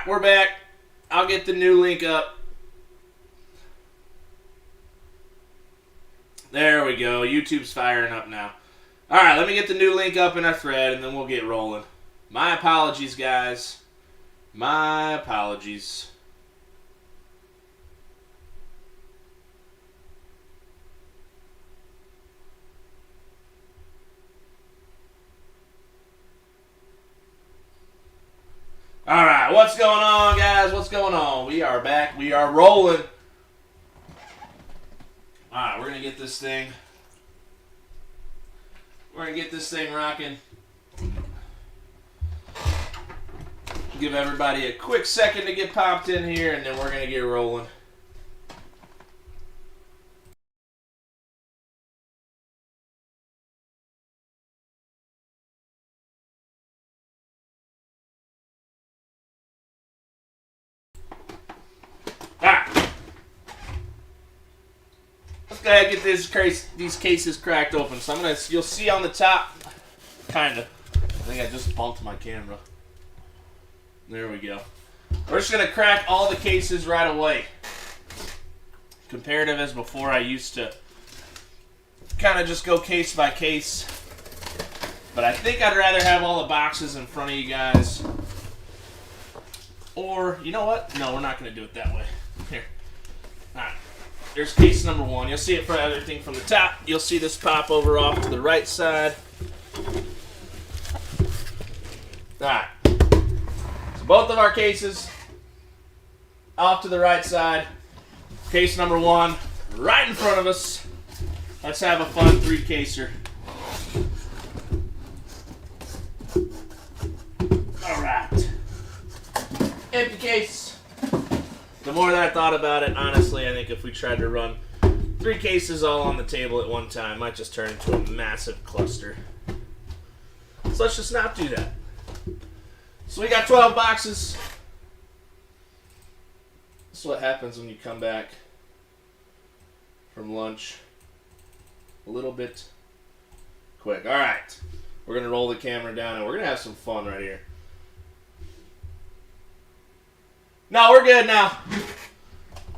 Alright, we're back. I'll get the new link up. There we go. YouTube's firing up now. Alright, let me get the new link up in our thread and then we'll get rolling. My apologies, guys. My apologies. Alright, what's going on, guys? What's going on? We are back. We are rolling. Alright, we're going to get this thing. We're going to get this thing rocking. Give everybody a quick second to get popped in here, and then we're going to get rolling. Let's go ahead and get these cases cracked open. So you'll see on the top, kind of. I think I just bumped my camera. There we go. We're just going to crack all the cases right away. Comparative as before, I used to kind of just go case by case. But I think I'd rather have all the boxes in front of you guys. Or, you know what? No, we're not going to do it that way. Here. Alright. There's case number 1. You'll see it for everything from the top. You'll see this pop over off to the right side. Alright. So both of our cases off to the right side. Case number 1 right in front of us. Let's have a fun 3-caser. Alright. Empty case. The more that I thought about it, honestly, I think if we tried to run 3 cases all on the table at one time, it might just turn into a massive cluster. So let's just not do that. So we got 12 boxes. This is what happens when you come back from lunch a little bit quick. All right. We're going to roll the camera down, and we're going to have some fun right here. No, we're good now.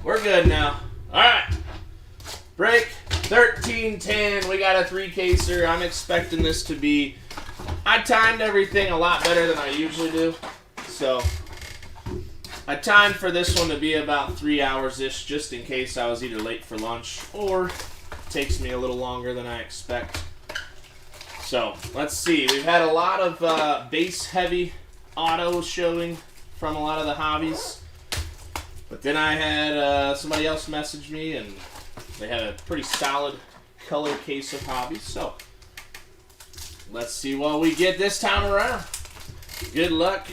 We're good now. All right. Break 13-10. We got a 3-caser. I'm expecting this to be... I timed everything a lot better than I usually do. So, I timed for this one to be about 3 hours-ish, just in case I was either late for lunch or it takes me a little longer than I expect. So, let's see. We've had a lot of base-heavy autos showing from a lot of the hobbies. But then I had somebody else message me, and they had a pretty solid color case of hobbies. So, let's see what we get this time around. Good luck.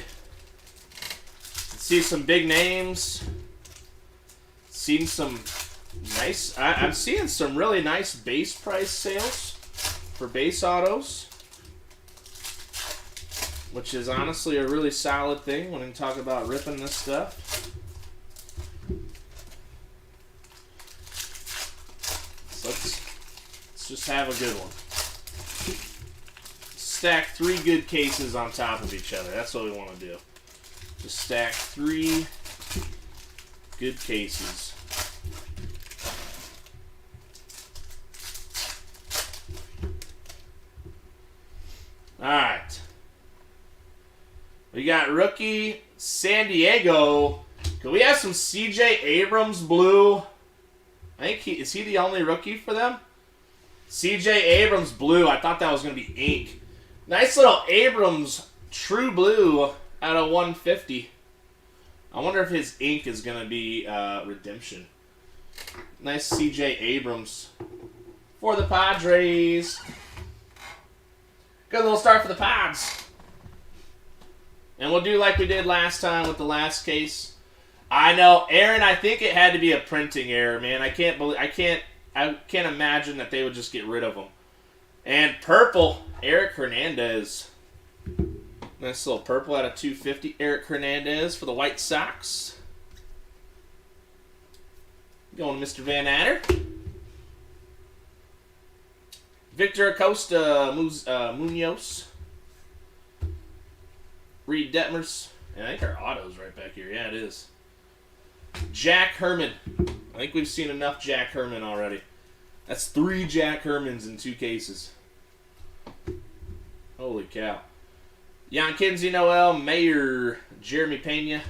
Let's see some big names. Seen some nice... I'm seeing some really nice base price sales for base autos, which is honestly a really solid thing when you talk about ripping this stuff. Let's just have a good one. Stack 3 good cases on top of each other. That's what we want to do. Just stack 3 good cases. Alright. We got rookie San Diego. Could we have some CJ Abrams blue? I think is he the only rookie for them? CJ Abrams blue. I thought that was going to be ink. Nice little Abrams true blue out of 150. I wonder if his ink is going to be redemption. Nice CJ Abrams for the Padres. Good little start for the Pods. And we'll do like we did last time with the last case. I know, Aaron, I think it had to be a printing error, man. I can't imagine that they would just get rid of them. And purple, Eric Hernandez. Nice little purple out of 250. Eric Hernandez for the White Sox. Going to Mr. Van Adder. Victor Acosta Munoz. Reed Detmers. And I think our auto's right back here. Yeah, it is. Jack Herman. I think we've seen enough Jack Herman already. That's 3 Jack Hermans in 2 cases. Holy cow. Jan Kinsey, Noel, Mayer, Jeremy Pena,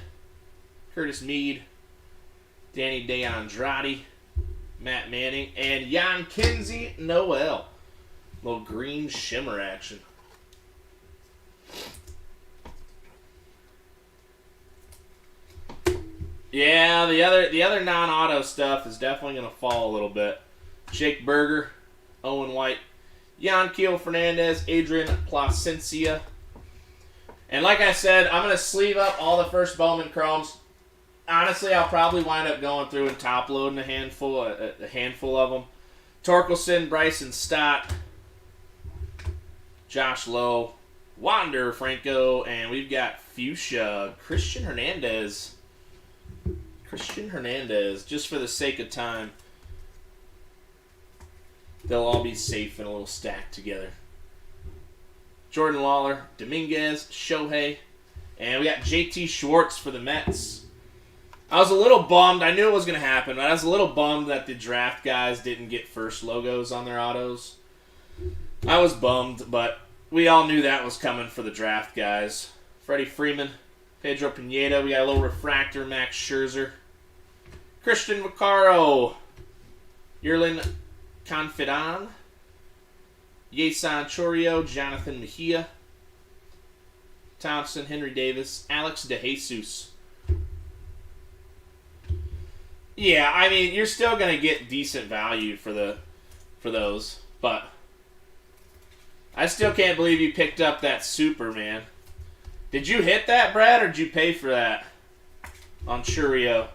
Curtis Mead, Danny DeAndrade, Matt Manning, and Jan Kinsey, Noel. Little green shimmer action. Yeah, the other non-auto stuff is definitely going to fall a little bit. Jake Berger, Owen White, Yanquiel Fernandez, Adrian Placencia. And like I said, I'm going to sleeve up all the first Bowman Chromes. Honestly, I'll probably wind up going through and top-loading a handful of them. Torkelson, Bryson Stott, Josh Lowe, Wander Franco, and we've got Fuchsia, Christian Hernandez. Just for the sake of time. They'll all be safe and a little stacked together. Jordan Lawler, Dominguez, Shohei, and we got JT Schwartz for the Mets. I was a little bummed. I knew it was going to happen, but I was a little bummed that the draft guys didn't get first logos on their autos. I was bummed, but we all knew that was coming for the draft guys. Freddie Freeman, Pedro Pineda, we got a little refractor, Max Scherzer. Christian Vaccaro, Yerlin Confidan, Yeson Chorio, Jonathan Mejia, Thompson, Henry Davis, Alex DeJesus. Yeah, I mean, you're still going to get decent value for those, but I still can't believe you picked up that super, man. Did you hit that, Brad, or did you pay for that on Churio?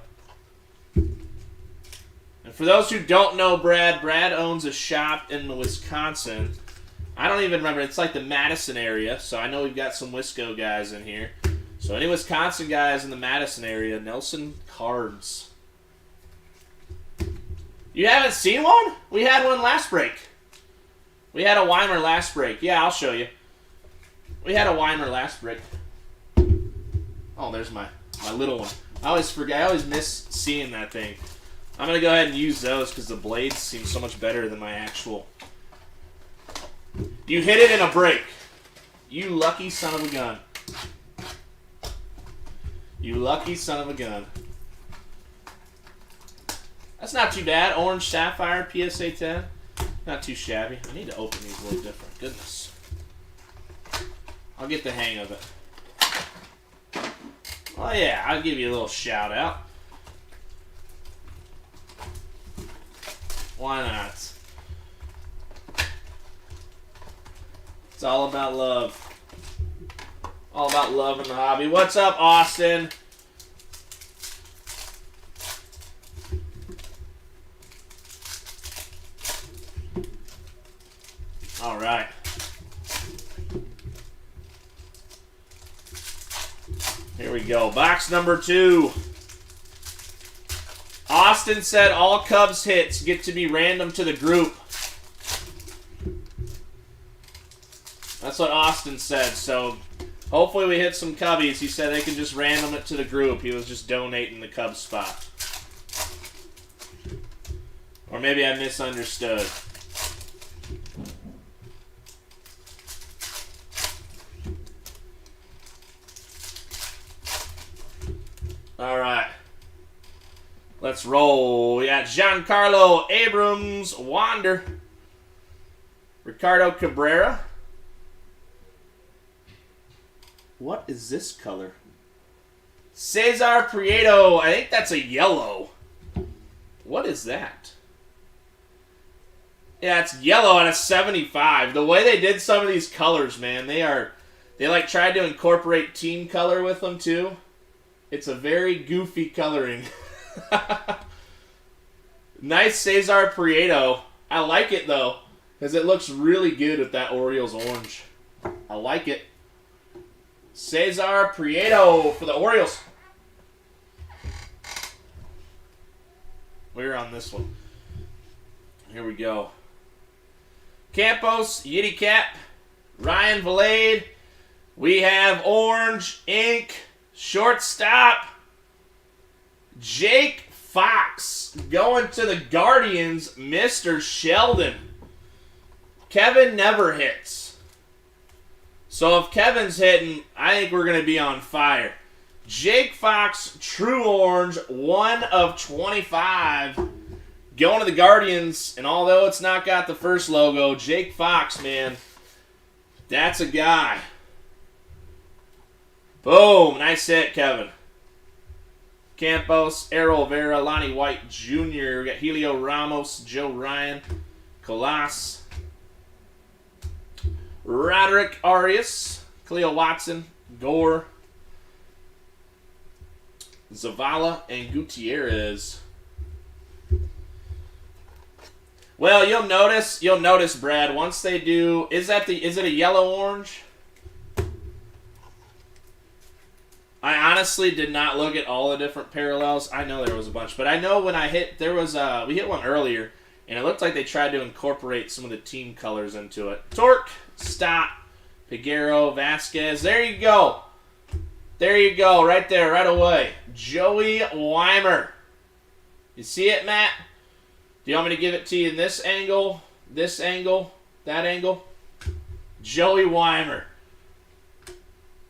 And for those who don't know Brad owns a shop in Wisconsin. I don't even remember. It's like the Madison area, so I know we've got some Wisco guys in here. So any Wisconsin guys in the Madison area, Nelson Cards. You haven't seen one? We had one last break. We had a Weimer last break. Yeah, I'll show you. We had a Weimer last break. Oh, there's my little one. I always forget. I always miss seeing that thing. I'm going to go ahead and use those because the blades seem so much better than my actual. You hit it in a break. You lucky son of a gun. You lucky son of a gun. That's not too bad. Orange Sapphire PSA 10. Not too shabby. I need to open these a little different. Goodness. I'll get the hang of it. Oh yeah, I'll give you a little shout out. Why not? It's all about love. All about love in the hobby. What's up, Austin? All right. Here we go. Box number 2. Austin said all Cubs hits get to be random to the group. That's what Austin said. So hopefully we hit some Cubbies. He said they can just random it to the group. He was just donating the Cubs spot. Or maybe I misunderstood. All right. Let's roll. We got Giancarlo Abrams, Wander. Ricardo Cabrera. What is this color? Cesar Prieto. I think that's a yellow. What is that? Yeah, it's yellow out of 75. The way they did some of these colors, man, they like tried to incorporate team color with them too. It's a very goofy coloring. Nice Cesar Prieto. I like it though, because it looks really good with that Orioles orange. I like it. Cesar Prieto for the Orioles. We're on this one. Here we go. Campos, Yiddy Cap, Ryan Valade. We have orange ink Shortstop, Jake Fox. Going to the Guardians, Mr. Sheldon. Kevin never hits. So if Kevin's hitting, I think we're going to be on fire. Jake Fox, True Orange, 1 of 25. Going to the Guardians, and although it's not got the first logo, Jake Fox, man, that's a guy. Boom. Nice hit, Kevin. Campos, Errol Vera, Lonnie White Jr. We got Helio Ramos, Joe Ryan, Colas, Roderick Arias, Cleo Watson, Gore, Zavala, and Gutierrez. Well, you'll notice, Brad, once they do, is it a yellow-orange? I honestly did not look at all the different parallels. I know there was a bunch, but I know when we hit one earlier, and it looked like they tried to incorporate some of the team colors into it. Torque, Stop, Piguero, Vasquez. There you go. There you go, right there, right away. Joey Weimer. You see it, Matt? Do you want me to give it to you in this angle, that angle? Joey Weimer.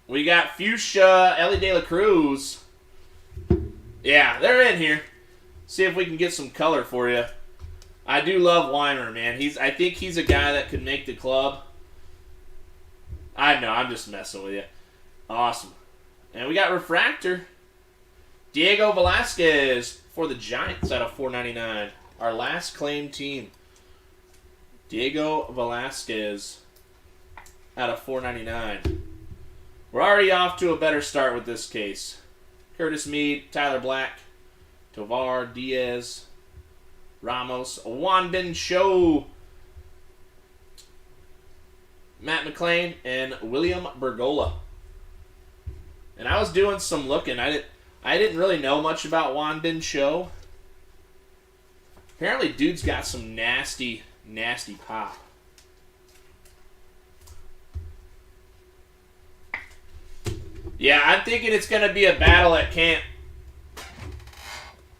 We got Fuchsia, Ellie De La Cruz. Yeah, they're in here. See if we can get some color for you. I do love Weimer, man. I think he's a guy that could make the club. I know, I'm just messing with you. Awesome. And we got Refractor. Diego Velasquez for the Giants out of $4.99. Our last claim team. Diego Velasquez out of $4.99. We're already off to a better start with this case. Curtis Mead, Tyler Black, Tovar, Diaz, Ramos, Juan Bin Cho, Matt McClain, and William Bergola. And I was doing some looking. I didn't really know much about Juan Bin Cho. Apparently, dude's got some nasty, nasty pop. Yeah, I'm thinking it's going to be a battle at camp.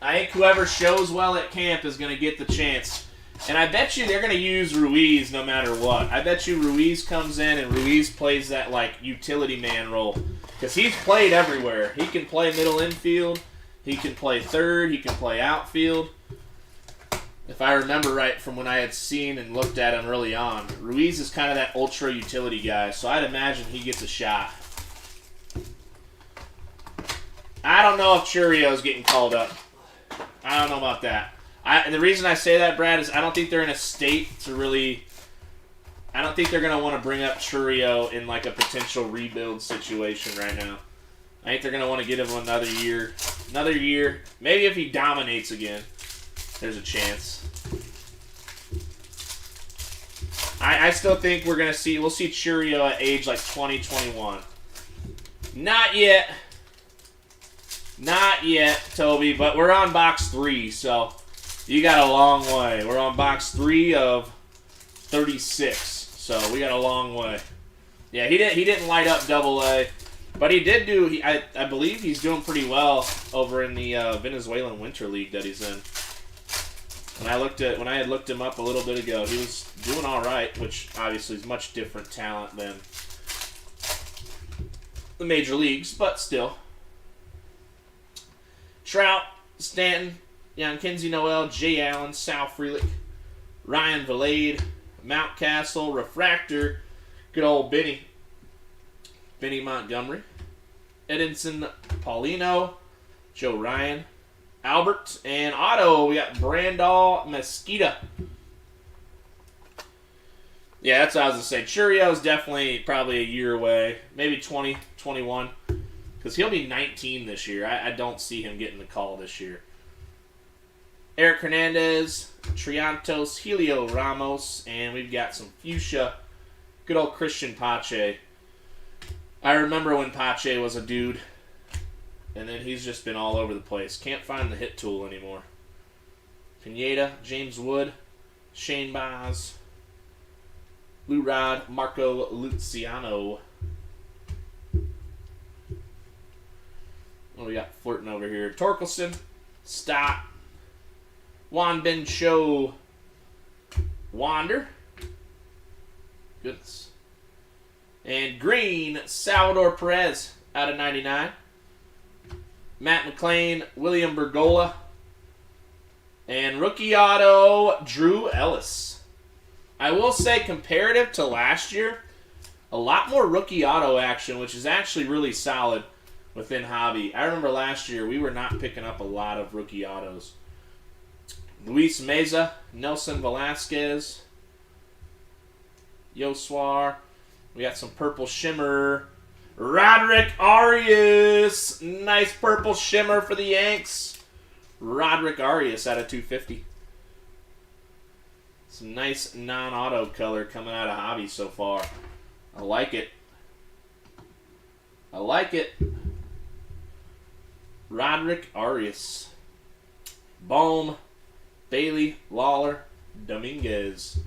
I think whoever shows well at camp is going to get the chance. And I bet you they're going to use Ruiz no matter what. I bet you Ruiz comes in and Ruiz plays that, like, utility man role. Because he's played everywhere. He can play middle infield. He can play third. He can play outfield. If I remember right from when I had seen and looked at him early on, Ruiz is kind of that ultra utility guy. So I'd imagine he gets a shot. I don't know if Churrio's getting called up. I don't know about that. The reason I say that, Brad, is I don't think they're in a state to really... I don't think they're going to want to bring up Churrio in like a potential rebuild situation right now. I think they're going to want to give him another year. Another year. Maybe if he dominates again, there's a chance. I still think we'll see Churrio at age like 20, 21. Not yet. Not yet, Toby, but we're on box 3, so you got a long way. We're on box 3 of 36, so we got a long way. Yeah, he didn't light up AA, but he did do. I believe he's doing pretty well over in the Venezuelan Winter League that he's in. When I had looked him up a little bit ago, he was doing all right, which obviously is much different talent than the major leagues, but still. Trout, Stanton, Kinsey Noel, Jay Allen, Sal Frelick, Ryan Valade, Mountcastle, Refractor, good old Benny Montgomery, Edinson Paulino, Joe Ryan, Albert, and auto, we got Brandal Mesquita. Yeah, that's what I was going to say. Churrio's definitely probably a year away, maybe 20, 21. Because he'll be 19 this year. I don't see him getting the call this year. Eric Hernandez, Triantos, Helio Ramos, and we've got some fuchsia. Good old Christian Pache. I remember when Pache was a dude, and then he's just been all over the place. Can't find the hit tool anymore. Pineda, James Wood, Shane Baz, Lou Rod, Marco Luciano. What do we got flirting over here? Torkelson, Stott, Juan Ben Cho, Wander. Goodness. And green, Salvador Perez out of 99. Matt McClain, William Bergola. And rookie auto, Drew Ellis. I will say, comparative to last year, a lot more rookie auto action, which is actually really solid within hobby. I remember last year we were not picking up a lot of rookie autos. Luis Meza, Nelson Velasquez, Yoswar. We got some purple shimmer. Roderick Arias. Nice purple shimmer for the Yanks. Roderick Arias out of 250. Some nice non-auto color coming out of hobby so far. I like it. I like it. Roderick Arias. Bohm, Bailey, Lawler, Dominguez.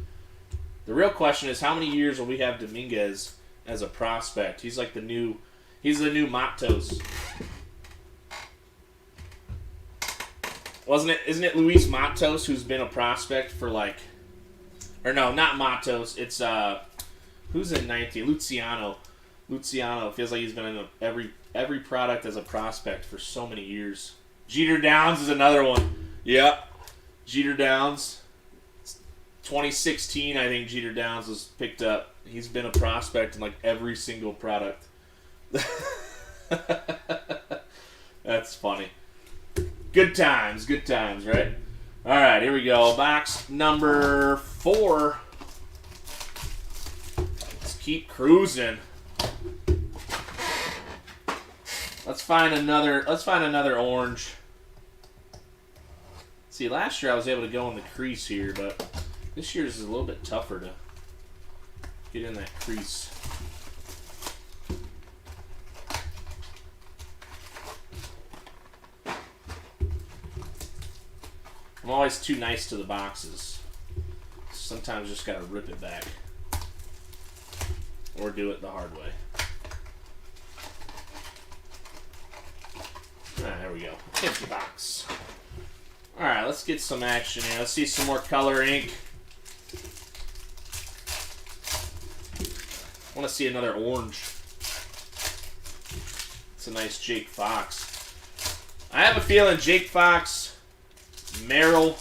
The real question is, how many years will we have Dominguez as a prospect? He's like the new Matos. Isn't it Luis Matos who's been a prospect for like, or no, not Matos. It's who's in 19? Luciano. Luciano feels like he's been in every product as a prospect for so many years. Jeter Downs is another one. Yep. Jeter Downs. 2016, I think Jeter Downs was picked up. He's been a prospect in like every single product. That's funny. Good times, right? All right, here we go. Box number 4. Let's keep cruising. Let's find another orange. See, last year I was able to go in the crease here, but this year's is a little bit tougher to get in that crease. I'm always too nice to the boxes. Sometimes just gotta rip it back. Or do it the hard way. Alright, there we go. Empty box. Alright, let's get some action here. Let's see some more color ink. I want to see another orange. It's a nice Jake Fox. I have a feeling Jake Fox, Merrill,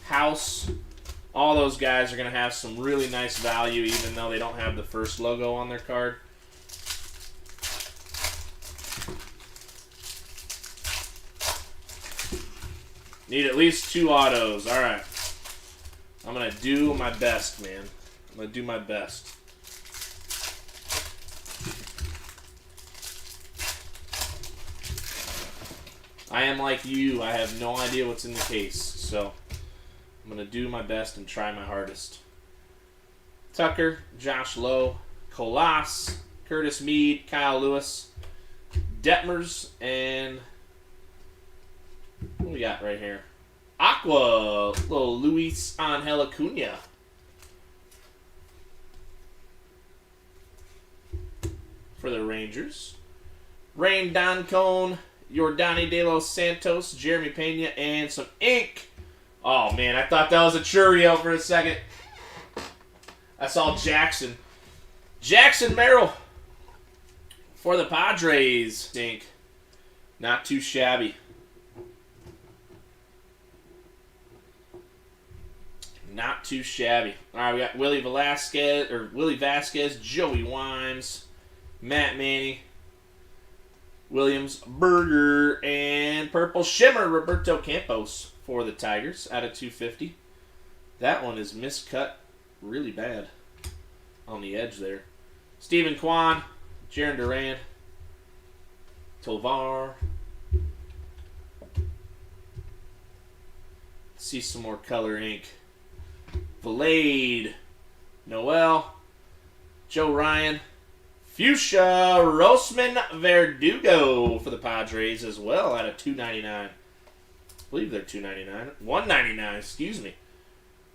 House, all those guys are going to have some really nice value even though they don't have the first logo on their card. Need at least 2 autos. All right. I'm going to do my best, man. I'm going to do my best. I am like you. I have no idea what's in the case. So I'm going to do my best and try my hardest. Tucker, Josh Lowe, Colas, Curtis Mead, Kyle Lewis, Detmers, and what do we got right here? Aqua, little Luis Angel Acuna. For the Rangers. Rain Doncone, Yordani De Los Santos, Jeremy Pena, and some ink. Oh, man, I thought that was a Churio for a second. I saw Jackson. Jackson Merrill for the Padres. Ink. Not too shabby. Not too shabby. All right, we got Willie Vasquez, Joey Wimes, Matt Manny, Williams Burger, and Purple Shimmer, Roberto Campos for the Tigers out of 250. That one is miscut really bad on the edge there. Stephen Kwan, Jaron Duran, Tovar. See some more color ink. Blade, Noel, Joe Ryan, Fuchsia, Rosman Verdugo for the Padres as well out of $2.99. I believe they're $2.99. $1.99, excuse me.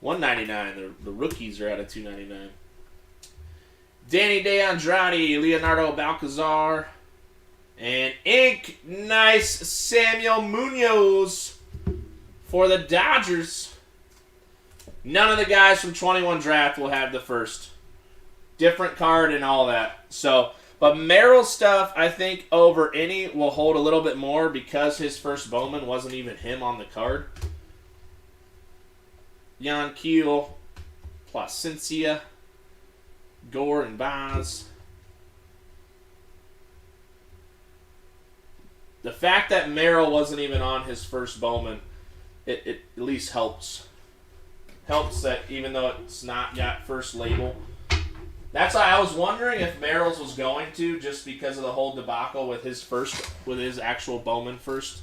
$1.99. The rookies are out of $2.99. Danny De Andrade, Leonardo Balcazar, And ink, nice Samuel Munoz for the Dodgers. None of the guys from 21 draft will have the first. Different card and all that. So, but Merrill's stuff, I think, over any will hold a little bit more because his first Bowman wasn't even him on the card. Jan Keel, Placencia, Gore, and Baz. The fact that Merrill wasn't even on his first Bowman, it at least helps. Helps that even though it's not got first label. That's why I was wondering if Merrill's was going to, just because of the whole debacle with his actual Bowman first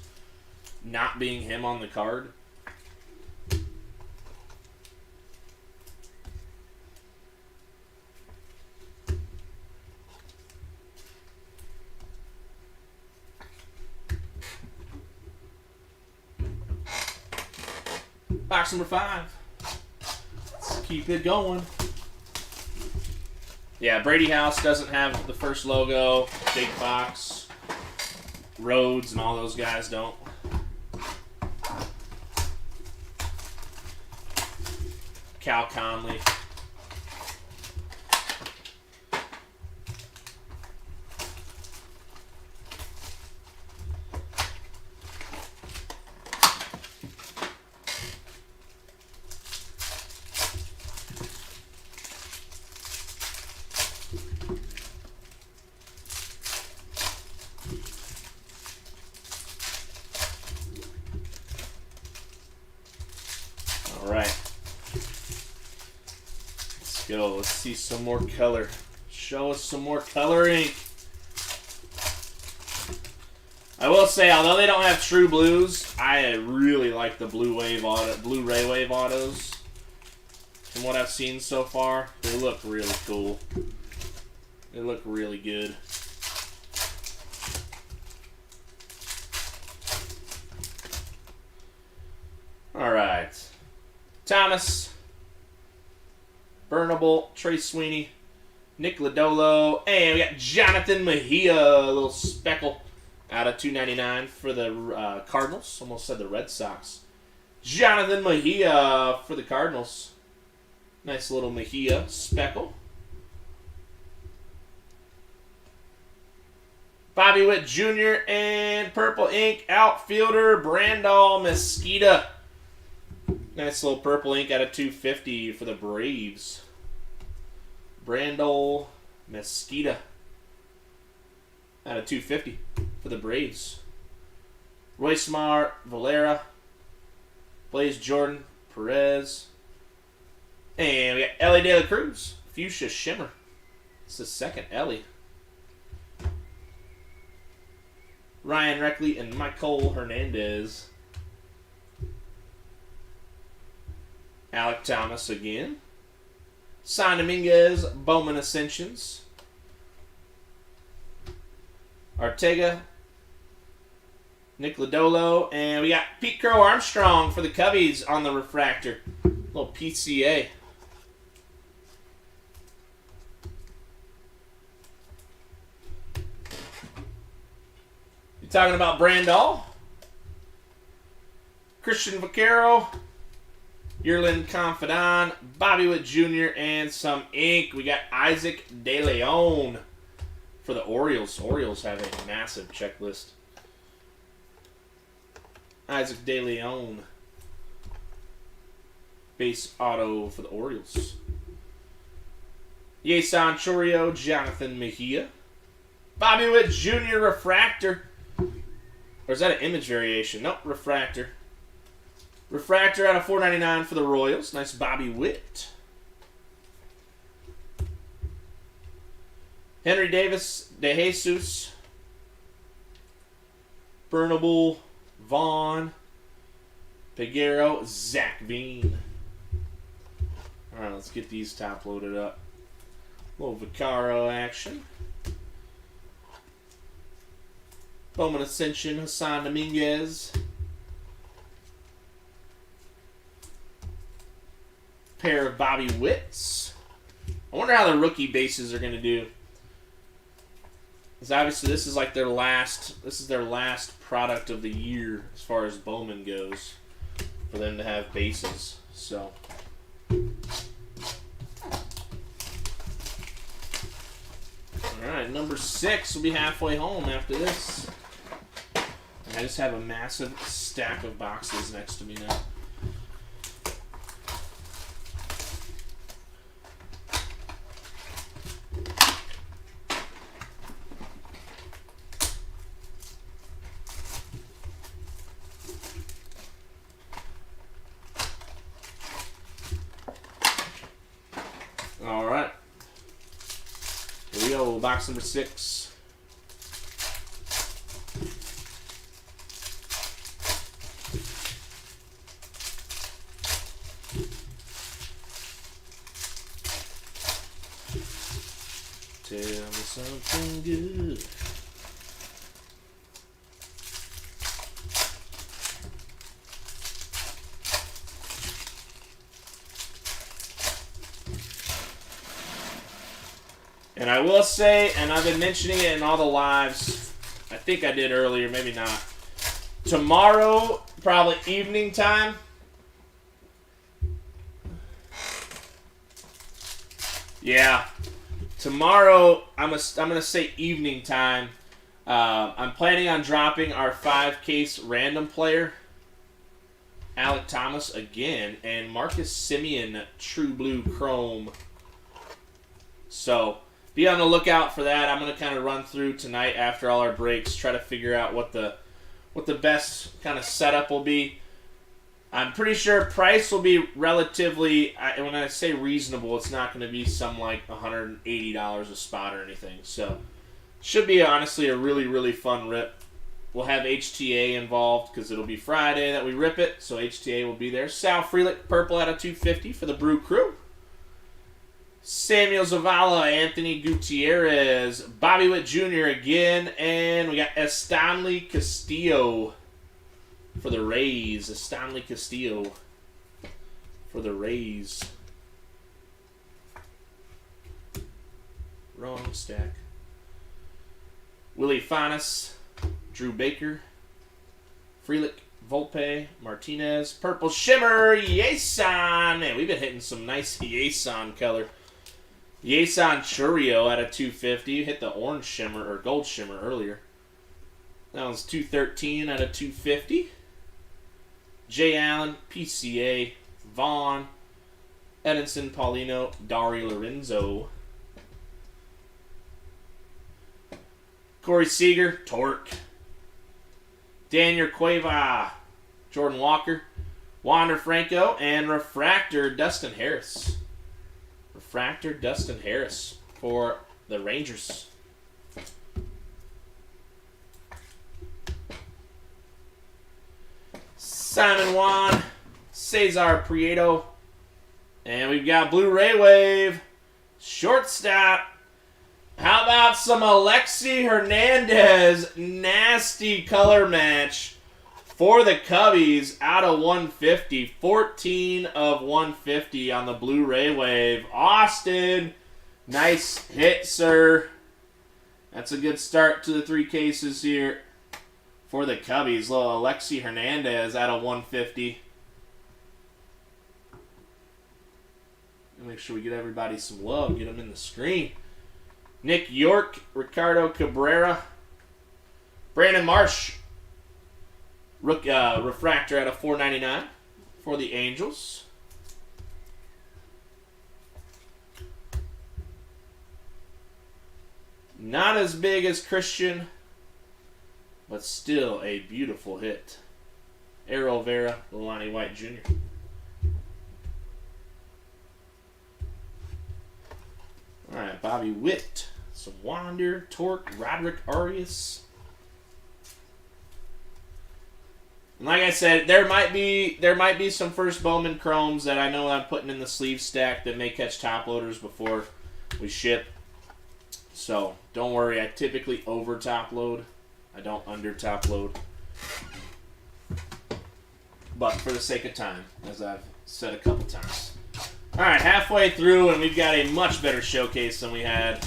not being him on the card. Box number 5. Let's keep it going. Yeah, Brady House doesn't have the first logo. Jake Fox, Rhodes, and all those guys don't. Cal Conley. All right. Let's go. Let's see some more color. Show us some more color ink. I will say, although they don't have true blues, I really like the Blu-ray Wave autos. From what I've seen so far, they look really cool. They look really good. All right. Thomas, Burnable, Trey Sweeney, Nick Lodolo, and we got Jonathan Mejia, a little speckle out of $2.99 for the Cardinals. Almost said the Red Sox. Jonathan Mejia for the Cardinals. Nice little Mejia speckle. Bobby Witt Jr. and Purple Ink outfielder Brandel Mesquita. Nice little purple ink out of $2.50 for the Braves. Brandel Mesquita out of $2.50 for the Braves. Roysmar Valera, Blaze Jordan, Perez, and we got Ellie De La Cruz, Fuchsia Shimmer. It's the second Ellie. Ryan Reckley and Michael Hernandez. Alec Thomas again. San Dominguez, Bowman Ascensions. Ortega, Nick Lodolo, and we got Pete Crow Armstrong for the Cubbies on the refractor. Little PCA. You talking about Brandel? Christian Vaquero, Yerlin Confidant, Bobby Witt Jr., and some ink. We got Isaac De Leon for the Orioles. Orioles have a massive checklist. Isaac De Leon. Base auto for the Orioles. Yeson Chorio, Jonathan Mejia. Bobby Witt Jr. refractor. Or is that an image variation? Nope, refractor. Refractor out of $4.99 for the Royals. Nice Bobby Witt. Henry Davis, De Jesus. Burnable, Vaughn. Peguero, Zach Bean. Alright, let's get these top loaded up. A little Vaccaro action. Bowman Ascension, Hassan Dominguez. Pair of Bobby Witts. I wonder how the rookie bases are going to do. Because obviously this is like their last product of the year as far as Bowman goes for them to have bases. So alright, number 6 will be halfway home after this. I just have a massive stack of boxes next to me now. All right. Here we go, box number 6. Tell me something good. And I will say, and I've been mentioning it in all the lives, I think I did earlier, maybe not. Tomorrow, probably evening time. Yeah. Tomorrow, I'm gonna say evening time. I'm planning on dropping our 5-case random player, Alec Thomas again, and Marcus Semien True Blue Chrome. So be on the lookout for that. I'm gonna kind of run through tonight after all our breaks, try to figure out what the best kind of setup will be. I'm pretty sure price will be relatively, when I say reasonable, it's not going to be some like $180 a spot or anything. So, should be honestly a really, really fun rip. We'll have HTA involved because it'll be Friday that we rip it. So, HTA will be there. Sal Frelick, purple out of 250 for the Brew Crew. Samuel Zavala, Anthony Gutierrez, Bobby Witt Jr. again. And we got Estanley Castillo for the Rays. Estanley Castillo for the Rays. Wrong stack. Willie Fanas, Drew Baker, Frelick, Volpe, Martinez, Purple Shimmer, Yeson. Man, we've been hitting some nice Yeson color. Yeson Churio out of 250. Hit the orange shimmer or gold shimmer earlier. That was 213 out of 250. Jay Allen, PCA, Vaughn, Edinson Paulino, Dari Lorenzo. Corey Seager, Torque. Daniel Cueva, Jordan Walker, Wander Franco, and Refractor Dustin Harris. Refractor Dustin Harris for the Rangers. Simon Juan, Cesar Prieto, and we've got Blu-ray Wave, shortstop. How about some Alexi Hernandez, nasty color match for the Cubbies out of 150. 14 of 150 on the Blu-ray Wave. Austin, nice hit, sir. That's a good start to the 3 cases here for the Cubbies. Little Alexi Hernandez out of 150. Make sure we get everybody some love. Get them in the screen. Nick York, Ricardo Cabrera, Brandon Marsh, refractor out of 499 for the Angels. Not as big as Christian, but still a beautiful hit. Errol Vera, Lonnie White Jr. All right, Bobby Witt, some Wander, Torque, Roderick Arias. And like I said, there might be some first Bowman Chromes that I know I'm putting in the sleeve stack that may catch top loaders before we ship. So don't worry, I typically over top load. I don't under top load. But for the sake of time, as I've said a couple times. All right, halfway through, and we've got a much better showcase than we had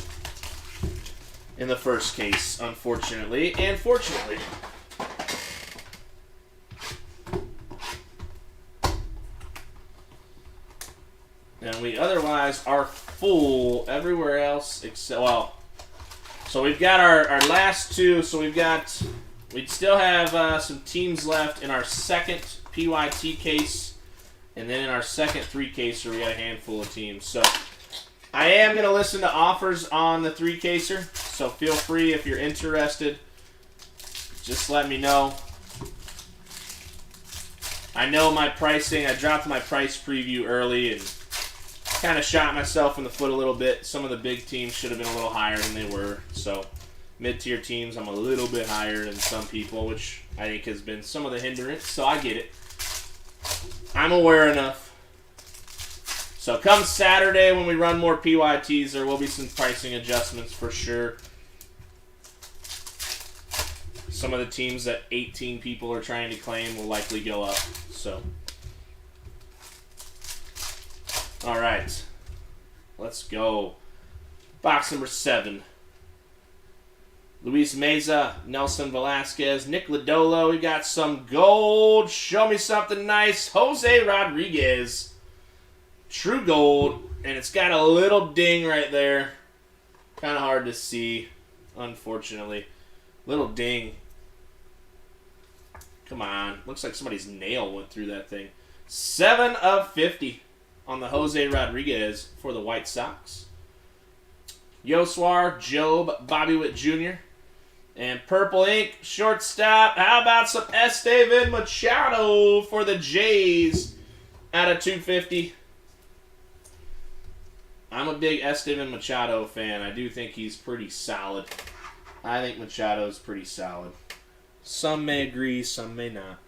in the first case, unfortunately and fortunately. And we otherwise are full everywhere else except, well, so we've got our last two. So we'd still have some teams left in our second PYT case. And then in our second 3-caser, we got a handful of teams. So I am going to listen to offers on the 3-caser. So feel free if you're interested. Just let me know. I know my pricing. I dropped my price preview early and kind of shot myself in the foot a little bit. Some of the big teams should have been a little higher than they were. So mid-tier teams, I'm a little bit higher than some people, which I think has been some of the hindrance. So I get it. I'm aware enough. So come Saturday when we run more PYTs, there will be some pricing adjustments for sure. Some of the teams that 18 people are trying to claim will likely go up. So, all right, let's go. Box number 7. Luis Meza, Nelson Velasquez, Nick Lodolo. We got some gold. Show me something nice. Jose Rodriguez. True gold. And it's got a little ding right there. Kind of hard to see, unfortunately. Little ding. Come on. Looks like somebody's nail went through that thing. 7 of 50 on the Jose Rodriguez for the White Sox. Yoswar, Job, Bobby Witt Jr., and Purple Ink, shortstop. How about some Estevan Machado for the Jays out of 250? I'm a big Estevan Machado fan. I do think he's pretty solid. I think Machado's pretty solid. Some may agree, some may not.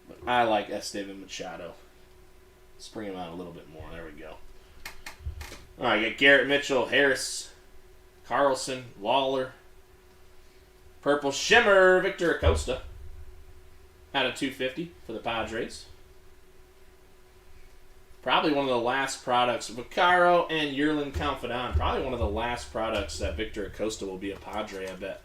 But I like Estevan Machado. Let's bring him out a little bit more. There we go. All right, got Garrett Mitchell, Harris, Carlson, Waller. Purple Shimmer, Victor Acosta out of 250 for the Padres. Probably one of the last products. Vaccaro and Yerlin Confidant. Probably one of the last products that Victor Acosta will be a Padre, I bet.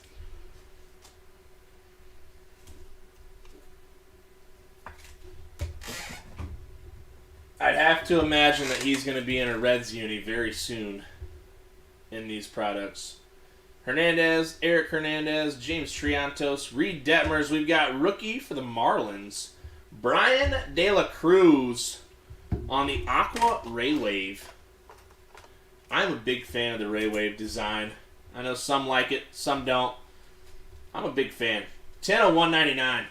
I'd have to imagine that he's going to be in a Reds uni very soon in these products. Hernandez, Eric Hernandez, James Triantos, Reed Detmers. We've got rookie for the Marlins, Brian De La Cruz on the Aqua Ray Wave. I'm a big fan of the Ray Wave design. I know some like it, some don't. I'm a big fan. 10 of 199.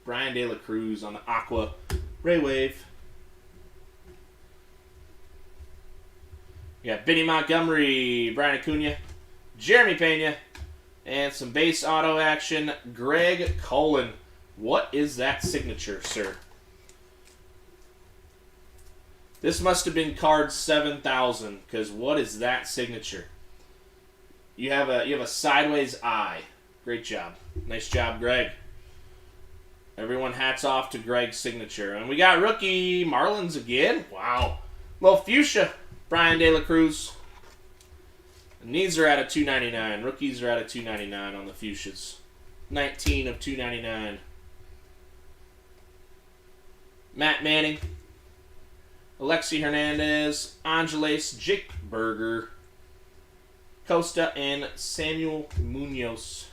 Brian De La Cruz on the Aqua Ray Wave. We got Benny Montgomery, Brian Acuna, Jeremy Pena, and some base auto action. Greg Cullen. What is that signature, sir? This must have been card 7,000, because what is that signature? You have a sideways eye. Great job. Nice job, Greg. Everyone hats off to Greg's signature. And we got rookie Marlins again. Wow. Little fuchsia. Brian De La Cruz. And these are out of 299. Rookies are out of 299 on the fuchsias. 19 of 299. Matt Manning. Alexi Hernandez. Angeles. Jake Berger. Costa and Samuel Munoz.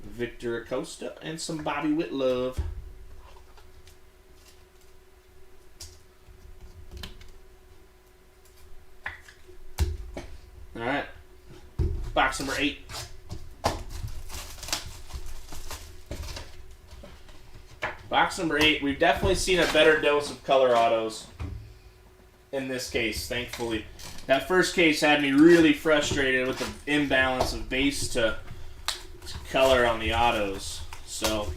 Victor Acosta and some Bobby Witt love. All right. Box number 8. Box number 8. We've definitely seen a better dose of color autos in this case, thankfully. That first case had me really frustrated with the imbalance of base to color on the autos. So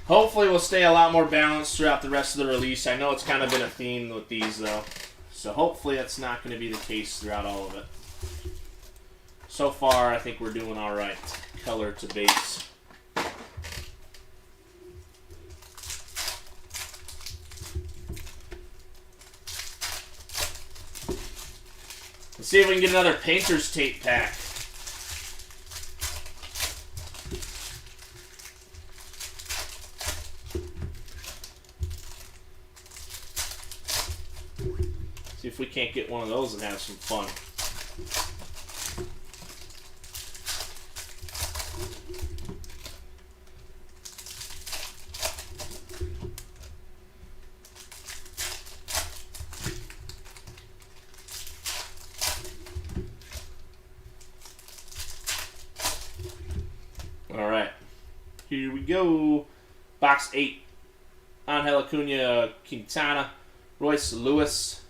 hopefully we'll stay a lot more balanced throughout the rest of the release. I know it's kind of been a theme with these though. So hopefully that's not going to be the case throughout all of it. So far I think we're doing alright. Color to base. Let's see if we can get another Painter's Tape pack. See if we can't get one of those and have some fun. All right, here we go. Box 8. Angel Acuna, Quintana, Royce Lewis.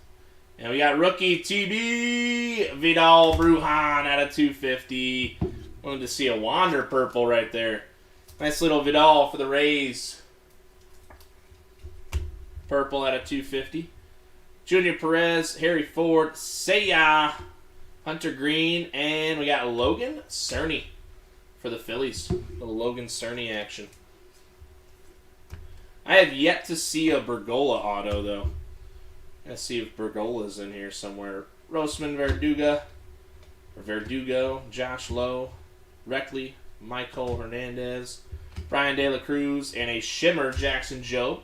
And we got rookie TB Vidal Brujan out of 250. Wanted to see a Wander purple right there. Nice little Vidal for the Rays. Purple out of 250. Junior Perez, Harry Ford, Seiya, Hunter Green, and we got Logan Cerny for the Phillies. Little Logan Cerny action. I have yet to see a Bergola auto, though. Let's see if Bergola's in here somewhere. Rosman Verdugo, Josh Lowe, Reckley, Michael Hernandez, Brian De La Cruz, and a Shimmer Jackson Joe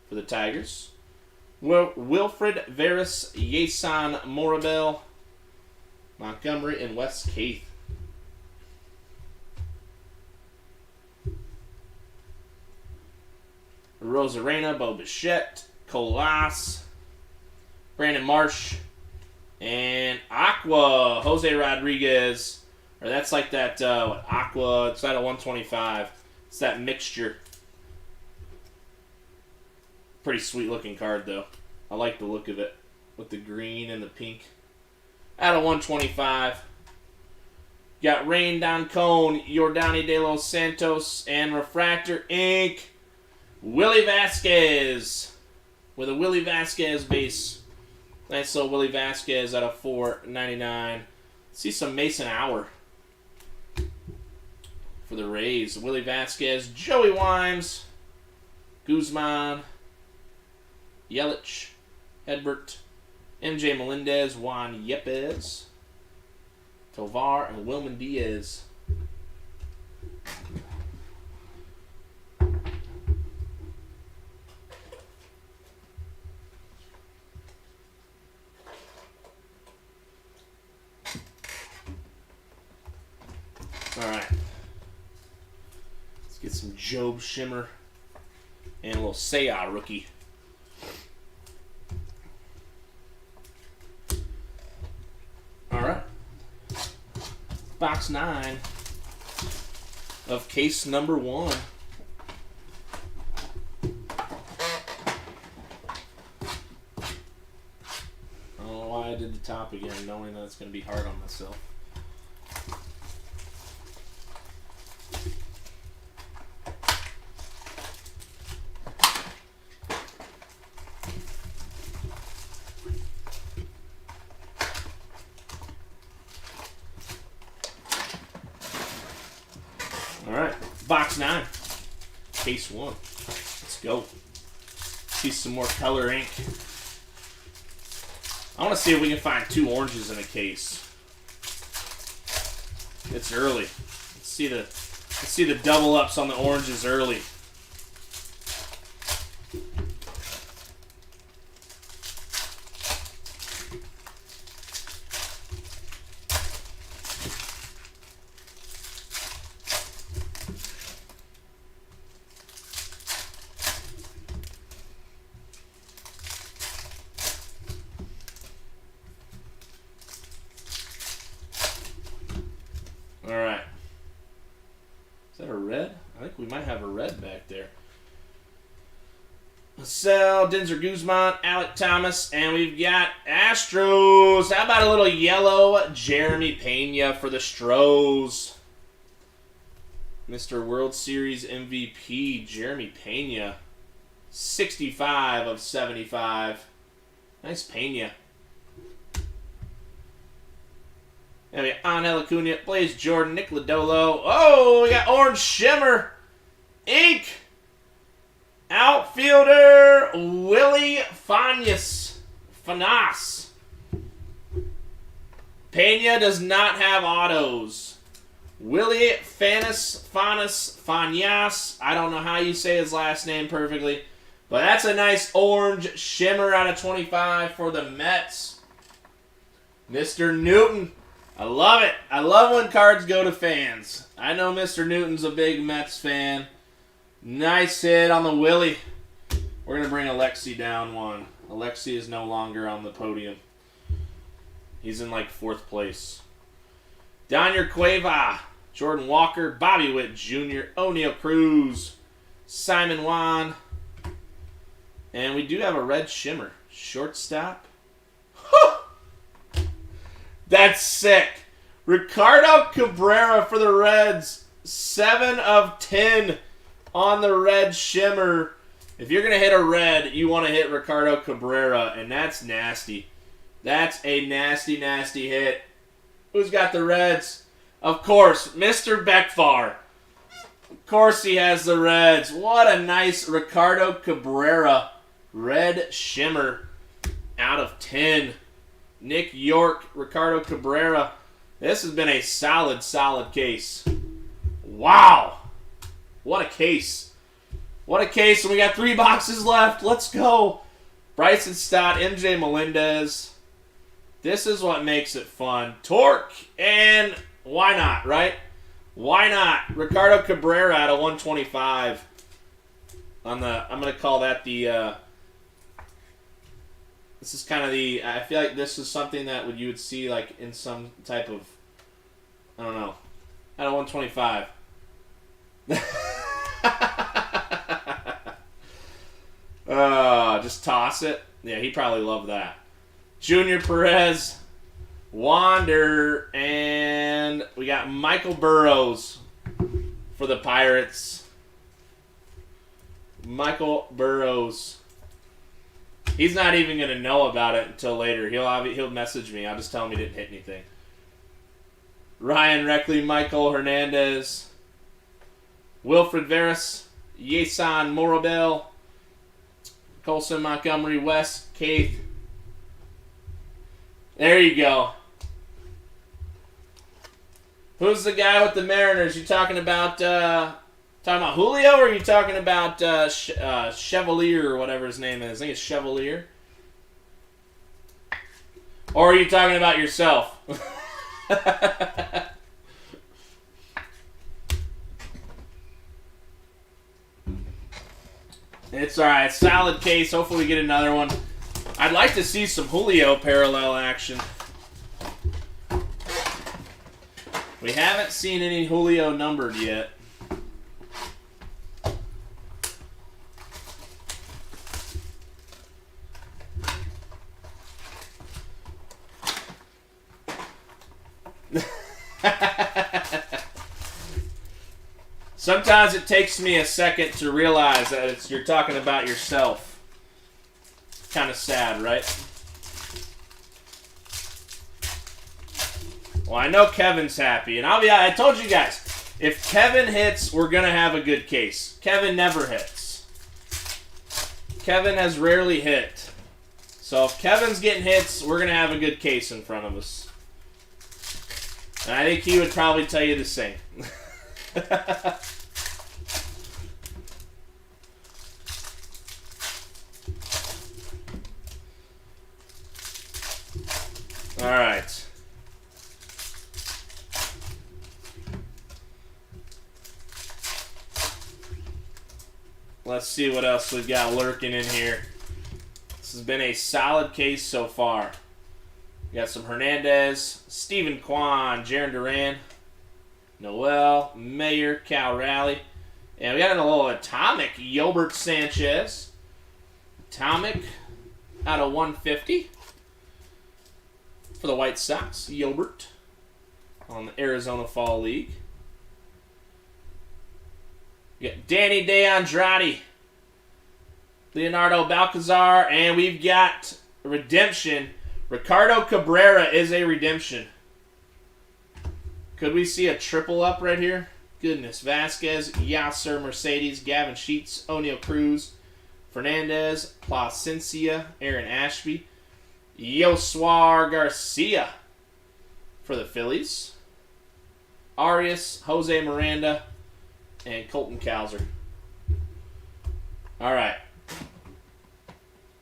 for the Tigers. Wilfred Veras, Yason Morabel, Montgomery, and Wes Keith. Rosarena, Bo Bichette, Colas, Brandon Marsh, and Aqua, Jose Rodriguez. Or that's like that, Aqua, it's not a 125. It's that mixture. Pretty sweet looking card, though. I like the look of it with the green and the pink. Out of 125. Got Rain Down Cone, Yordani De Los Santos, and Refractor Inc. Willie Vasquez with a Willie Vasquez base. Nice little Willie Vasquez out of 499. See some Mason Hour for the Rays. Willie Vasquez, Joey Wimes, Guzman, Yelich, Edbert, MJ Melendez, Juan Yepes, Tovar, and Wilman Diaz. Alright. Let's get some Job Shimmer and a little Seiya rookie. Alright. Box 9 of case number 1. I don't know why I did the top again, knowing that it's going to be hard on myself. Alright, box 9, case 1. Let's go. See some more color ink. I want to see if we can find 2 oranges in a case. It's early. Let's see the double ups on the oranges early. Alright. Is that a red? I think we might have a red back there. Marcel, Denzer Guzman, Alec Thomas, and we've got Astros. How about a little yellow Jeremy Pena for the Stros? Mr. World Series MVP, Jeremy Pena. 65 of 75. Nice Pena. And we got Angel Acuna, Blaze Jordan, Nick Lodolo. Oh, we got Orange Shimmer. Ink. Outfielder, Willie Fanas. Pena does not have autos. Willie Fanyas. I don't know how you say his last name perfectly. But that's a nice orange shimmer out of 25 for the Mets. Mr. Newton. I love it. I love when cards go to fans. I know Mr. Newton's a big Mets fan. Nice hit on the Willie. We're going to bring Alexi down one. Alexi is no longer on the podium. He's in like 4th place. Daniel Cueva, Jordan Walker, Bobby Witt Jr., O'Neal Cruz, Simon Juan. And we do have a red shimmer. Shortstop. That's sick. Ricardo Cabrera for the Reds. 7 of 10 on the red shimmer. If you're going to hit a red, you want to hit Ricardo Cabrera, and that's nasty. That's a nasty, nasty hit. Who's got the Reds? Of course, Mr. Beckfar. Of course he has the Reds. What a nice Ricardo Cabrera red shimmer out of 10. Nick York, Ricardo Cabrera. This has been a solid, solid case. Wow. What a case. What a case. And we got 3 boxes left. Let's go. Bryson Stott, MJ Melendez. This is what makes it fun. Torque. And why not, right? Why not? Ricardo Cabrera out of 125. I'm going to call that the... this is kind of the... I feel like this is something that you would see like in some type of... I don't know. Out of 125. Just toss it. Yeah, he'd probably love that. Junior Perez, Wander, and we got Michael Burrows for the Pirates. Michael Burrows. He's not even going to know about it until later. He'll message me. I'll just tell him he didn't hit anything. Ryan Reckley, Michael Hernandez, Wilfred Veras, Yeson Morabel, Colson Montgomery West, Keith. There you go. Who's the guy with the Mariners? You talking about Julio, or are you talking about Chevalier or whatever his name is? I think it's Chevalier. Or are you talking about yourself? It's alright. Solid case. Hopefully we get another one. I'd like to see some Julio parallel action. We haven't seen any Julio numbered yet. Sometimes it takes me a second to realize that you're talking about yourself. Kind of sad, right? Well, I know Kevin's happy, and I told you guys, if Kevin hits, we're gonna have a good case. Kevin never hits. Kevin has rarely hit. So if Kevin's getting hits, we're gonna have a good case in front of us. And I think he would probably tell you the same. All right. Let's see what else we've got lurking in here. This has been a solid case so far. We got some Hernandez, Steven Kwan, Jaron Duran, Noel, Mayer, Cal Raleigh. And we got a little Atomic, Yolbert Sanchez. Atomic out of 150 for the White Sox, Yolbert on the Arizona Fall League. We got Danny DeAndrade, Leonardo Balcazar, and we've got redemption. Ricardo Cabrera is a redemption. Could we see a triple up right here? Goodness. Vasquez, Yasser Mercedes, Gavin Sheets, O'Neal Cruz, Fernandez, Placencia, Aaron Ashby, Yoswar Garcia, for the Phillies. Arias, Jose Miranda, and Colton Cowser. All right.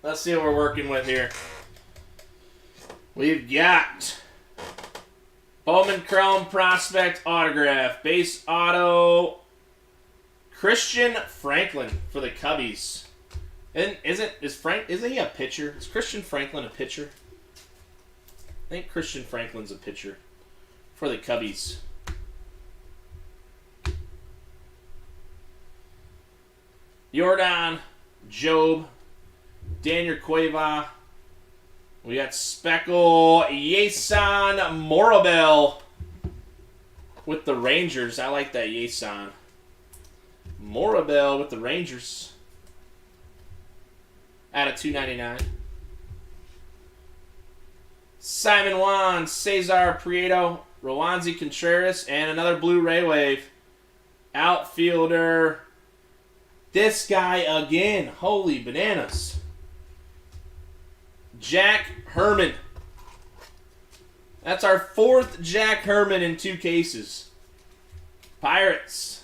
Let's see what we're working with here. We've got Bowman Chrome Prospect Autograph. Base auto, Christian Franklin for the Cubbies. And isn't he a pitcher? Is Christian Franklin a pitcher? I think Christian Franklin's a pitcher for the Cubbies. Jordan, Job, Daniel Cueva. We got Speckle, Yason Morabel with the Rangers. I like that Yason. Morabel with the Rangers. Out of $2.99. Simon Juan, Cesar Prieto, Rowanzi Contreras, and another Blu-ray wave. Outfielder. This guy again. Holy bananas. Jack Herman. That's our 4th Jack Herman in 2 cases. Pirates.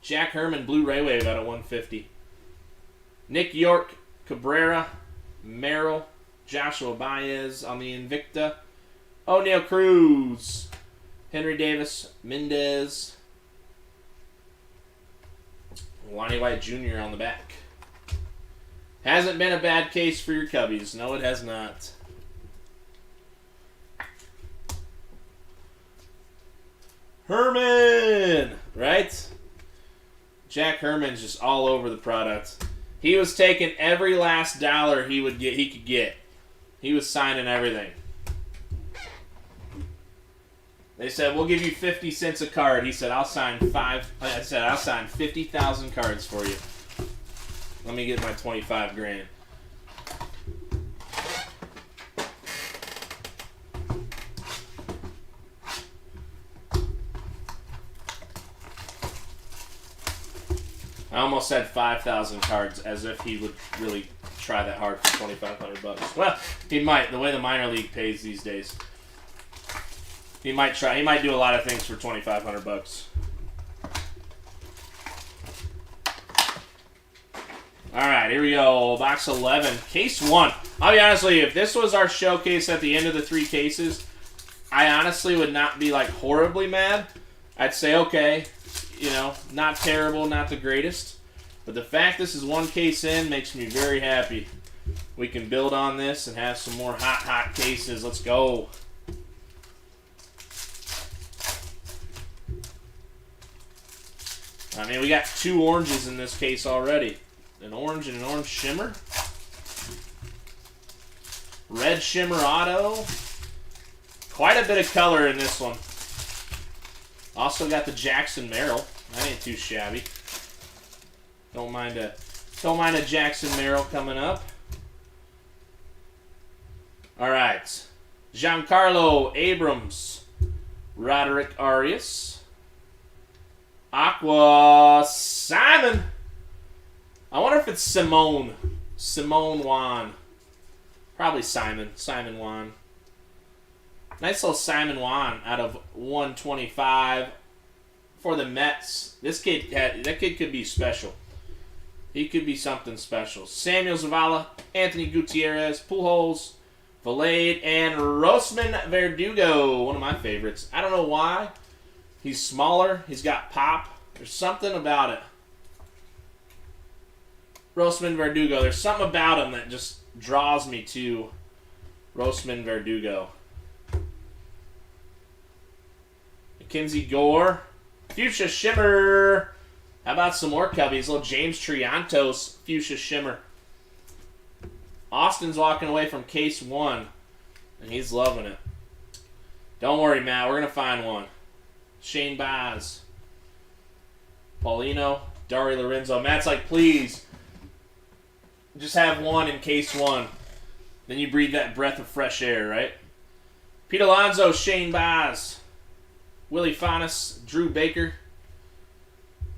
Jack Herman Blu-ray wave out of 150. Nick York, Cabrera, Merrill, Joshua Baez on the Invicta. O'Neal Cruz, Henry Davis, Mendez, Lonnie White Jr. on the back. Hasn't been a bad case for your Cubbies. No, it has not. Herman! Right? Jack Herman's just all over the product. He was taking every last dollar he could get. He was signing everything. They said, we'll give you 50 cents a card. He said, I'll sign 50,000 cards for you. Let me get my 25 grand. I almost said 5,000 cards as if he would really try that hard for 2,500 bucks. Well, he might. The way the minor league pays these days. He might try. He might do a lot of things for 2,500 bucks. All right, here we go. Box 11, case 1. I'll be honest with you. If this was our showcase at the end of the 3 cases, I honestly would not be like horribly mad. I'd say, okay, you know, not terrible, not the greatest. But the fact this is 1 case in makes me very happy. We can build on this and have some more hot cases. Let's go. I mean, we got 2 oranges in this case already. An orange and an orange shimmer. Red shimmer auto. Quite a bit of color in this one. Also got the Jackson Merrill. That ain't too shabby. Don't mind a Jackson Merrill coming up. All right. Giancarlo Abrams. Roderick Arias. Aqua Simon. I wonder if it's Simone Juan. Probably Simon Juan. Nice little Simon Juan out of 125 for the Mets. That kid could be special. He could be something special. Samuel Zavala, Anthony Gutierrez, Pujols, Valade, and Rosman Verdugo. One of my favorites. I don't know why. He's smaller. He's got pop. There's something about it. Rosman Verdugo. There's something about him that just draws me to Rosman Verdugo. Mackenzie Gore. Fuchsia Shimmer. How about some more Cubbies? Little James Triantos Fuchsia Shimmer. Austin's walking away from case 1, and he's loving it. Don't worry, Matt. We're going to find one. Shane Baz. Paulino. Dari Lorenzo. Matt's like, please. Just have one in case 1. Then you breathe that breath of fresh air, right? Pete Alonso, Shane Baz. Willie Faunus, Drew Baker.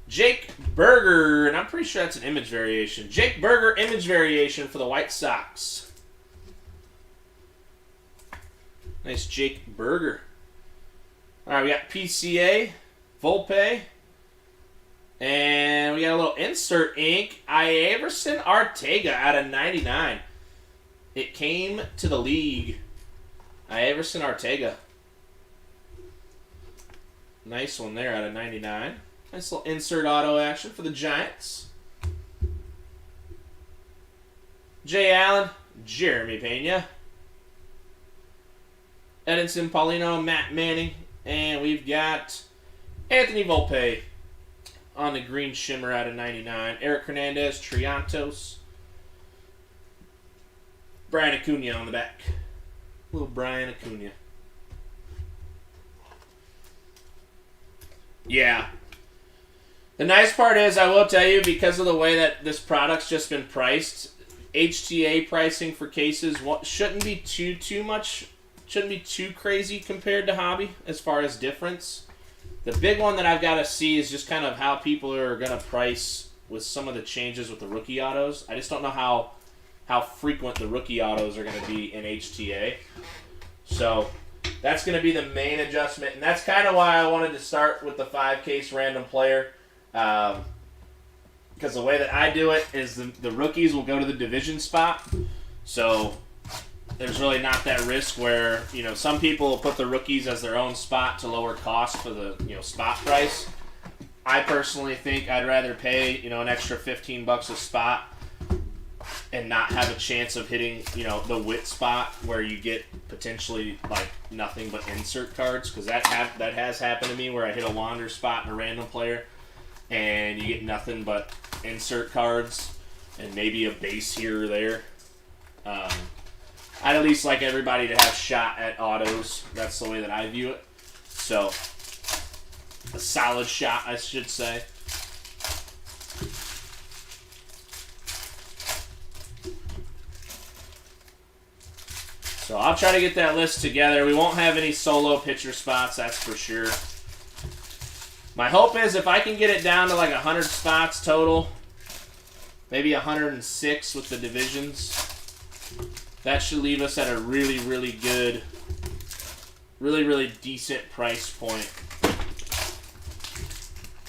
Jake Berger, and I'm pretty sure that's an image variation. Jake Berger, image variation for the White Sox. Nice Jake Berger. All right, we got PCA, Volpe, and we got a little insert ink. Iverson Artega out of 99. It came to the league. Iverson Artega. Nice one there out of 99. Nice little insert auto action for the Giants. Jay Allen, Jeremy Pena, Edinson Paulino, Matt Manning, and we've got Anthony Volpe on the green shimmer out of 99. Eric Hernandez, Triantos, Brian Acuna on the back. Little Brian Acuna. Yeah. The nice part is, I will tell you, because of the way that this product's just been priced, HTA pricing for cases shouldn't be shouldn't be too crazy compared to hobby as far as difference. The big one that I've got to see is just kind of how people are going to price with some of the changes with the rookie autos. I just don't know how frequent the rookie autos are going to be in HTA. So that's going to be the main adjustment, and that's kind of why I wanted to start with the 5-case random player. Because the way that I do it is the rookies will go to the division spot. So there's really not that risk where, some people will put the rookies as their own spot to lower cost for the, spot price. I personally think I'd rather pay, an extra $15 a spot and not have a chance of hitting, the wit spot where you get potentially like nothing but insert cards, because that has happened to me where I hit a Wander spot in a random player and you get nothing but insert cards and maybe a base here or there. I'd at least like everybody to have shot at autos. That's the way that I view it. So, a solid shot, I should say. So I'll try to get that list together. We won't have any solo pitcher spots, that's for sure. My hope is if I can get it down to like 100 spots total, maybe 106 with the divisions, that should leave us at a really, really good, really, really decent price point.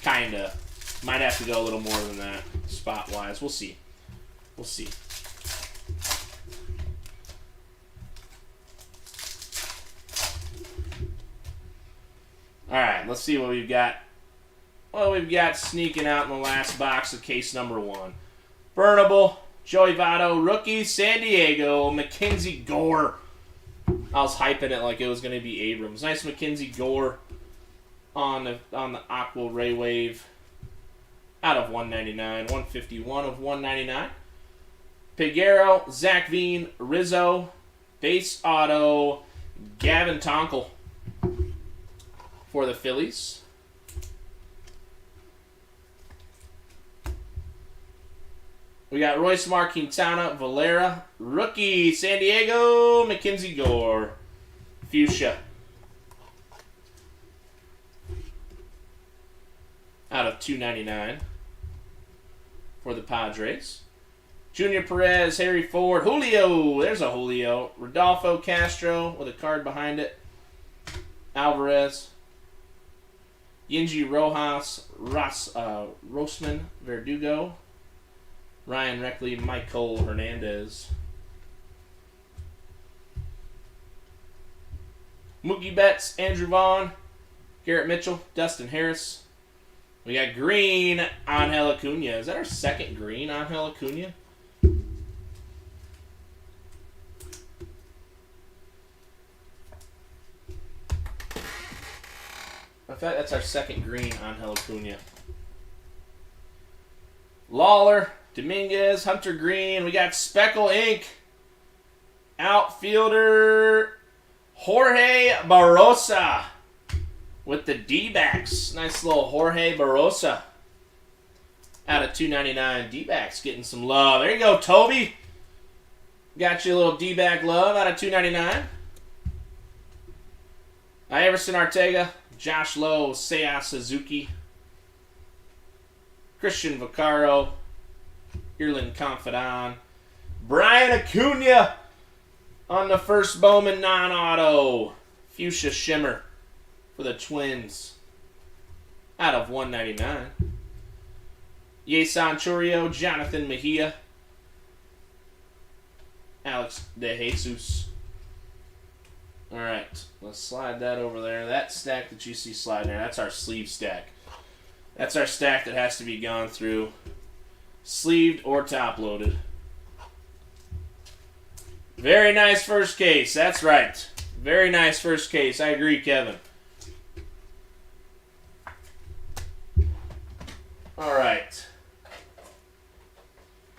Kinda. Might have to go a little more than that, spot-wise. We'll see. We'll see. Alright, let's see what we've got. Well, we've got sneaking out in the last box of case number 1. Burnable, Joey Votto, rookie, San Diego, Mackenzie Gore. I was hyping it like it was going to be Abrams. Nice Mackenzie Gore on the Aqua Ray Wave out of 199. 151 of 199. Piguero, Zach Veen, Rizzo, base auto, Gavin Tonkel for the Phillies. We got Royce Quintana, Valera, rookie, San Diego, Mackenzie Gore, fuchsia. Out of 299 for the Padres. Junior Perez, Harry Ford, Julio, there's a Julio. Rodolfo Castro with a card behind it. Alvarez. Yinji Rojas, Rosman Verdugo. Ryan Reckley, Michael Hernandez. Mookie Betts, Andrew Vaughn, Garrett Mitchell, Dustin Harris. We got green, Angel Acuna. Is that our second green, Angel Acuna? I thought that's our second green, Angel Acuna. Lawler, Dominguez, Hunter Green. We got Speckle Ink. Outfielder Jorge Barrosa with the D-backs. Nice little Jorge Barrosa out of 299. D-backs getting some love. There you go, Toby. Got you a little D-back love out of 299. Iverson Artega, Josh Lowe, Seiya Suzuki, Christian Vaccaro, Irlin Confidant, Brian Acuna on the first Bowman non-auto, fuchsia shimmer for the Twins out of 199. Yeson Chourio, Jonathan Mejia, Alex De Jesus. All right, let's slide that over there. That stack that you see sliding there, that's our sleeve stack. That's our stack that has to be gone through, sleeved or top loaded. Very nice first case. That's right. Very nice first case. I agree, Kevin. All right.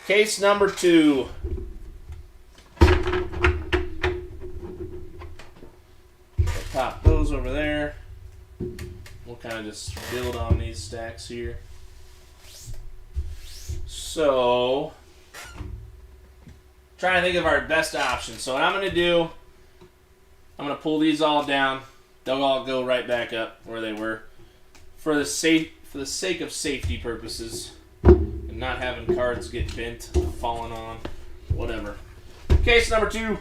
Case number 2. Pop those over there. We'll kind of just build on these stacks here. So, trying to think of our best option. So what I'm going to do, I'm going to pull these all down. They'll all go right back up where they were for the sake of safety purposes and not having cards get bent, falling on, whatever. Case number 2.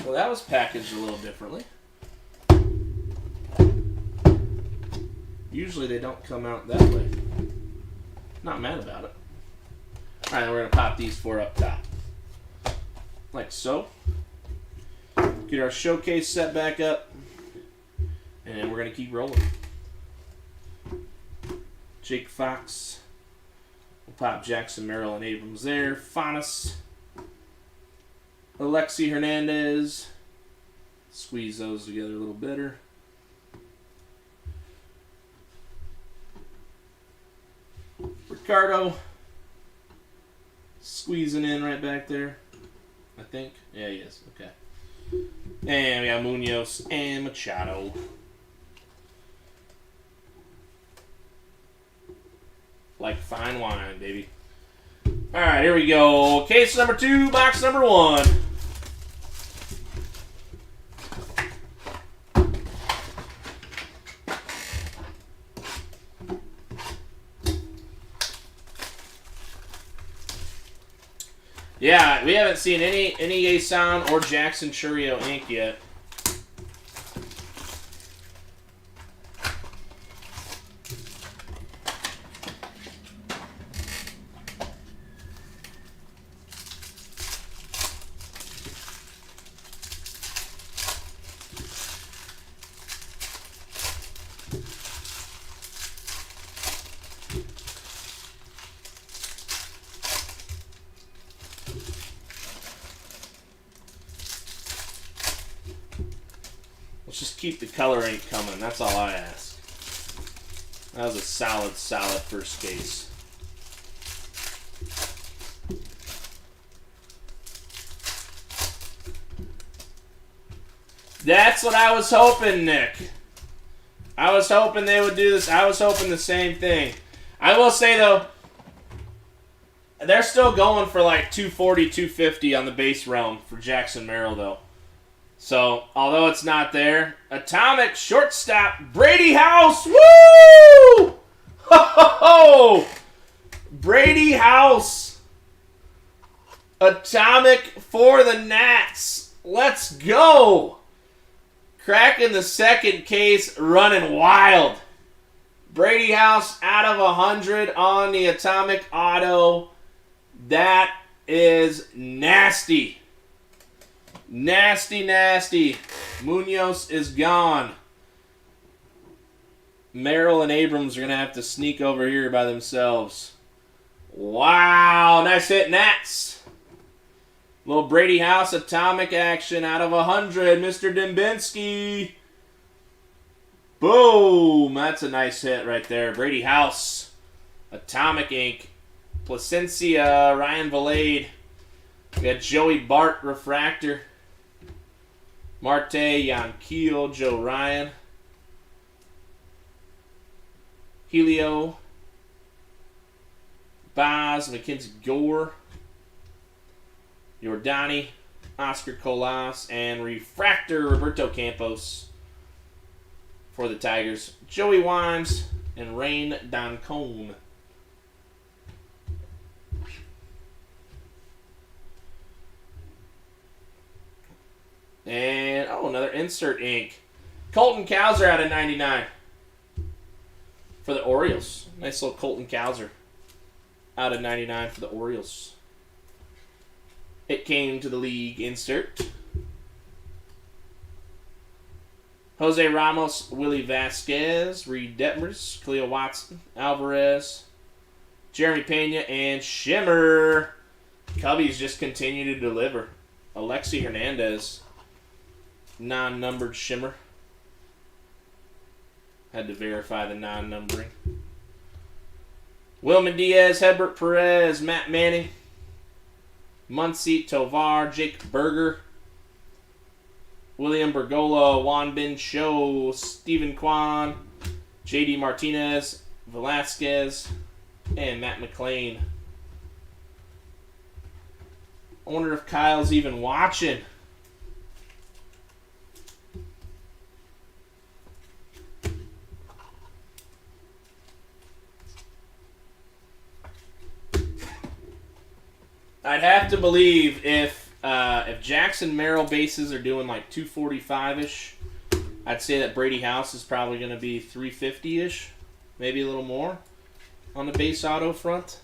Well, that was packaged a little differently. Usually they don't come out that way. Not mad about it. Alright, we're going to pop these 4 up top. Like so. Get our showcase set back up. And then we're going to keep rolling. Jake Fox. We'll pop Jackson, Merrill, and Abrams there. Faunus. Alexi Hernandez. Squeeze those together a little better. Ricardo. Squeezing in right back there. I think. Yeah, he is. Okay. And we got Munoz and Machado. Like fine wine, baby. Alright, here we go. Case number 2, box number 1. Yeah, we haven't seen any Yeson or Jackson Chourio ink yet. Let's just keep the color ink coming. That's all I ask. That was a solid first case. That's what I was hoping, Nick. I was hoping they would do this. I was hoping the same thing. I will say, though, they're still going for like 240, 250 on the base realm for Jackson Merrill, though. So, although it's not there, Atomic shortstop Brady House. Woo! Ho, ho, ho! Brady House. Atomic for the Nats. Let's go. Cracking the second case, running wild. Brady House out of 100 on the Atomic Auto. That is nasty. Nasty, nasty. Munoz is gone. Merrill and Abrams are going to have to sneak over here by themselves. Wow, nice hit, Nats. Little Brady House Atomic action out of 100. Mr. Dembinski. Boom. That's a nice hit right there. Brady House. Atomic ink. Placencia. Ryan Valade. We got Joey Bart refractor. Marte. Yanquiel. Joe Ryan. Helio. Boz. Mackenzie Gore. Jordani. Oscar Colas, and refractor Roberto Campos for the Tigers. Joey Wimes and Rain Doncone. And, oh, another insert ink. Colton Cowser out of 99 for the Orioles. Nice little Colton Cowser out of 99 for the Orioles. It came to the league insert. Jose Ramos, Willie Vasquez, Reed Detmers, Cleo Watson, Alvarez, Jeremy Pena, and Shimmer. Cubbies just continue to deliver. Alexi Hernandez, non-numbered Shimmer. Had to verify the non-numbering. Wilman Diaz, Hedbert Perez, Matt Manning, Muncy, Tovar, Jake Berger, William Bergola, Juan Bin Cho, Stephen Kwan, JD Martinez, Velasquez, and Matt McClain. I wonder if Kyle's even watching. I'd have to believe if Jackson Merrill bases are doing like 245-ish, I'd say that Brady House is probably going to be 350-ish, maybe a little more on the base auto front.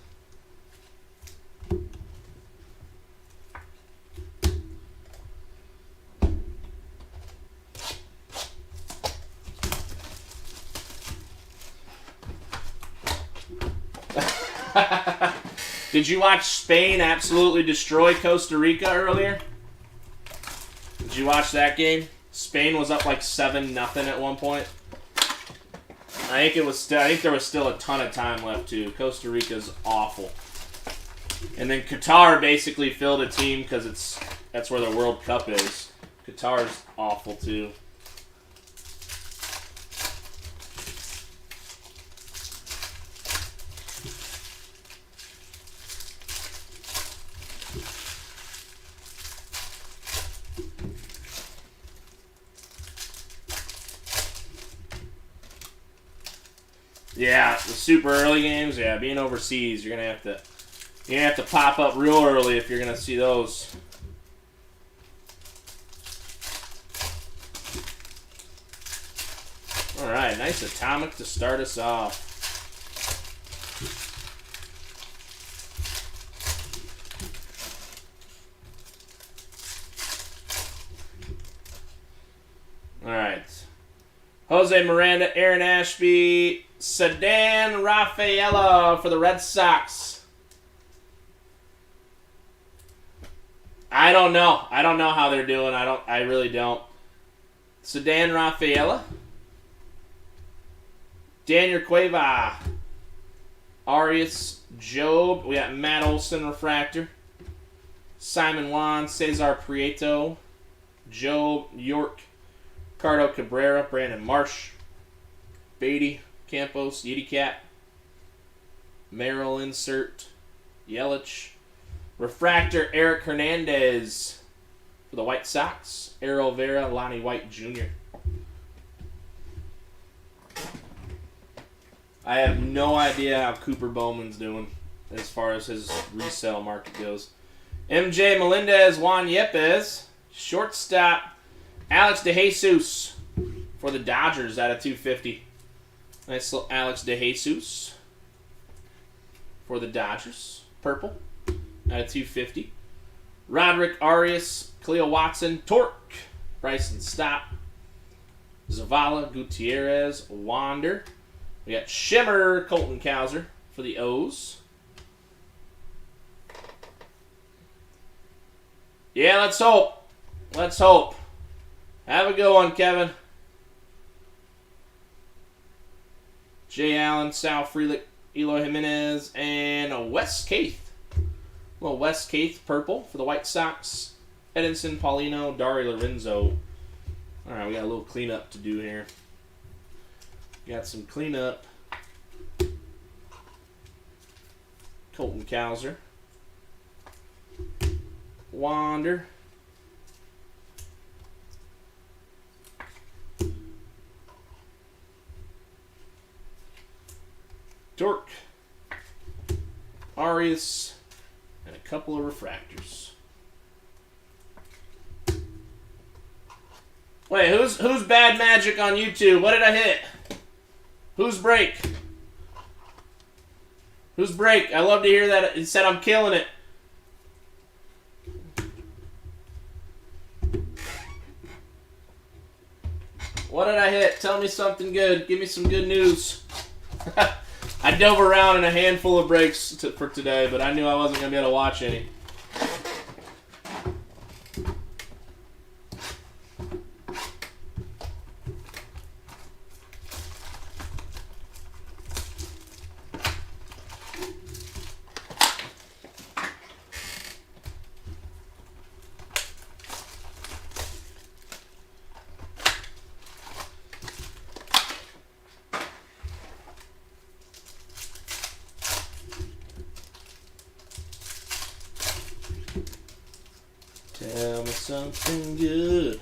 Did you watch Spain absolutely destroy Costa Rica earlier? Did you watch that game? Spain was up like 7-0 at one point. I think there was still a ton of time left too. Costa Rica's awful. And then Qatar basically filled a team because that's where the World Cup is. Qatar's awful too. Yeah, the super early games. Yeah, being overseas, you're gonna have to pop up real early if you're gonna see those. All right, nice atomic to start us off. All right, Jose Miranda, Aaron Ashby, Sedan Rafaela for the Red Sox. I don't know. I don't know how they're doing. I really don't. Sedan Rafaela. Daniel Cueva. Arias Job. We got Matt Olson refractor. Simon Juan, Cesar Prieto. Job York. Ricardo Cabrera, Brandon Marsh. Beatty. Campos, Yeti Cat, Merrill insert, Yelich, refractor Eric Hernandez for the White Sox, Errol Vera, Lonnie White Jr. I have no idea how Cooper Bowman's doing as far as his resale market goes. MJ Melendez, Juan Yepes, shortstop Alex DeJesus for the Dodgers out of 250. Nice little Alex DeJesus for the Dodgers. Purple out of 250. Roderick Arias, Cleo Watson, Torque, Bryson Stott, Zavala, Gutierrez, Wander. We got Shimmer, Colton Cowser for the O's. Yeah, let's hope. Let's hope. Have a good one, Kevin. Jay Allen, Sal Frelick, Eloy Jimenez, and Wes Caith. Little Wes Caith purple for the White Sox. Edinson, Paulino, Dari Lorenzo. All right, we got a little cleanup to do here. Got some cleanup. Colton Cowser. Wander. Aureus, and a couple of refractors. Wait, who's Bad Magic on YouTube? What did I hit? Who's break? Who's break? I love to hear that. It said I'm killing it. What did I hit? Tell me something good. Give me some good news. I dove around in a handful of breaks for today, but I knew I wasn't going to be able to watch any. Tell me something good.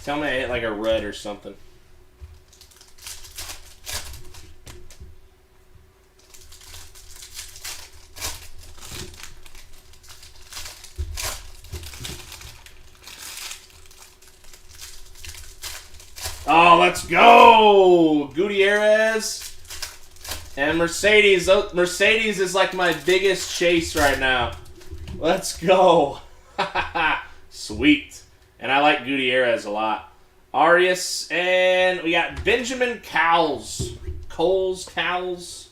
Tell me I hit like a red or something. Oh, let's go! Gutierrez and Mercedes. Mercedes is like my biggest chase right now. Let's go. Sweet. And I like Gutierrez a lot. Aureus, and we got Benjamin Cowles. Cowles.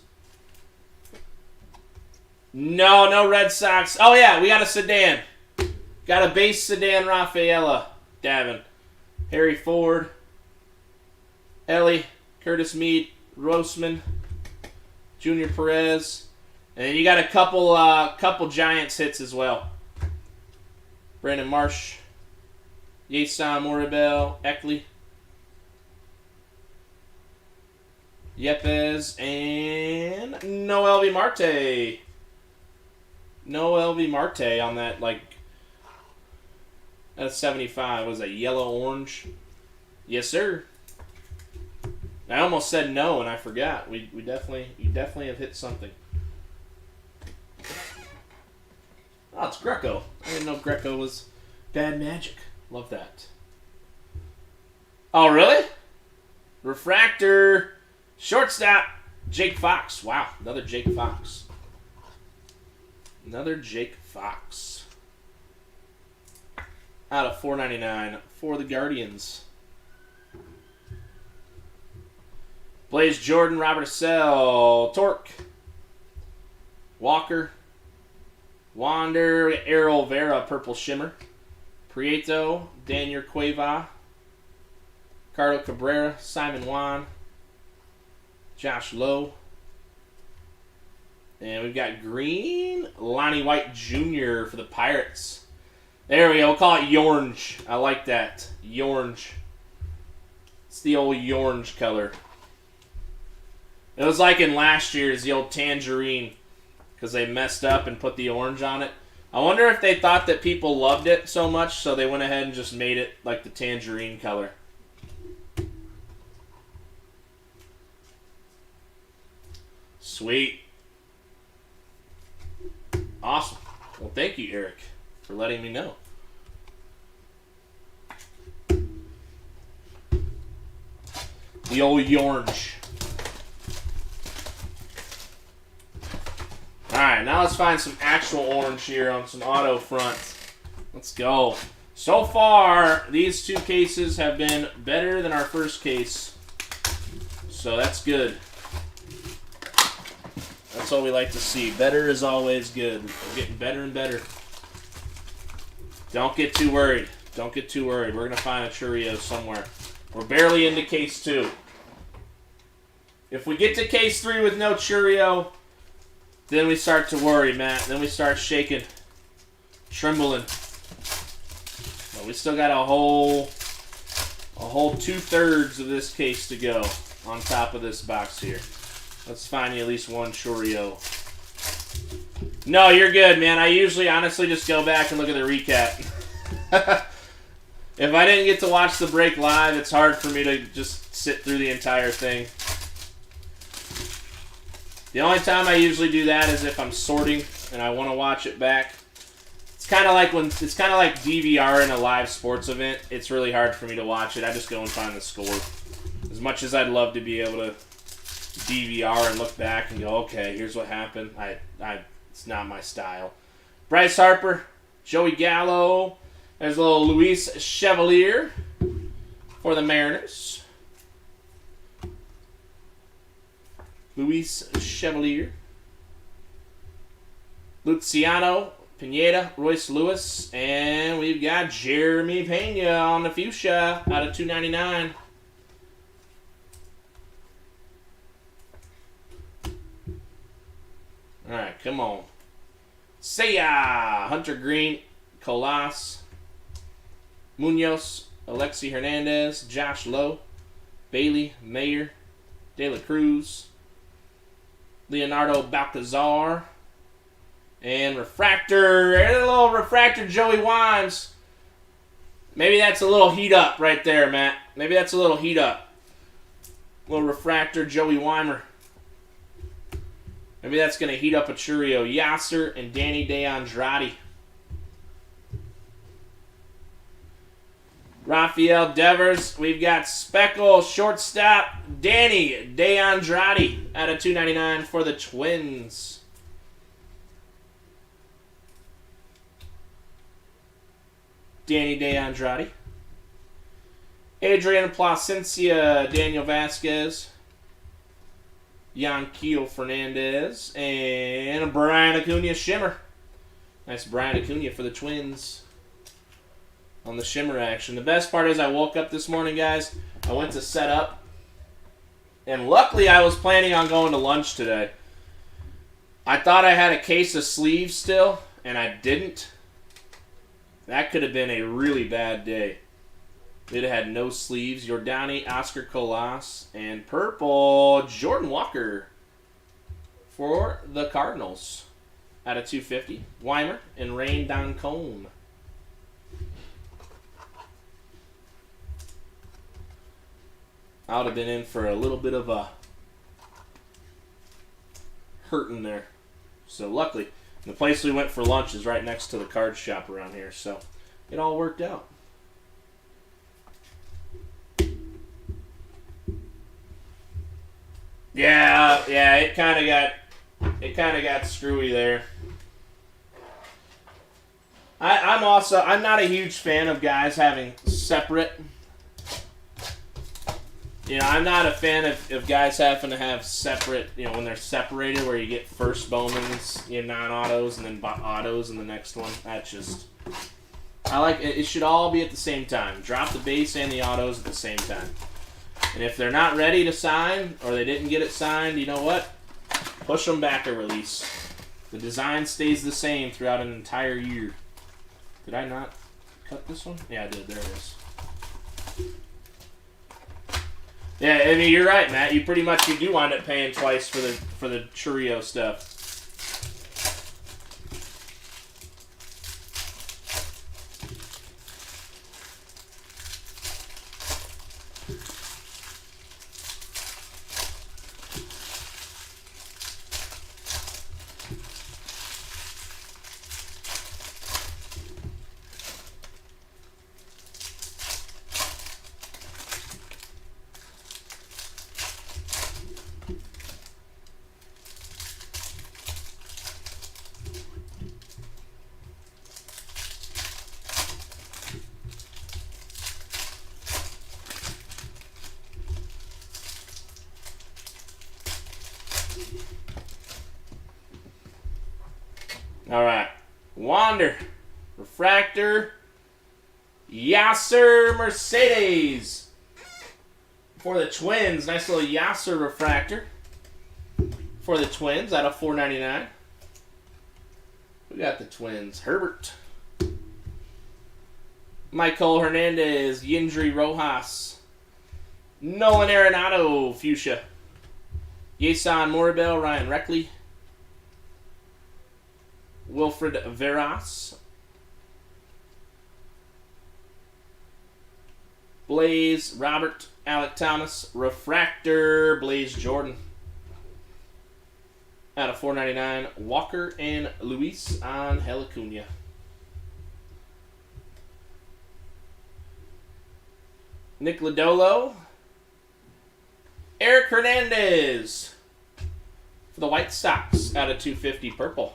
No Red Sox. Oh, yeah, we got a sedan. Got a base sedan Rafaela. Davin. Harry Ford. Ellie, Curtis Mead, Roseman, Junior Perez, and then you got a couple Giants hits as well. Brandon Marsh, Yesan Moribel, Eckley, Yepes, and Noel V. Marte. Noel V. Marte on that, like, that's 75. Was that yellow-orange? Yes, sir. I almost said no, and I forgot. You definitely have hit something. Oh, it's Greco. I didn't know Greco was Bad Magic. Love that. Oh, really? Refractor. Shortstop. Jake Fox. Wow, another Jake Fox. Another Jake Fox. Out of $4.99 for the Guardians. Blaze Jordan, Robert Sell, Torque, Walker, Wander, Errol Vera, Purple Shimmer, Prieto, Daniel Cueva, Carlos Cabrera, Simon Juan, Josh Lowe, and we've got green, Lonnie White Jr. for the Pirates. There we go. We'll call it Orange. I like that. Orange. It's the old orange color. It was like in last year's, the old tangerine, because they messed up and put the orange on it. I wonder if they thought that people loved it so much, so they went ahead and just made it like the tangerine color. Sweet. Awesome. Well, thank you, Eric, for letting me know. The old orange. Alright, now let's find some actual orange here on some auto fronts. Let's go. So far, these two cases have been better than our first case. So that's good. That's what we like to see. Better is always good. We're getting better and better. Don't get too worried. Don't get too worried. We're going to find a Churio somewhere. We're barely into case 2. If we get to case 3 with no Churio, then we start to worry, Matt. Then we start shaking, trembling. But we still got a whole 2/3 of this case to go on top of this box here. Let's find you at least one Churio. No, you're good, man. I usually honestly just go back and look at the recap. If I didn't get to watch the break live, it's hard for me to just sit through the entire thing. The only time I usually do that is if I'm sorting and I want to watch it back. It's kind of like DVR in a live sports event. It's really hard for me to watch it. I just go and find the score. As much as I'd love to be able to DVR and look back and go, okay, here's what happened. It's not my style. Bryce Harper, Joey Gallo. There's a little Luis Chevalier for the Mariners. Luis Chevalier. Luciano Pineda, Royce Lewis, and we've got Jeremy Pena on the fuchsia out of 299. All right, come on. Say ya! Hunter Green, Colas, Munoz, Alexi Hernandez, Josh Lowe, Bailey, Mayer, De La Cruz, Leonardo Balcazar, and Refractor. A little Refractor Joey Wimes. Maybe that's a little heat up right there, Matt. Maybe that's a little heat up. Little Refractor Joey Weimer. Maybe that's going to heat up a Churio. Yasser and Danny DeAndrade. Rafael Devers. We've got Speckle, shortstop, Danny DeAndrade out of 299 for the Twins. Danny DeAndrade. Adrian Placencia, Daniel Vasquez. Yanquiel Fernandez. And Brian Acuna Shimmer. Nice Brian Acuna for the Twins. On the Shimmer action. The best part is I woke up this morning, guys. I went to set up. And luckily I was planning on going to lunch today. I thought I had a case of sleeves still, and I didn't. That could have been a really bad day. We'd have had no sleeves. Jordani, Oscar Colas, and purple Jordan Walker for the Cardinals out of 250. Weimer and Rain Doncombe. I would have been in for a little bit of a hurting there. So luckily, the place we went for lunch is right next to the card shop around here. So it all worked out. Yeah, it kind of got screwy there. I'm not a huge fan of guys having separate. I'm not a fan of guys having to have separate, when they're separated, where you get first Bowmans, non-autos, and then autos in the next one. That's just, I like it. It should all be at the same time. Drop the base and the autos at the same time. And if they're not ready to sign, or they didn't get it signed, you know what? Push them back a release. The design stays the same throughout an entire year. Did I not cut this one? Yeah, I did. There it is. Yeah, I mean, you're right, Matt. You do wind up paying twice for the Churio stuff. All right. Wander. Refractor. Yasser Mercedes. For the Twins. Nice little Yasser refractor. For the Twins out of $4.99. We got the Twins. Herbert. Michael Hernandez. Yindri Rojas. Nolan Arenado. Fuchsia. Yason Moribel. Ryan Reckley. Wilfred Veras. Blaze, Robert, Alec Thomas, Refractor, Blaze Jordan. Out of 499, Walker and Luis on Acuna. Nick Lodolo. Eric Hernandez for the White Sox out of 250 purple.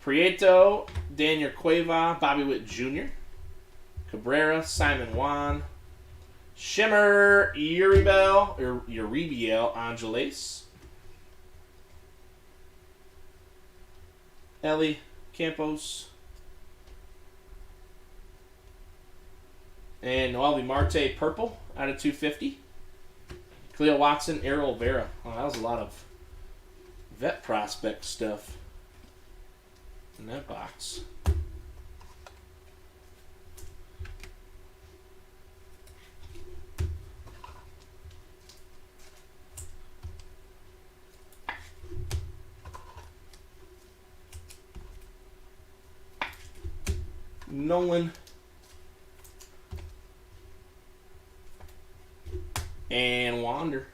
Prieto, Daniel Cueva, Bobby Witt Jr., Cabrera, Simon Juan, Shimmer, Uribiel Angeles, Ellie Campos, and Noel Marte purple out of 250. Cleo Watson, Errol Vera. Oh, that was a lot of vet prospect stuff in that box. Nolan and Wander.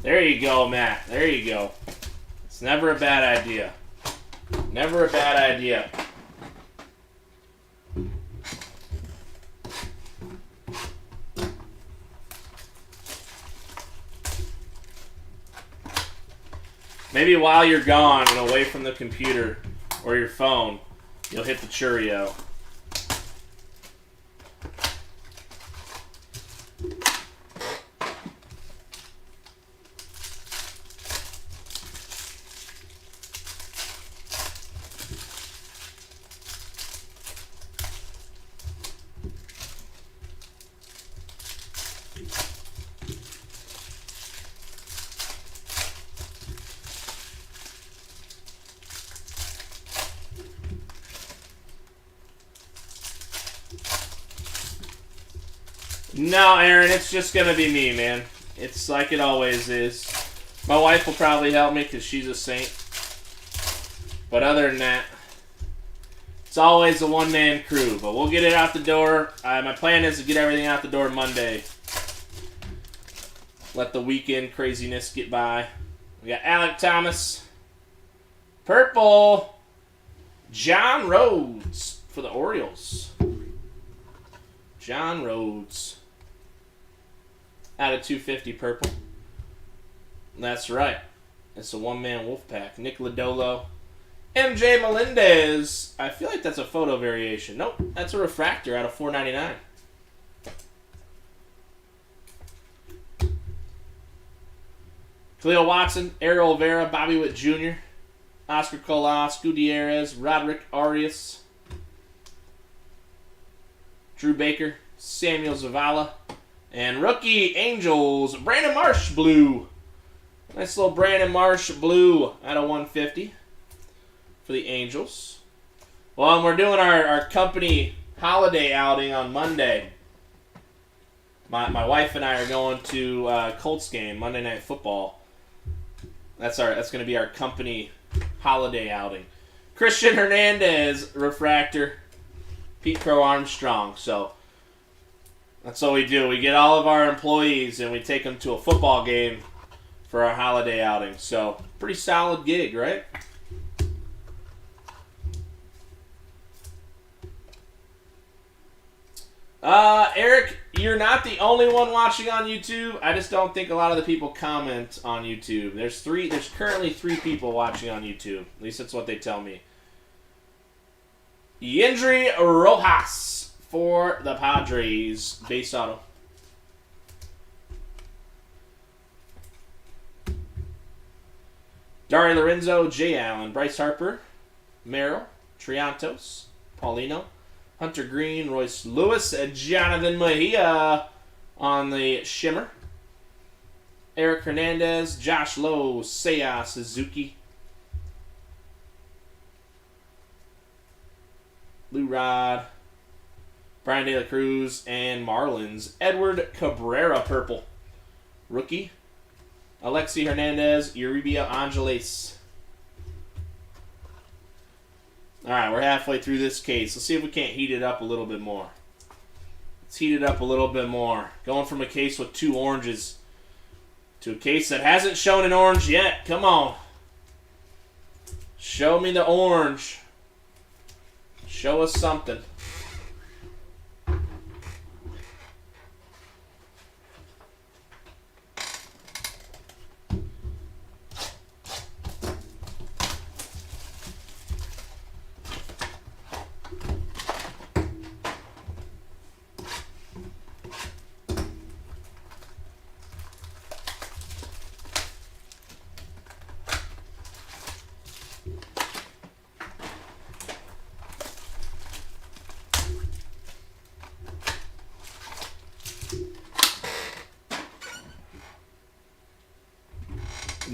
There you go, Matt. There you go. It's never a bad idea. Never a bad idea. Maybe while you're gone and away from the computer or your phone, you'll hit the Churio. No, Aaron, it's just going to be me, man. It's like it always is. My wife will probably help me because she's a saint. But other than that, it's always a one-man crew. But we'll get it out the door. My plan is to get everything out the door Monday. Let the weekend craziness get by. We got Alec Thomas. Purple. John Rhodes for the Orioles. John Rhodes. Out of 250 purple. That's right. It's a one-man wolf pack. Nick Lodolo. MJ Melendez. I feel like that's a photo variation. Nope. That's a refractor out of 499. Cleo Watson. Errol Vera. Bobby Witt Jr. Oscar Colas. Gutierrez. Roderick Arias. Drew Baker. Samuel Zavala. And rookie Angels, Brandon Marsh blue. Nice little Brandon Marsh blue out of 150 for the Angels. Well, and we're doing our company holiday outing on Monday. My wife and I are going to Colts game, Monday Night Football. That's going to be our company holiday outing. Christian Hernandez, refractor. Pete Crow Armstrong. So that's what we do. We get all of our employees and we take them to a football game for our holiday outing. So, pretty solid gig, right? Eric, you're not the only one watching on YouTube. I just don't think a lot of the people comment on YouTube. There's currently 3 people watching on YouTube. At least that's what they tell me. Yendry Rojas for the Padres, base auto. Dario Lorenzo, Jay Allen, Bryce Harper, Merrill, Triantos, Paulino, Hunter Green, Royce Lewis, Jonathan Mejia on the shimmer. Eric Hernandez, Josh Lowe, Seiya Suzuki, Lou Rod, Brian De La Cruz, and Marlins. Edward Cabrera, purple. Rookie. Alexi Hernandez, Euribia Angeles. Alright, we're halfway through this case. Let's see if we can't heat it up a little bit more. Let's heat it up a little bit more. Going from a case with 2 oranges to a case that hasn't shown an orange yet. Come on. Show me the orange. Show us something.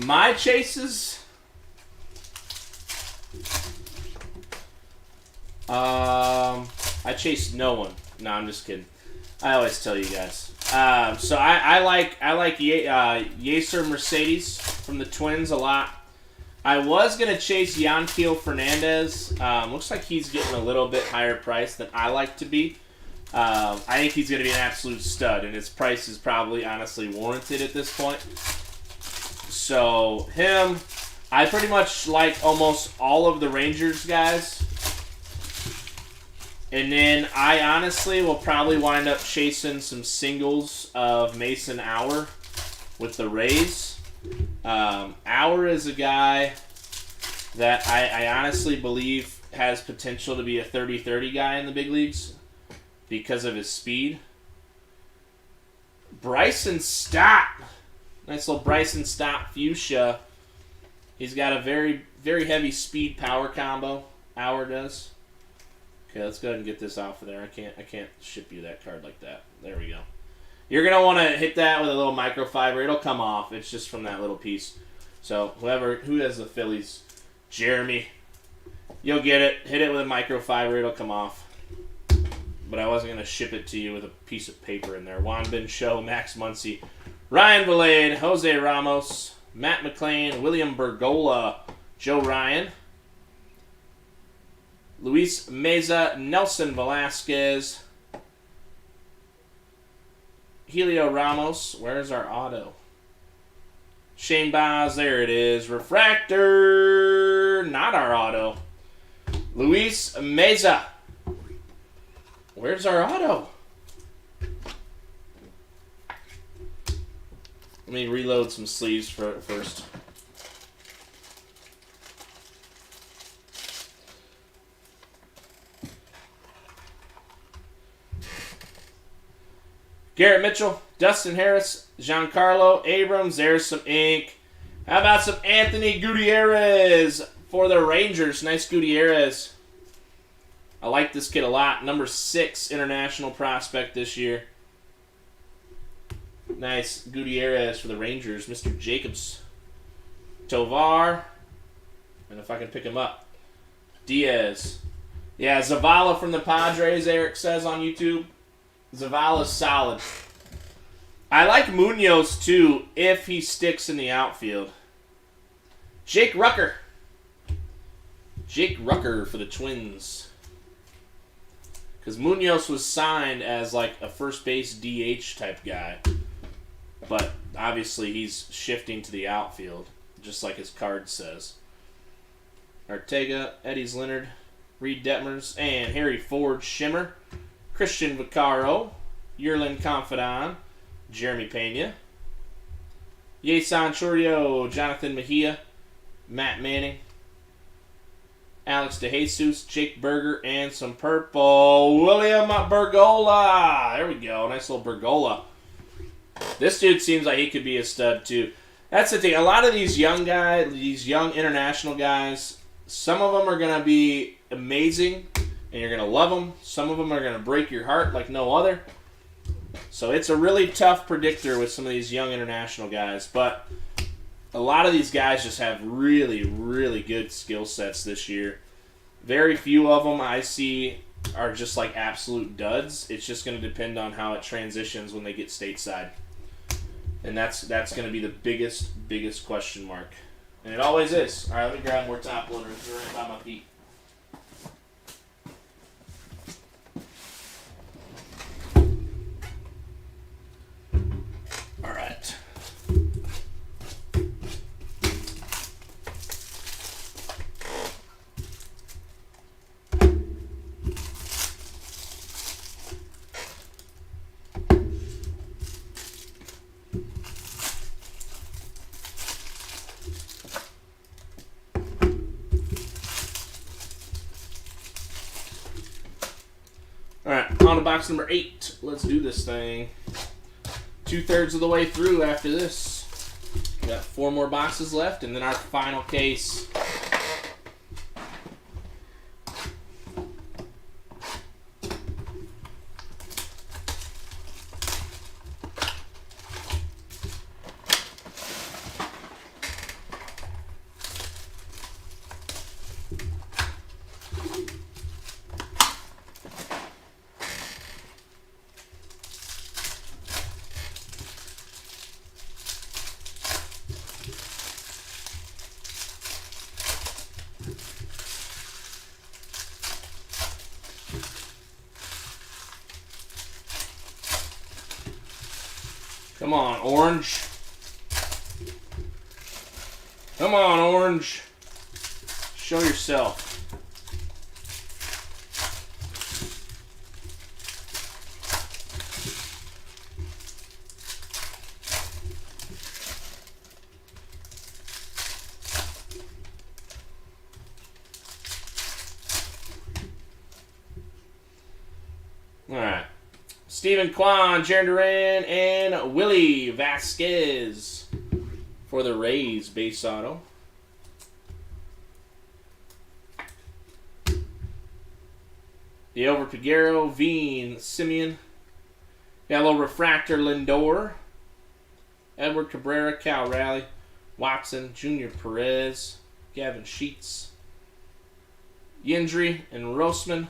My chases, I chased no one. No, I'm just kidding. I always tell you guys. So I like Yeser Mercedes from the Twins a lot. I was gonna chase Yanquiel Fernandez. Looks like he's getting a little bit higher price than I like to be. I think he's gonna be an absolute stud, and his price is probably honestly warranted at this point. So, him, I pretty much like almost all of the Rangers guys. And then I honestly will probably wind up chasing some singles of Mason Auer with the Rays. Auer is a guy that I honestly believe has potential to be a 30-30 guy in the big leagues because of his speed. Bryson Stott. Nice little Bryson Stott fuchsia. He's got a very, very heavy speed power combo. Auer does. Okay, let's go ahead and get this off of there. I can't ship you that card like that. There we go. You're gonna want to hit that with a little microfiber. It'll come off. It's just from that little piece. So who has the Phillies? Jeremy. You'll get it. Hit it with a microfiber. It'll come off. But I wasn't gonna ship it to you with a piece of paper in there. Juan Ben Show, Max Muncy, Ryan Valade, Jose Ramos, Matt McClain, William Bergola, Joe Ryan, Luis Meza, Nelson Velasquez, Helio Ramos. Where's our auto? Shane Baz, there it is. Refractor, not our auto. Luis Meza. Where's our auto? Let me reload some sleeves first. Garrett Mitchell, Dustin Harris, Giancarlo Abrams. There's some ink. How about some Anthony Gutierrez for the Rangers? Nice Gutierrez. I like this kid a lot. Number 6 international prospect this year. Nice Gutierrez for the Rangers. Mr. Jacobs. Tovar. And if I can pick him up. Diaz. Yeah, Zavala from the Padres, Eric says on YouTube. Zavala's solid. I like Munoz, too, if he sticks in the outfield. Jake Rucker. Jake Rucker for the Twins. Because Munoz was signed as like a first base DH type guy. But obviously he's shifting to the outfield, just like his card says. Ortega, Eddie's Leonard, Reed Detmers, and Harry Ford Shimmer. Christian Vaccaro, Yerlin Confidant, Jeremy Pena, Yesan Churio, Jonathan Mejia, Matt Manning, Alex DeJesus, Jake Berger, and some purple. William Bergola. There we go. Nice little Bergola. This dude seems like he could be a stud, too. That's the thing. A lot of these young guys, these young international guys, some of them are going to be amazing, and you're going to love them. Some of them are going to break your heart like no other. So it's a really tough predictor with some of these young international guys. But a lot of these guys just have really, really good skill sets this year. Very few of them I see are just like absolute duds. It's just going to depend on how it transitions when they get stateside. And that's going to be the biggest question mark. And it always is. All right, let me grab more top loaders. They're right by my feet. All right. Alright, on to box number 8. Let's do this thing. 2/3 of the way through after this. We got 4 more boxes left, and then our final case. Come on, orange. Come on, orange. Show yourself. All right. Steven Kwan, Jaron Duran, and Willie Vasquez for the Rays base auto. The over Piguero, Veen, Simeon. Got a little refractor, Lindor. Edward Cabrera, Cal Raleigh. Watson, Junior Perez. Gavin Sheets. Yindri and Roseman.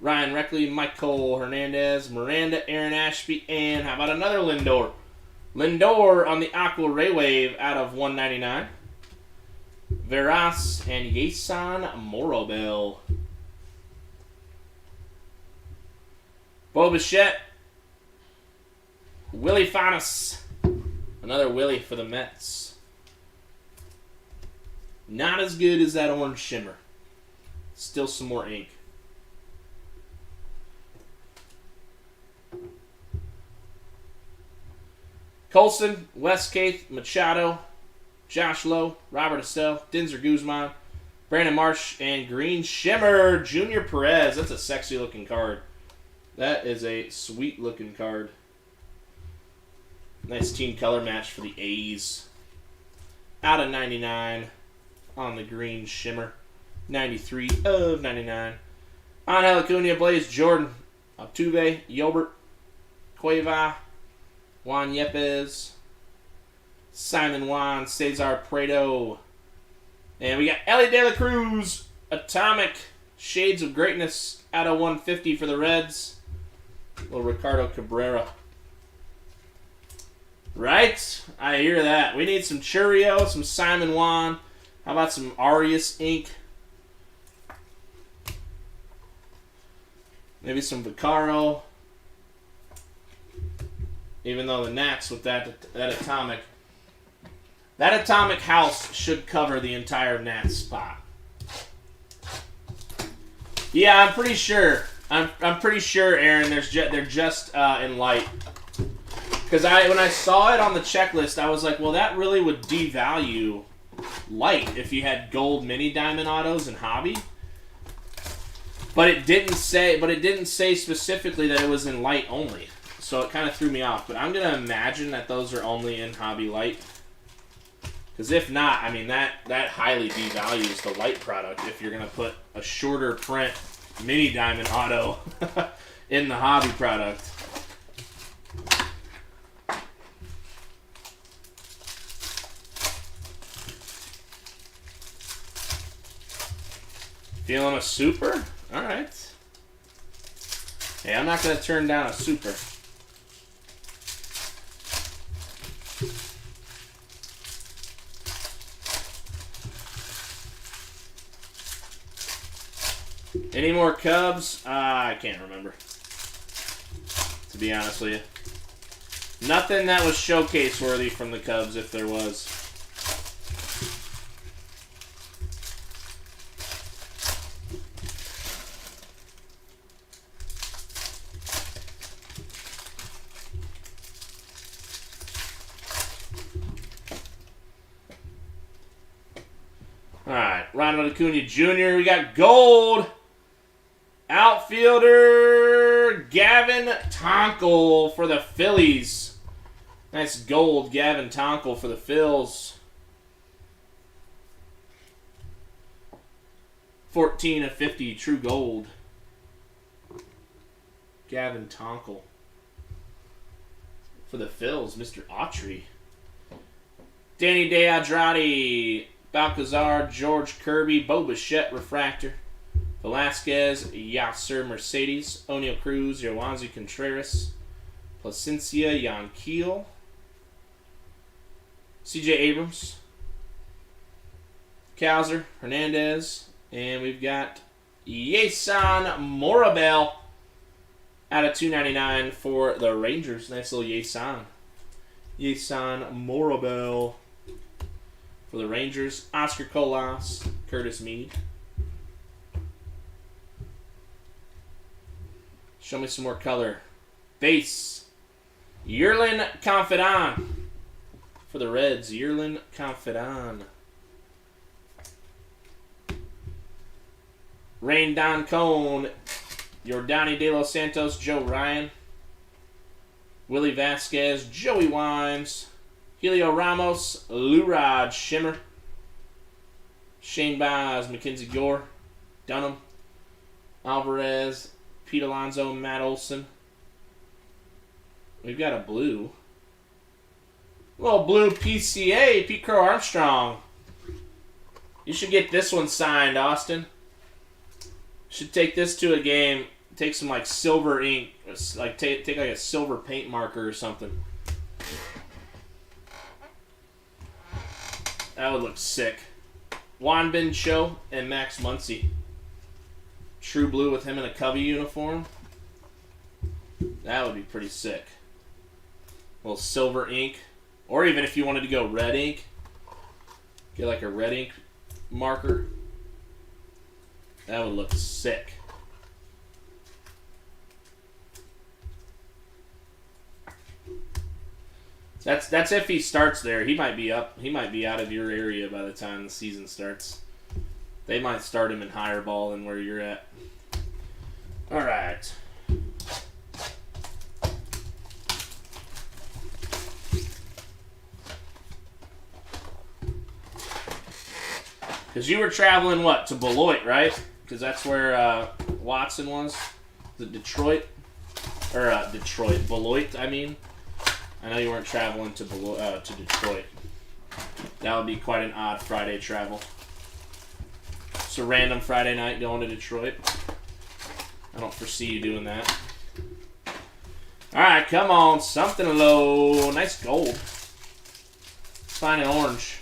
Ryan Reckley, Michael Hernandez, Miranda, Aaron Ashby, and how about another Lindor? Lindor on the Aqua Ray Wave out of 199. Veras and Yason Morobel. Bo Bichette. Willie Fanas. Another Willie for the Mets. Not as good as that orange shimmer. Still some more ink. Colson, Westcaith, Machado, Josh Lowe, Robert Estelle, Denzer Guzman, Brandon Marsh, and Green Shimmer, Junior Perez. That's a sexy looking card. That is a sweet looking card. Nice team color match for the A's. Out of 99 on the Green Shimmer. 93 of 99. Angel Acuna, Blaze Jordan, Altuve, Yobert, Cueva, Juan Yepes, Simon Juan, Cesar Prado. And we got Ellie De La Cruz, Atomic, Shades of Greatness, out of 150 for the Reds. Little Ricardo Cabrera. Right? I hear that. We need some Churio, some Simon Juan. How about some Arias ink? Maybe some Vaccaro. Even though the Nats with that atomic house should cover the entire Nats spot. Yeah, I'm pretty sure. I'm pretty sure, Aaron. They're just in light. Because when I saw it on the checklist, I was like, well, that really would devalue light if you had gold mini diamond autos in hobby. But it didn't say specifically that it was in light only. So it kind of threw me off. But I'm going to imagine that those are only in Hobby Light. Because if not, I mean, that highly devalues the light product if you're going to put a shorter print mini diamond auto in the hobby product. Feeling a super? All right. Hey, I'm not going to turn down a super. Any more Cubs? I can't remember, to be honest with you. Nothing that was showcase worthy from the Cubs, if there was. All right, Ronald Acuna Jr. We got gold. Outfielder Gavin Tonkel for the Phillies. Nice gold, Gavin Tonkel for the Phils. 14/50 true gold. Gavin Tonkel for the Phils, Mr. Autry. Danny DeAndrade, Balcazar, George Kirby, Bo Bichette refractor. Velasquez, Yasser Mercedes, O'Neal Cruz, Yoanzi Contreras, Placencia, Jan Keel, CJ Abrams, Kowser, Hernandez, and we've got Yeson Morabel out of 299 for the Rangers. Nice little Yeson. Yeson Morabel for the Rangers. Oscar Colas, Curtis Meade. Show me some more color. Base. Yerlin Confidan for the Reds. Yerlin Confidan. Rain Don Cone. Yordani De Los Santos. Joe Ryan. Willie Vasquez. Joey Wines. Helio Ramos. Lurad Shimmer. Shane Baz. Mackenzie Gore. Dunham. Alvarez. Pete Alonso, Matt Olson. We've got a blue. Little blue PCA, Pete Crow Armstrong. You should get this one signed, Austin. Should take this to a game. Take some like silver ink, like take like a silver paint marker or something. That would look sick. Juan Bin Cho and Max Muncy. True blue with him in a Cubby uniform. That would be pretty sick. A little silver ink. Or even if you wanted to go red ink. Get like a red ink marker. That would look sick. That's if he starts there. He might be up. He might be out of your area by the time the season starts. They might start him in higher ball than where you're at. All right. Because you were traveling, what, to Beloit, right? Because that's where Watson was. The Detroit. Or Detroit. Beloit, I mean. I know you weren't traveling to to Detroit. That would be quite an odd Friday travel. It's a random Friday night going to Detroit. I don't foresee you doing that. Alright, come on. Something low. Nice gold. Fine and orange.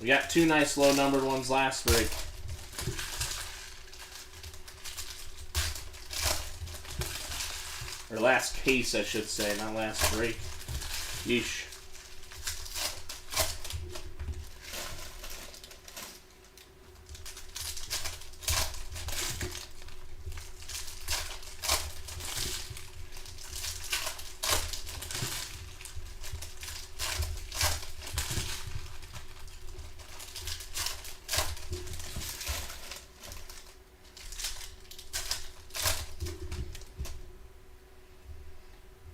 We got two nice low numbered ones last break. Or last case, I should say, not last break. Yeesh.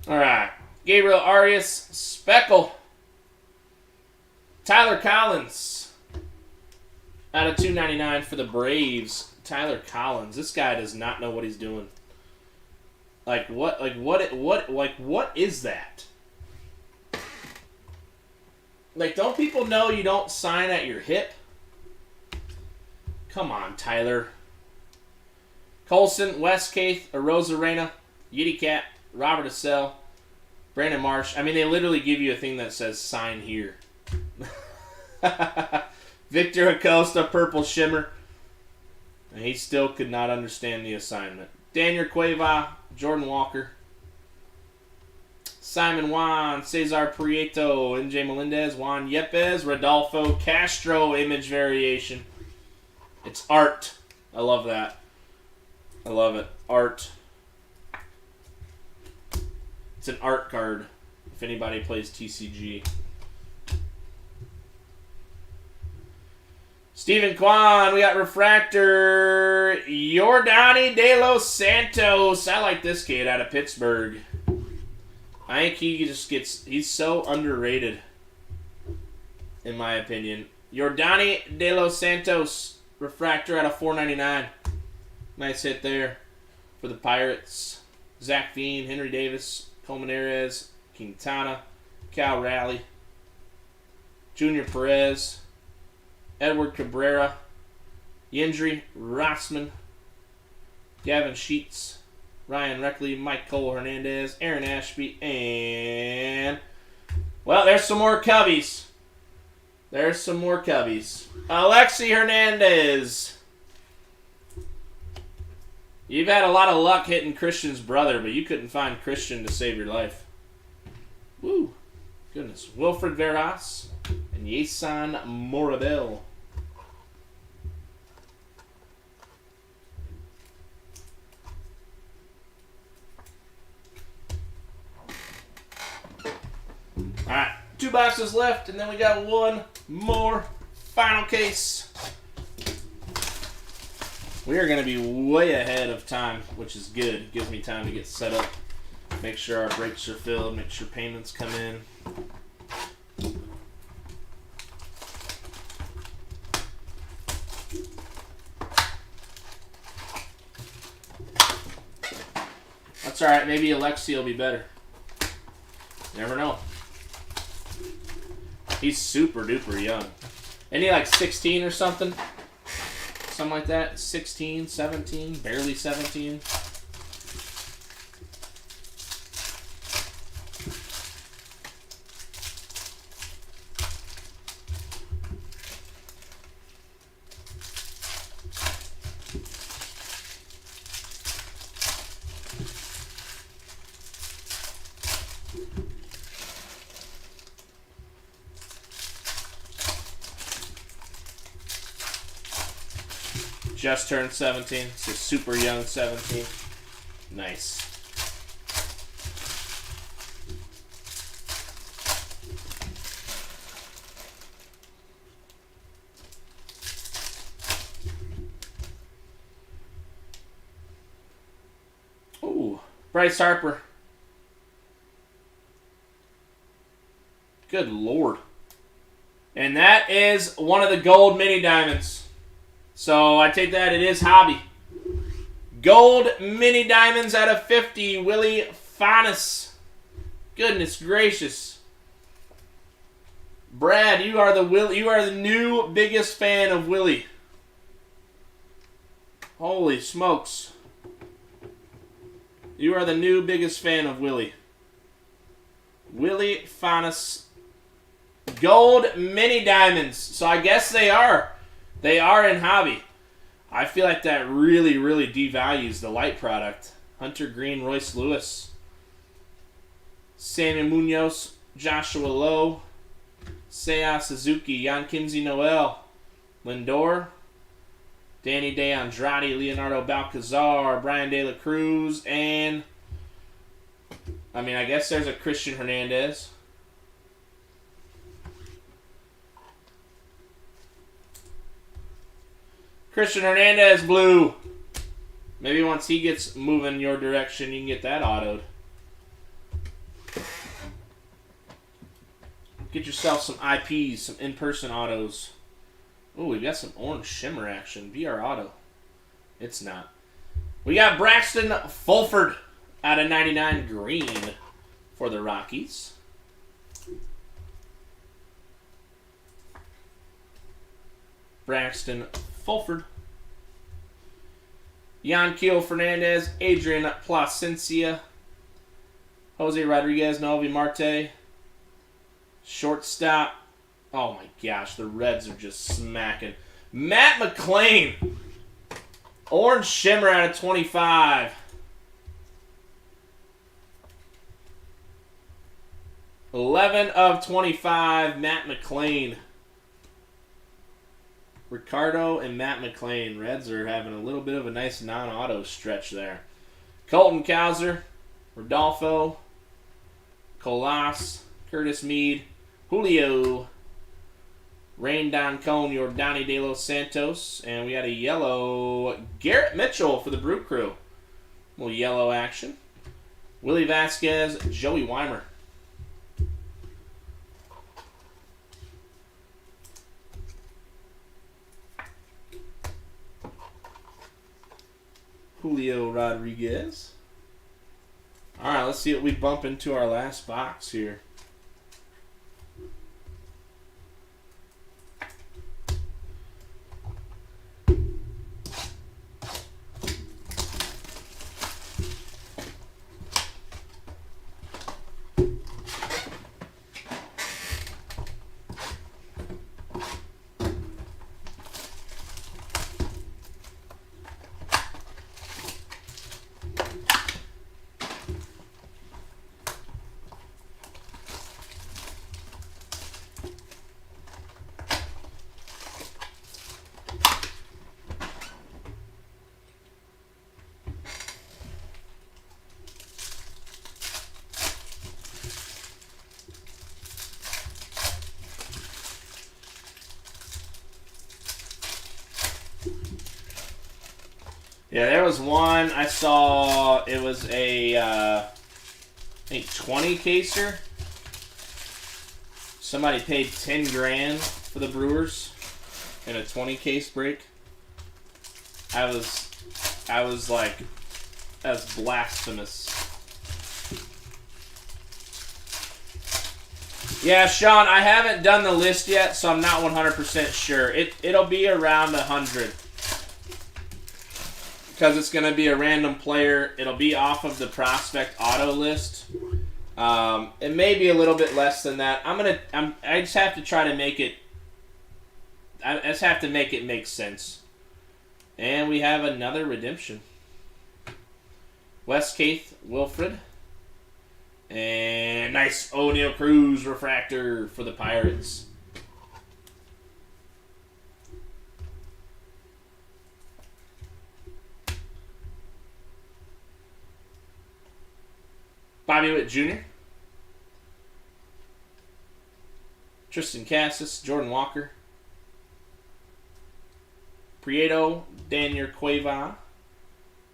Alright. Gabriel Arias, Speckle. Tyler Collins. Out of 299 for the Braves. Tyler Collins. This guy does not know what he's doing. What is that? Like, don't people know you don't sign at your hip? Come on, Tyler. Colson, Westcaith, Arozarena, Yiddy Cat, Robert Assell, Brandon Marsh. I mean, they literally give you a thing that says sign here. Victor Acosta, Purple Shimmer. And he still could not understand the assignment. Daniel Cueva, Jordan Walker, Simon Juan, Cesar Prieto, MJ Melendez, Juan Yepes, Rodolfo Castro, image variation. It's art. I love that. I love it. Art. It's an art card if anybody plays TCG. Steven Kwan, we got Refractor, Yordani De Los Santos. I like this kid out of Pittsburgh. I think he just gets, he's so underrated, in my opinion. Yordani De Los Santos, Refractor out of 499. Nice hit there for the Pirates. Zach Veen, Henry Davis, Colmenares, Quintana, Cal Raleigh, Junior Perez, Edward Cabrera, Yendry Rossman, Gavin Sheets, Ryan Reckley, Mike Cole Hernandez, Aaron Ashby, and, well, there's some more Cubbies. There's some more Cubbies. Alexi Hernandez. You've had a lot of luck hitting Christian's brother, but you couldn't find Christian to save your life. Woo. Goodness. Wilfred Veras and Yason Morabel. Alright, 2 boxes left, and then we got one more final case. We are going to be way ahead of time, which is good. It gives me time to get set up, make sure our breaks are filled, make sure payments come in. That's alright, maybe Alexi will be better. Never know. He's super duper young. Isn't he like 16 or something? Something like that. 16, 17, barely 17. Just turned 17, so super young 17. Nice. Ooh, Bryce Harper. Good Lord. And that is one of the gold mini diamonds. So I take that it is hobby. Gold mini diamonds out of 50. Willie Fanis. Goodness gracious. Brad, you are the new biggest fan of Willie. Holy smokes. You are the new biggest fan of Willie. Willie Fanis. Gold mini diamonds. So I guess they are. They are in hobby. I feel like that really, really devalues the light product. Hunter Green, Royce Lewis, Sammy Munoz, Joshua Lowe, Seiya Suzuki, Jan Kinsey Noel, Lindor, Danny De Andrade, Leonardo Balcazar, Brian De La Cruz, and I mean, I guess there's a Christian Hernandez. Christian Hernandez, blue. Maybe once he gets moving your direction, you can get that autoed. Get yourself some IPs, some in-person autos. Oh, we've got some orange shimmer action. VR auto. It's not. We got Braxton Fulford out of 99 green for the Rockies. Braxton Fulford. Yanquiel Fernandez, Adrian Placencia, Jose Rodriguez, Novi Marte, shortstop. Oh my gosh, the Reds are just smacking. Matt McLain, orange shimmer out of 25. 11 of 25, Matt McLain. Ricardo and Matt McLain. Reds are having a little bit of a nice non-auto stretch there. Colton Cowser, Rodolfo, Colas, Curtis Mead, Julio, Rain Doncone, Yordani De Los Santos, and we got a yellow Garrett Mitchell for the Brew Crew. A little yellow action. Willie Vasquez, Joey Weimer. Julio Rodriguez. All right, let's see what we bump into our last box here. Yeah, there was one I saw. It was a, I think 20 caser. Somebody paid 10 grand for the Brewers in a 20 case break. I was like, that's blasphemous. Yeah, Sean, I haven't done the list yet, so I'm not 100% sure. It'll be around 100. Because it's going to be a random player. It'll be off of the prospect auto list. It may be a little bit less than that. I just have to try to make it. I just have to make it make sense. And we have another redemption. Westcaith Wilfred. And nice O'Neal Cruz refractor for the Pirates. Bobby Witt Jr., Tristan Cassis, Jordan Walker, Prieto, Daniel Cueva,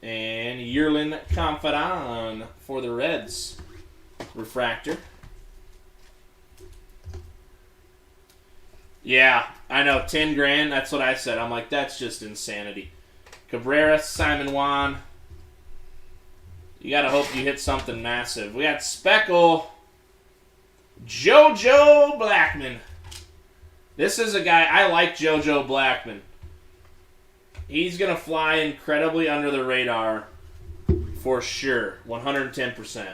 and Yerlin Confidan for the Reds. Refractor. Yeah, I know, 10 grand, that's what I said. I'm like, that's just insanity. Cabrera, Simon Juan. You gotta hope you hit something massive. We got Speckle, JoJo Blackman. This is a guy, I like JoJo Blackman. He's gonna fly incredibly under the radar for sure, 110%.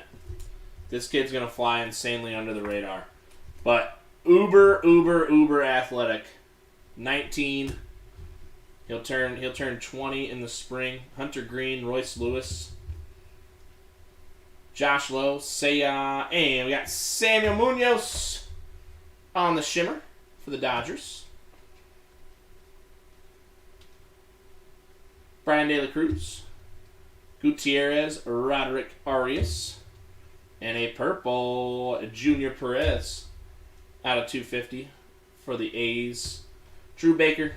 This kid's gonna fly insanely under the radar. But uber athletic. 19. He'll turn 20 in the spring. Hunter Green, Royce Lewis, Josh Lowe, Seiya, and we got Samuel Munoz on the shimmer for the Dodgers. Brian De La Cruz, Gutierrez, Roderick Arias, and a purple Junior Perez out of 250 for the A's. Drew Baker,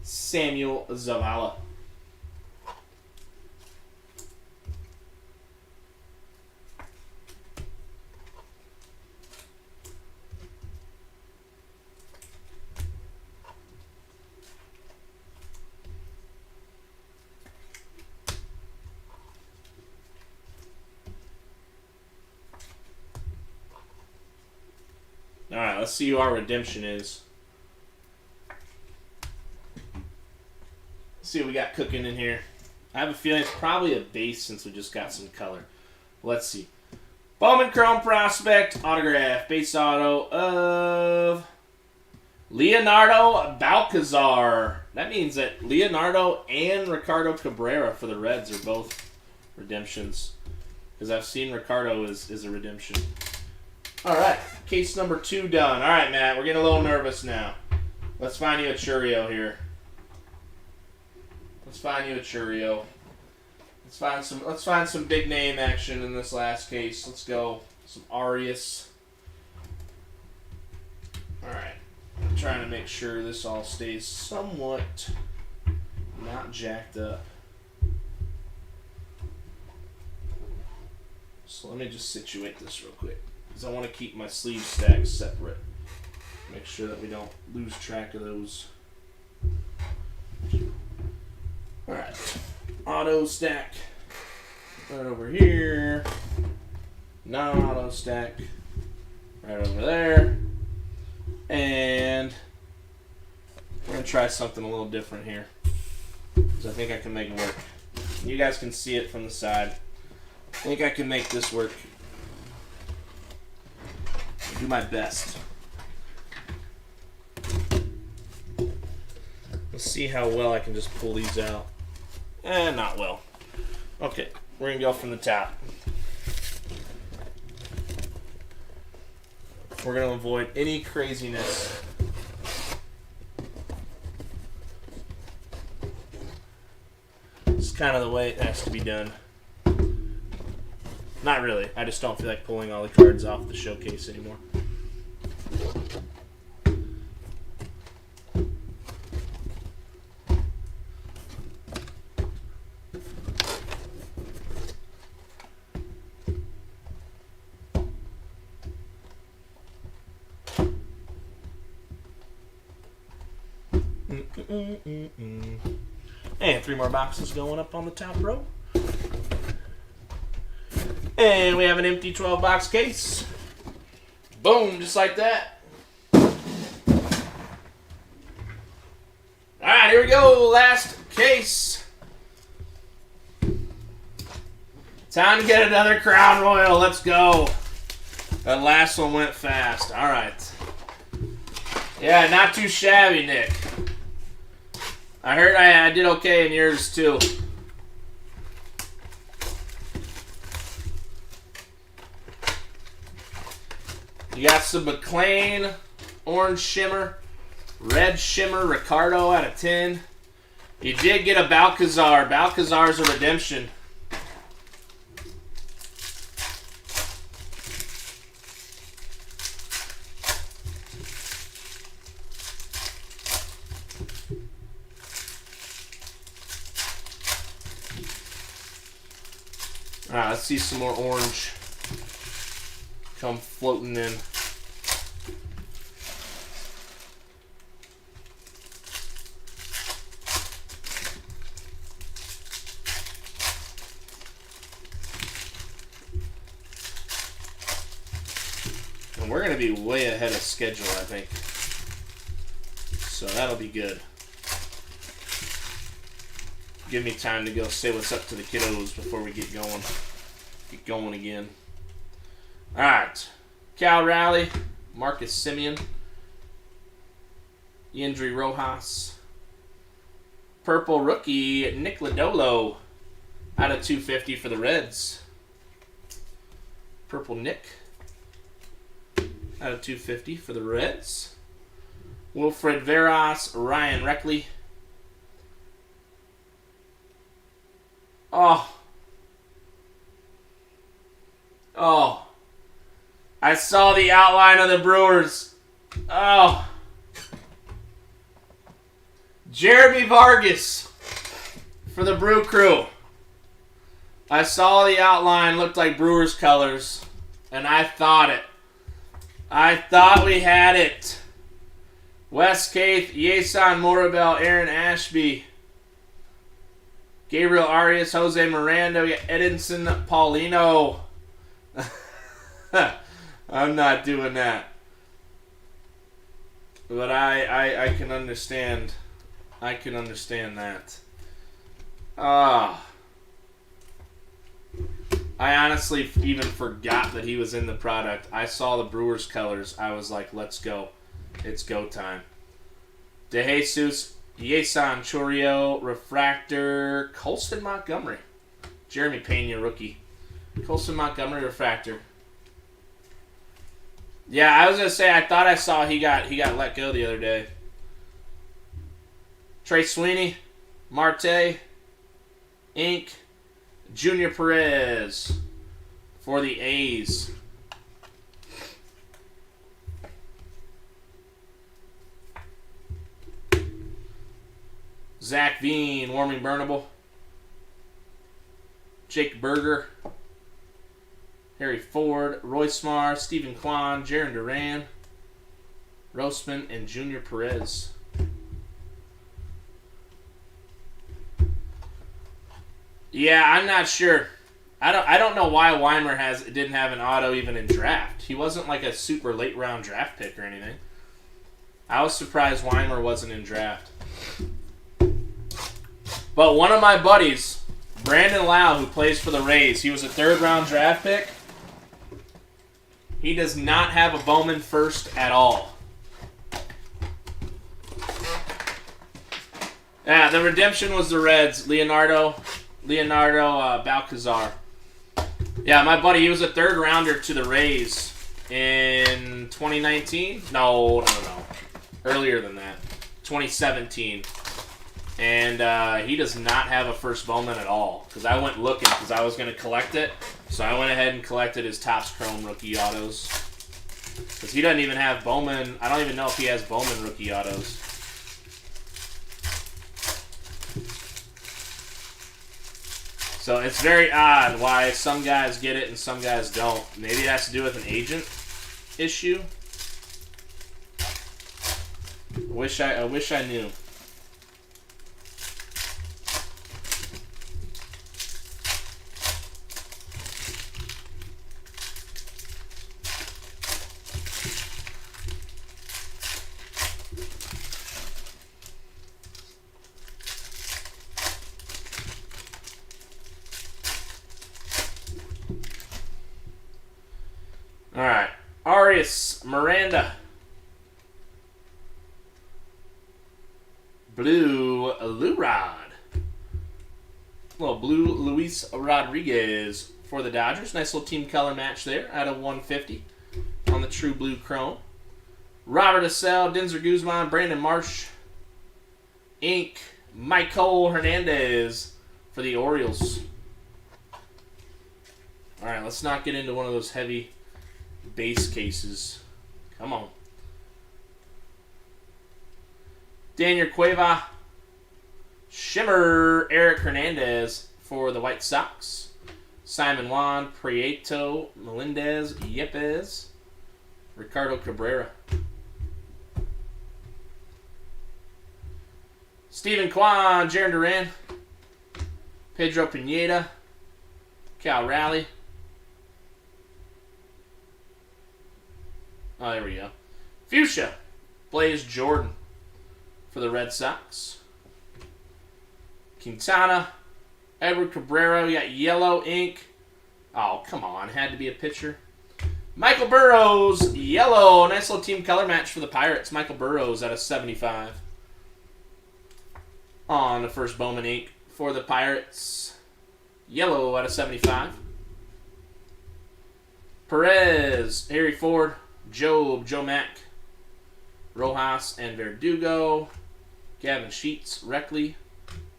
Samuel Zavala. Alright, let's see who our redemption is. Let's see what we got cooking in here. I have a feeling it's probably a base since we just got some color. Let's see. Bowman Chrome Prospect autograph. Base auto of Leonardo Balcazar. That means that Leonardo and Ricardo Cabrera for the Reds are both redemptions. Because I've seen Ricardo is a redemption. All right. Case number 2 done. All right, Matt. We're getting a little nervous now. Let's find you a Churio here. Let's find you a Churio. Let's find some big name action in this last case. Let's go. Some Arias. Alright. I'm trying to make sure this all stays somewhat not jacked up. So let me just situate this real quick. Because I want to keep my sleeve stacks separate. Make sure that we don't lose track of those. Alright, auto stack right over here, non-auto stack right over there, and we're going to try something a little different here, because I think I can make it work. You guys can see it from the side. I think I can make this work. I'll do my best. Let's see how well I can just pull these out. Not well. Okay, we're going to go from the top. We're going to avoid any craziness. It's kind of the way it has to be done. Not really. I just don't feel like pulling all the cards off the showcase anymore. And 3 more boxes going up on the top row. And we have an empty 12-box case. Boom, just like that. Alright, here we go. Last case. Time to get another Crown Royal. Let's go. That last one went fast. Alright. Yeah, not too shabby, Nick. I heard I did okay in yours, too. You got some McLean, Orange Shimmer, Red Shimmer, Ricardo out of 10. You did get a Balcazar. Balcazar's a redemption. Alright, let's see some more orange come floating in. And we're going to be way ahead of schedule, I think. So that'll be good. Give me time to go say what's up to the kiddos before we get going. Get going again. Alright. Cal Raleigh, Marcus Semien, Yendry Rojas, Purple Rookie, Nick Lodolo, out of 250 for the Reds. Purple Nick, out of 250 for the Reds. Wilfred Veras, Ryan Reckley. Oh. I saw the outline of the Brewers. Oh. Jeremy Vargas for the Brew Crew. I saw the outline, looked like Brewers colors, and I thought it. I thought we had it. Wes Caith, Yeson Morabel, Aaron Ashby, Gabriel Arias, Jose Miranda, we got Edinson Paulino. I'm not doing that. But I can understand. I can understand that. Ah. I honestly even forgot that he was in the product. I saw the Brewers colors. I was like, let's go. It's go time. De Jesus, Yeson Chorio, Refractor, Colston Montgomery. Jeremy Pena, rookie. Colston Montgomery, Refractor. Yeah, I was going to say, I thought I saw he got let go the other day. Trey Sweeney, Marte, Inc., Junior Perez for the A's. Zach Veen, Warming Burnable. Jake Berger. Harry Ford, Roy Smar, Stephen Kwan, Jarren Duran, Roseman, and Junior Perez. Yeah, I'm not sure. I don't know why Weimer didn't have an auto even in draft. He wasn't like a super late round draft pick or anything. I was surprised Weimer wasn't in draft. But one of my buddies, Brandon Lau, who plays for the Rays, he was a third round draft pick. He does not have a Bowman first at all. Yeah, the redemption was the Reds. Leonardo Balcazar. Yeah, my buddy, he was a third rounder to the Rays in 2019. No. Earlier than that. 2017. And he does not have a first Bowman at all. Because I went looking because I was going to collect it. So I went ahead and collected his Topps Chrome rookie autos. Because he doesn't even have Bowman. I don't even know if he has Bowman rookie autos. So it's very odd why some guys get it and some guys don't. Maybe it has to do with an agent issue. I wish I knew. All right, Arias Miranda, blue Lurod, little blue Luis Rodriguez for the Dodgers. Nice little team color match there out of 150 on the True Blue Chrome. Robert Assell, Denzer Guzman, Brandon Marsh, Inc., Michael Hernandez for the Orioles. All right, let's not get into one of those heavy base cases. Come on. Daniel Cueva. Shimmer. Eric Hernandez for the White Sox. Simon Juan. Prieto. Melendez. Yepes. Ricardo Cabrera. Stephen Kwan. Jarren Duran. Pedro Pineda. Cal Raleigh. Oh, there we go. Fuchsia. Blaze Jordan for the Red Sox. Quintana. Edward Cabrera. We got yellow ink. Oh, come on. Had to be a pitcher. Michael Burrows. Yellow. Nice little team color match for the Pirates. Michael Burrows out of 75. On the first Bowman ink for the Pirates. Yellow out of 75. Perez. Harry Ford. Joe Mack, Rojas and Verdugo, Gavin Sheets, Reckley,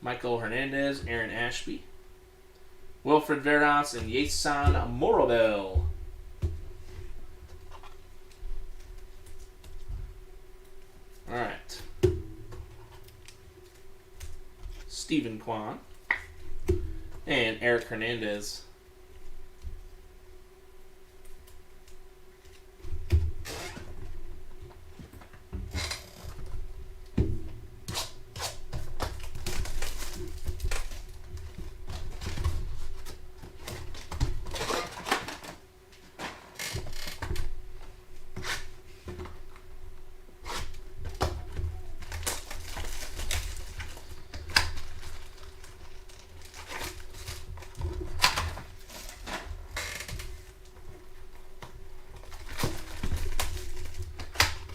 Michael Hernandez, Aaron Ashby, Wilfred Veras, and Yeson Morobel. All right. Stephen Kwan and Eric Hernandez.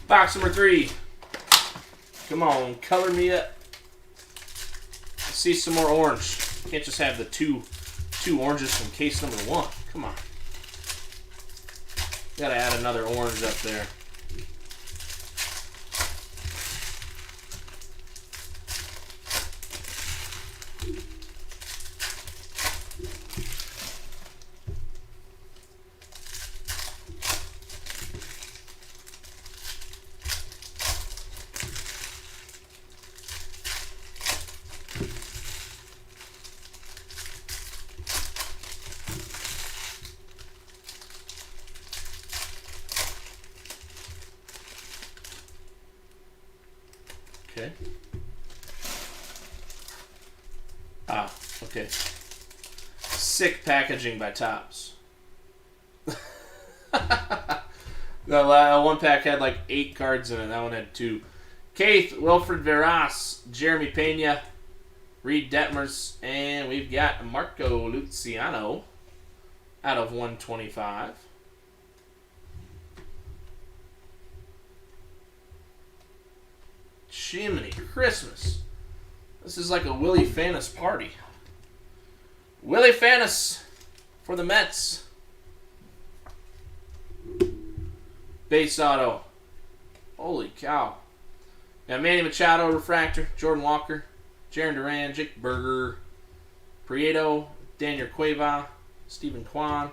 Box number 3. Come on, color me up. Let's see some more orange. Can't just have the two oranges from case number 1. Come on. Gotta add another orange up there. Okay. Ah, okay. Sick packaging by Topps. The one pack had like 8 cards in it. That one had 2. Keith, Wilfred Veras, Jeremy Pena, Reed Detmers, and we've got Marco Luciano out of 125. Jiminy Christmas. This is like a Willie Fanis party. Willie Fanis for the Mets. Base auto. Holy cow. Got Manny Machado, refractor, Jordan Walker, Jaron Duran, Jake Berger, Prieto, Daniel Cueva, Stephen Kwan,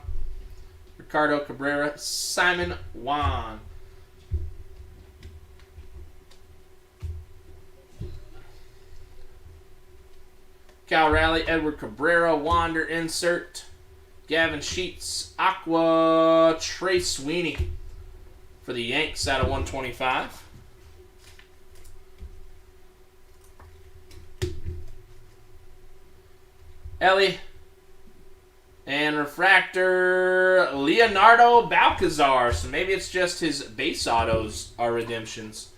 Ricardo Cabrera, Simon Juan. Cal Raleigh, Edward Cabrera, Wander insert, Gavin Sheets, Aqua, Trey Sweeney for the Yanks out of 125. Ellie and refractor Leonardo Balcazar. So maybe it's just his base autos are redemptions.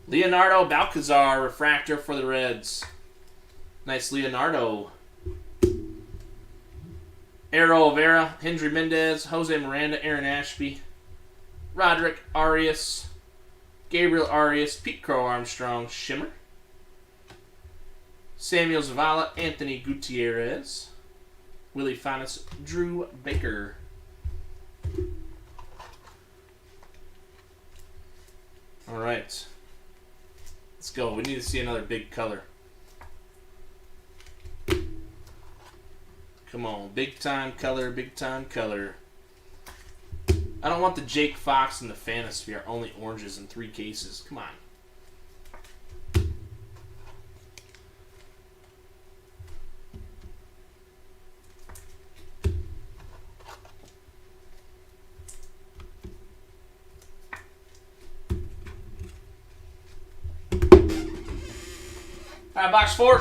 Leonardo Balcazar refractor for the Reds. Nice Leonardo. Arrow Olvera, Hendry Mendez, Jose Miranda, Aaron Ashby, Roderick Arias, Gabriel Arias, Pete Crow Armstrong, Shimmer, Samuel Zavala, Anthony Gutierrez, Willie Fanis, Drew Baker. All right. Let's go. We need to see another big color. Come on, big time color, big time color. I don't want the Jake Fox and the Fanosphere only oranges in 3 cases. Come on. All right, box 4.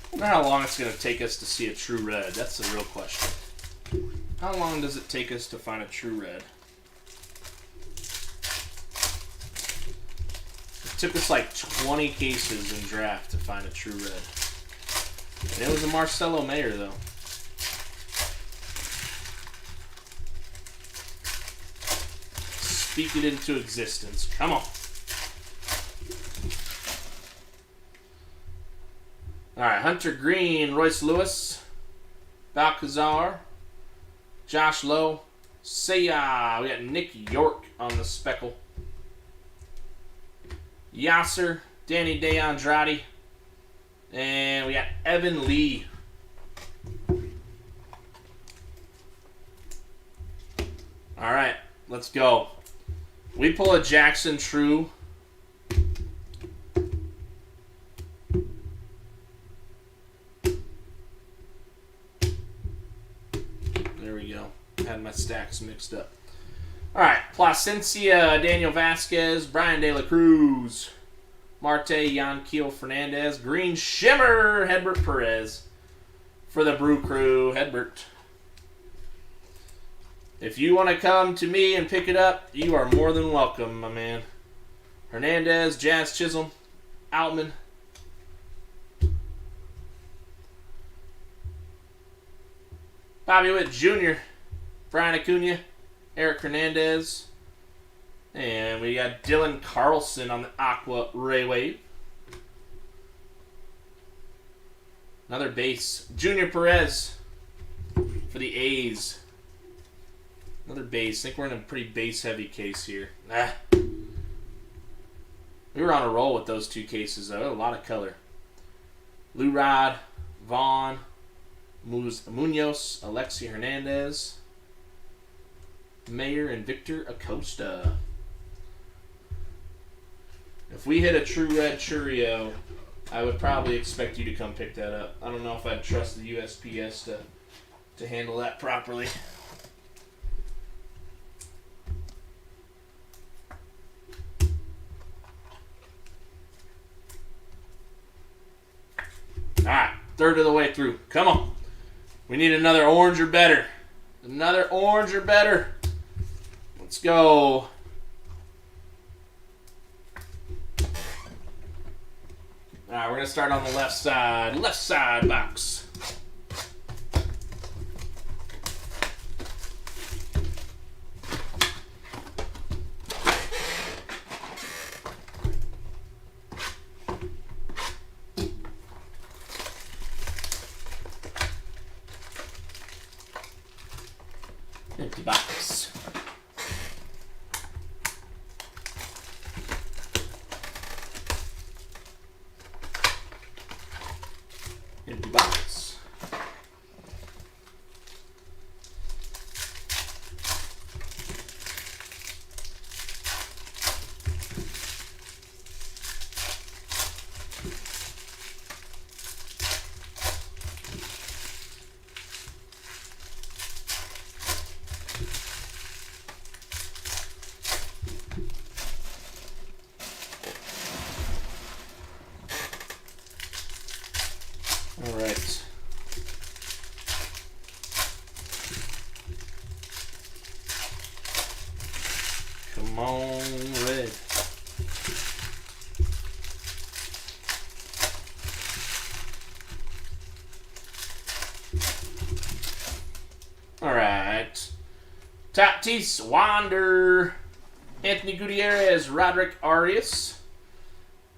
I wonder how long it's going to take us to see a true red. That's the real question. How long does it take us to find a true red? It took us like 20 cases in draft to find a true red. And it was a Marcelo Mayer, though. Speak it into existence. Come on. All right, Hunter Green, Royce Lewis, Balcazar, Josh Lowe, Seiya. We got Nick York on the speckle. Yasser, Danny DeAndrade, and we got Evan Lee. All right, let's go. We pull a Jackson True go. Had my stacks mixed up. All right, Placencia, Daniel Vasquez, Brian De La Cruz, Marte, Yanquiel Fernandez, Green Shimmer, Hedbert Perez for the Brew Crew. Hedbert, if you want to come to me and pick it up, you are more than welcome, my man. Hernandez, Jazz Chisholm, Outman, Bobby Witt Jr., Brian Acuna, Eric Hernandez, and we got Dylan Carlson on the Aqua Ray Wave. Another base, Junior Perez for the A's. Another base. I think we're in a pretty base-heavy case here. We were on a roll with those two cases, though. A lot of color. Lou Rod, Vaughn, Munoz, Alexi Hernandez, Mayer, and Victor Acosta. If we hit a True Red Churio, I would probably expect you to come pick that up. I don't know if I'd trust the USPS to handle that properly. Alright, third of the way through. Come on. We need another orange or better. Another orange or better. Let's go. Alright, we're going to start on the left side. Left side box. Empty box. Empty box. All right. Come on, red. All right. Tatis, Wander, Anthony Gutierrez, Roderick Arias.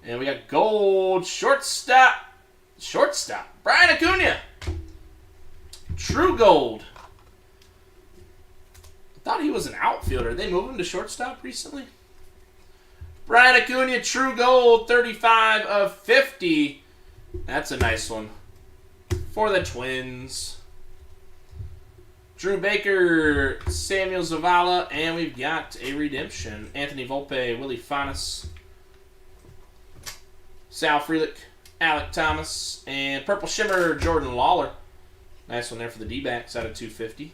And we got gold shortstop. Brian Acuna. True gold. I thought he was an outfielder. They moved him to shortstop recently. Brian Acuna, true gold, 35 of 50. That's a nice one. For the Twins. Drew Baker, Samuel Zavala, and we've got a redemption. Anthony Volpe, Willie Fanas, Sal Frelick, Alec Thomas, and Purple Shimmer, Jordan Lawler. Nice one there for the D-backs out of 250.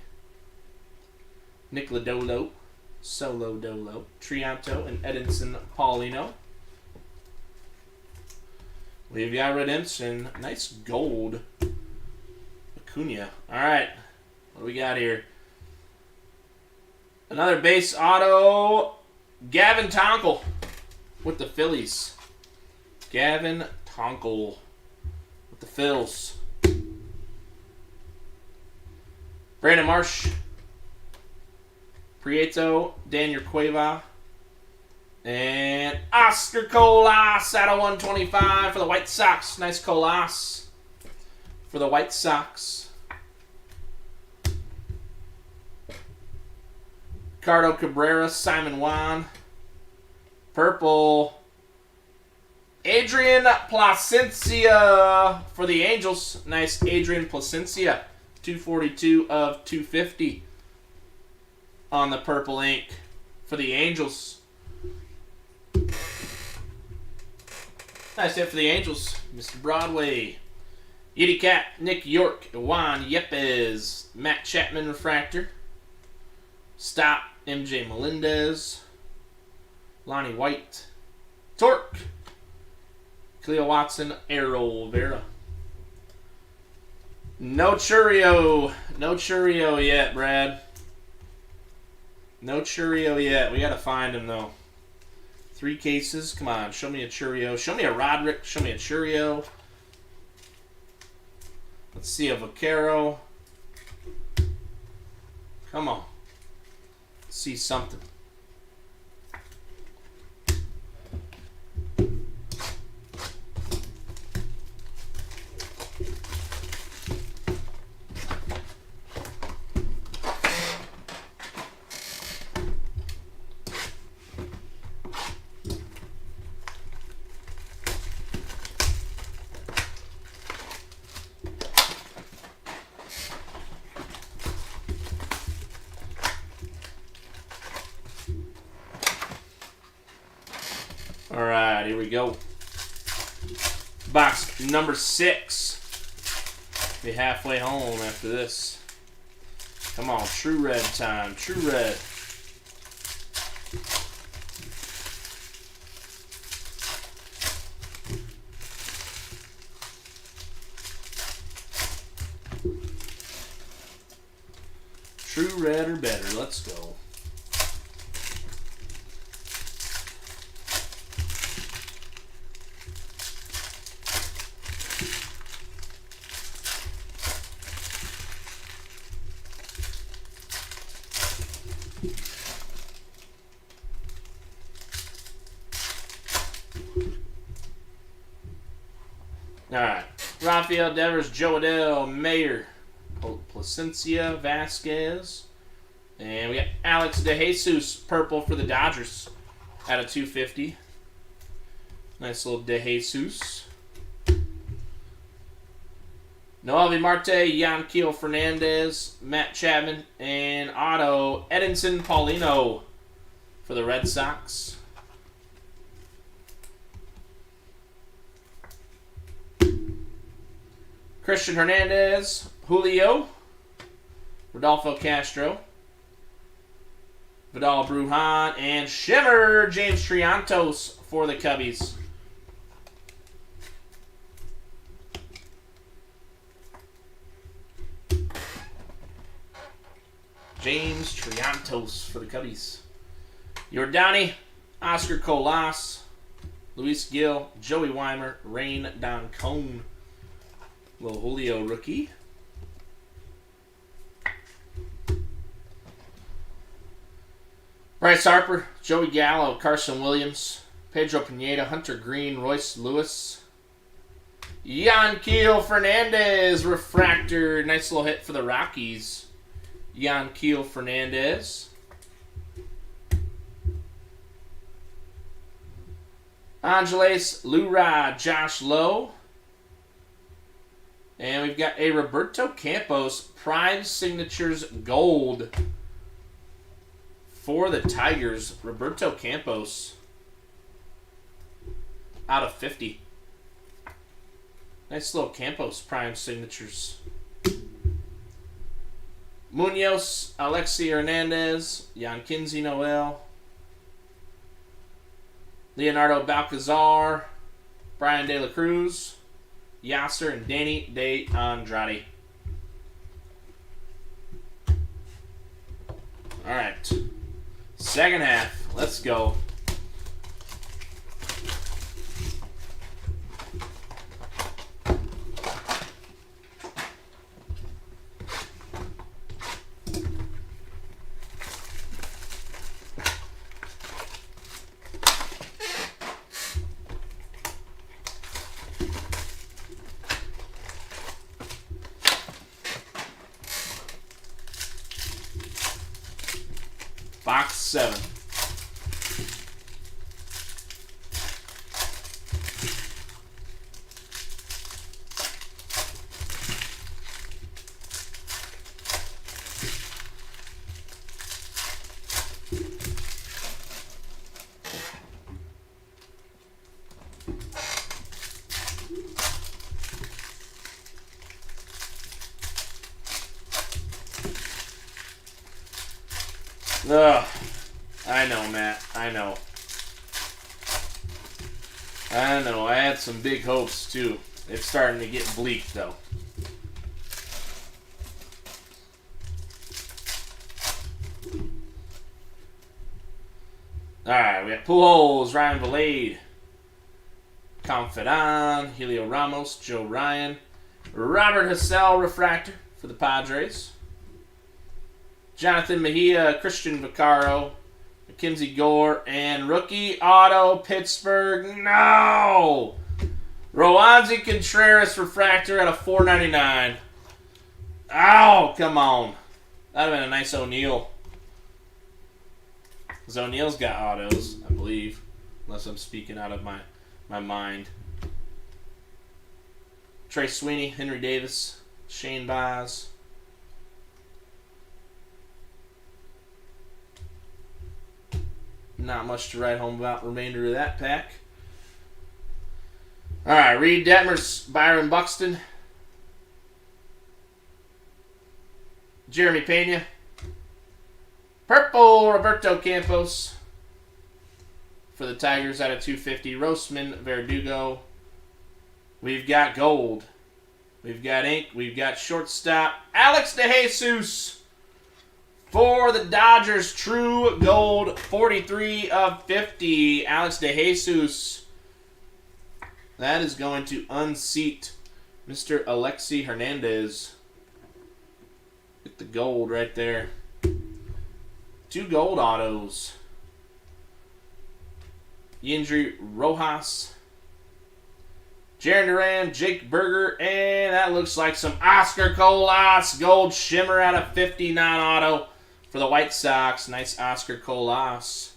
Nick Lodolo, Solo Dolo, Trianto, and Edinson Paulino. We've got redemption. Nice gold. Acuna. All right. What do we got here? Another base auto. Gavin Tonkel with the Phillies. Gavin Tonkel with the Phils. Brandon Marsh. Prieto. Daniel Cueva. And Oscar Colas out of 125 for the White Sox. Nice Colas for the White Sox. Ricardo Cabrera, Simon Juan. Purple. Adrian Placencia for the Angels. Nice Adrian Placencia. 242 of 250 on the purple ink for the Angels. Nice hit for the Angels, Mr. Broadway. Yeti Cat, Nick York, Juan Yepes, Matt Chapman Refractor, Stop, MJ Melendez, Lonnie White, Torque, Cleo Watson, Errol Vera. No Churio. No Churio yet, Brad. No Churio yet. We got to find him, though. 3 cases. Come on. Show me a Churio. Show me a Roderick. Show me a Churio. Let's see a Vaquero. Come on. Let's see something. All right, here we go. Box number 6. Be halfway home after this. Come on, True Red time. True Red. True Red or better. Let's go. All right. Rafael Devers, Joe Adell, Mayer, Placencia, Vasquez. And we got Alex DeJesus, purple for the Dodgers out of 250. Nice little DeJesus. Noelvi Marte, Yanquiel Fernandez, Matt Chapman, and auto Edinson Paulino for the Red Sox. Christian Hernandez, Julio, Rodolfo Castro, Vidal Brujan, and Shimmer, James Triantos for the Cubbies. James Triantos for the Cubbies. Yordani, Oscar Colas, Luis Gil, Joey Weimer, Rain Doncone. Little Julio rookie. Bryce Harper, Joey Gallo, Carson Williams, Pedro Pineda, Hunter Green, Royce Lewis, Yanquiel Fernandez, refractor. Nice little hit for the Rockies. Yanquiel Fernandez. Angeles Lura, Josh Lowe. And we've got a Roberto Campos Prime Signatures Gold for the Tigers. Roberto Campos out of 50. Nice little Campos Prime Signatures. Munoz, Alexi Hernandez, Yankinsey Noel, Leonardo Balcazar, Brian De La Cruz, Yasser, and Danny De Andrade. All right. Second half. Let's go. Box 7. Ugh. I know, Matt. I know. I had some big hopes, too. It's starting to get bleak, though. Alright, we got Pujols, Ryan Valade, Confidant, Helio Ramos, Joe Ryan, Robert Hassell refractor for the Padres, Jonathan Mejia, Christian Vaccaro, Mackenzie Gore, and rookie auto Pittsburgh. No! Roansy Contreras refractor at a $4.99. Oh, come on. That would have been a nice O'Neal. Because O'Neal's got autos, I believe. Unless I'm speaking out of my mind. Trey Sweeney, Henry Davis, Shane Baz. Not much to write home about remainder of that pack. Alright, Reed Detmers, Byron Buxton. Jeremy Pena. Purple, Roberto Campos. For the Tigers at a 250. Roseman, Verdugo. We've got gold. We've got ink. We've got shortstop. Alex DeJesus. For the Dodgers, true gold, 43 of 50. Alex DeJesus. That is going to unseat Mr. Alexi Hernandez. Get the gold right there. 2 gold autos. Yindri Rojas. Jaron Duran, Jake Berger, and that looks like some Oscar Colas gold shimmer out of 59 auto for the White Sox. Nice Oscar Colas.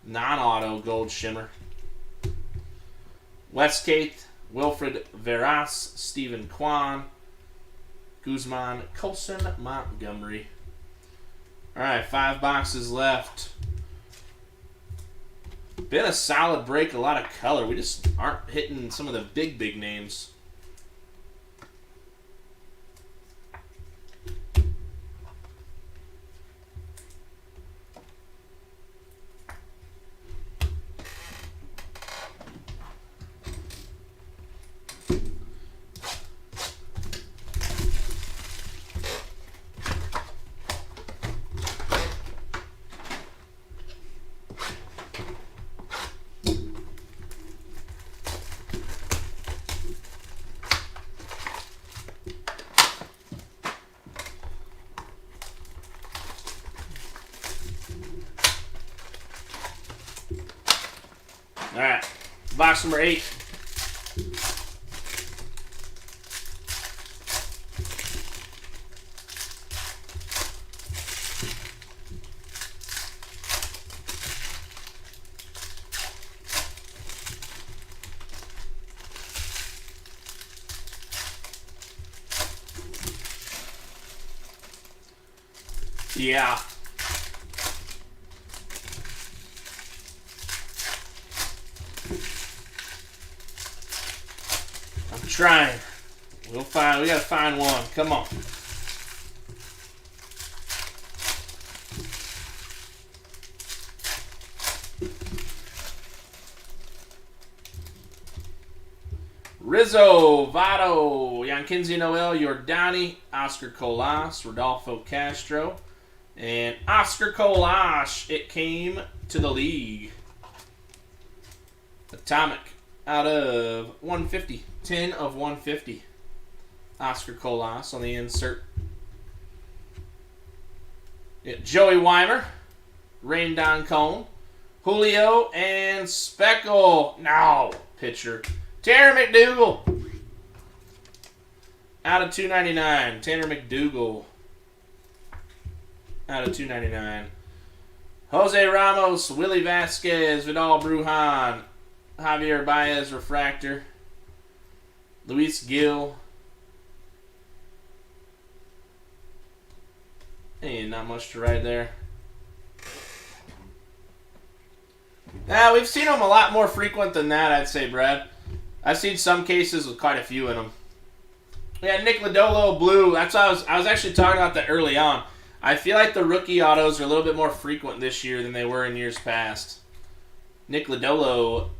Non-auto gold shimmer. Westgate, Wilfred Veras, Stephen Kwan, Guzman, Colson Montgomery. All right, 5 boxes left. Been a solid break, a lot of color. We just aren't hitting some of the big names. All right, box number 8. Yeah. I'm trying. We gotta find one. Come on. Rizzo, Votto, Yankinzi Noel, Yordani, Oscar Colas, Rodolfo Castro, and Oscar Colas. It came to the league. Atomic out of 150. 10 of 150. Oscar Colas on the insert. Joey Weimer, Rain Don Cone, Julio, and Speckle. No, pitcher. Tanner McDougal. Out of 299. Tanner McDougal. Out of 299. Jose Ramos, Willie Vasquez, Vidal Brujan, Javier Baez refractor, Luis Gil. And not much to write there. Now, we've seen them a lot more frequent than that, I'd say, Brad. I've seen some cases with quite a few in them. Yeah, Nick Lodolo blue. That's what I was actually talking about that early on. I feel like the rookie autos are a little bit more frequent this year than they were in years past. Nick Lodolo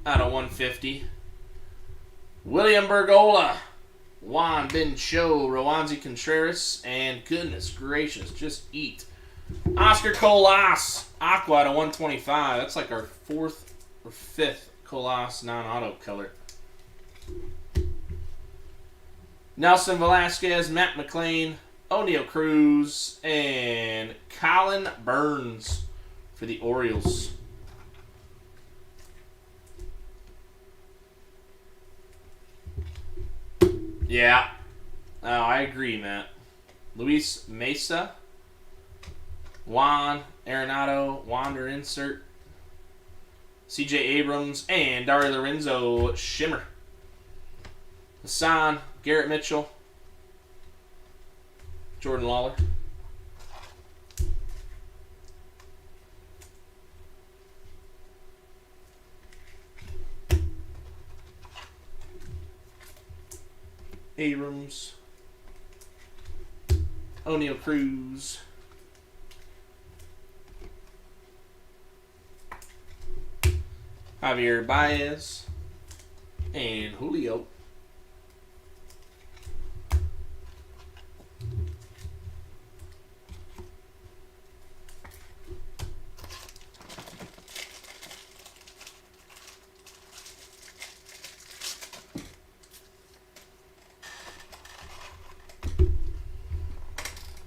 out of 150. William Bergola. Juan Ben Cho. Rowanzi Contreras. And goodness gracious, just eat. Oscar Colas. Aqua out of 125. That's like our 4th or 5th Colas non-auto color. Nelson Velasquez. Matt McLean. O'Neal Cruz. And Colin Burns for the Orioles. Yeah. Oh, I agree, Matt. Luis Mesa. Juan Arenado. Wander insert. CJ Abrams. And Dario Lorenzo Shimmer. Hassan. Garrett Mitchell. Jordan Lawler. Abrams. O'Neal Cruz. Javier Baez. And Julio.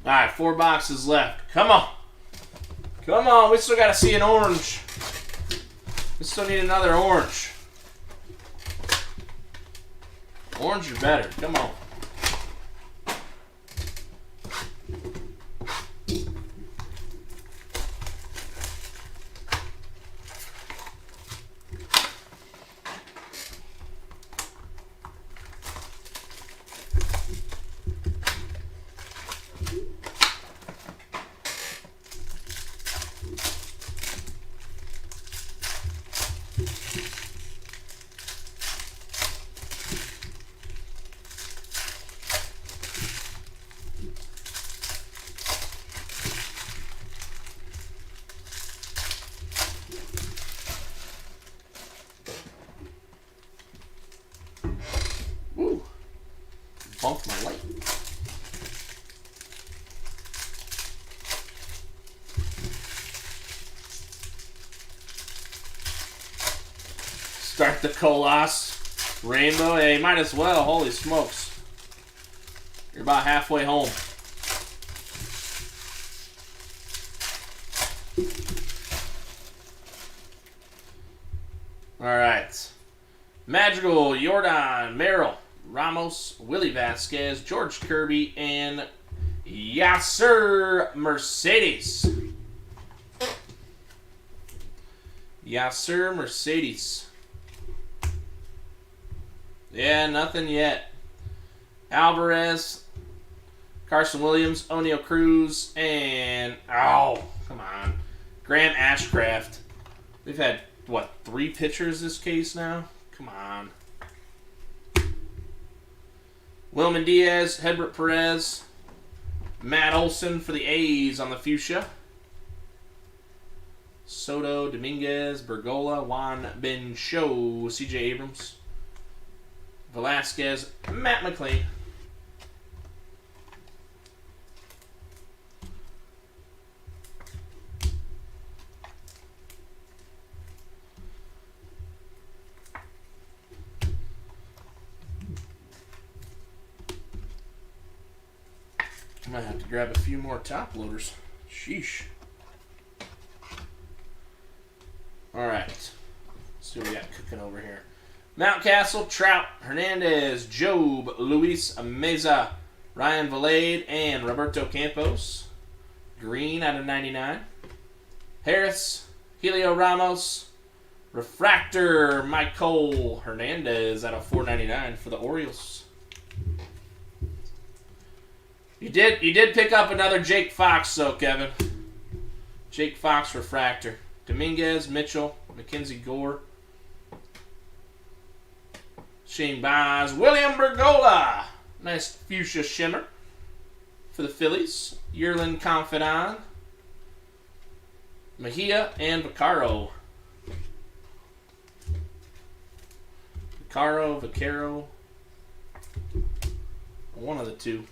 Alright, 4 boxes left. Come on. Come on. We still got to see an orange. We still need another orange. Orange or better. Come on. Bumped my light. Start the Colas Rainbow. Hey, might as well. Holy smokes. You're about halfway home. All right. Madrigal, Jordan, Merrill, Ramos, Willie Vasquez, George Kirby, and Yasser Mercedes. Yasser Mercedes. Yeah, nothing yet. Alvarez, Carson Williams, O'Neal Cruz, and, oh, come on, Graham Ashcraft. We've had, what, 3 pitchers this case now? Come on. Wilman Diaz, Hedbert Perez, Matt Olson for the A's on the fuchsia. Soto, Dominguez, Bergola, Juan Ben Cho, CJ Abrams, Velasquez, Matt McLean. I might have to grab a few more top loaders. Sheesh. Alright. Let's see what we got cooking over here. Mountcastle, Trout, Hernandez, Job, Luis Meza, Ryan Valade, and Roberto Campos. Green out of 99. Harris, Helio Ramos, Refractor, Michael Hernandez out of 499 for the Orioles. You did pick up another Jake Fox, though, Kevin. Jake Fox Refractor. Dominguez, Mitchell, Mackenzie Gore, Shane Baz, William Bergola. Nice fuchsia shimmer. for the Phillies. Yerlin Confidant, Mejia, and Vaccaro. Vaccaro. One of the two.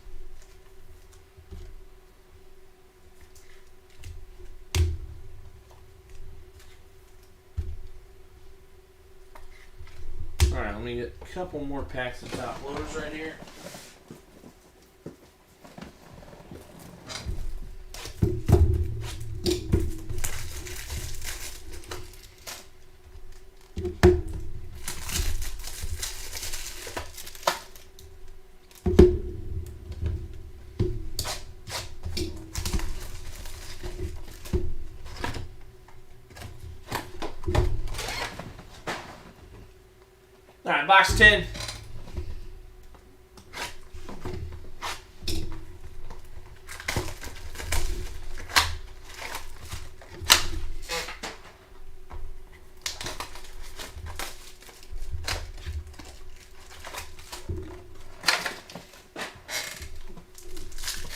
Alright, let me get a couple more packs of top loaders right here. Alright, box 10.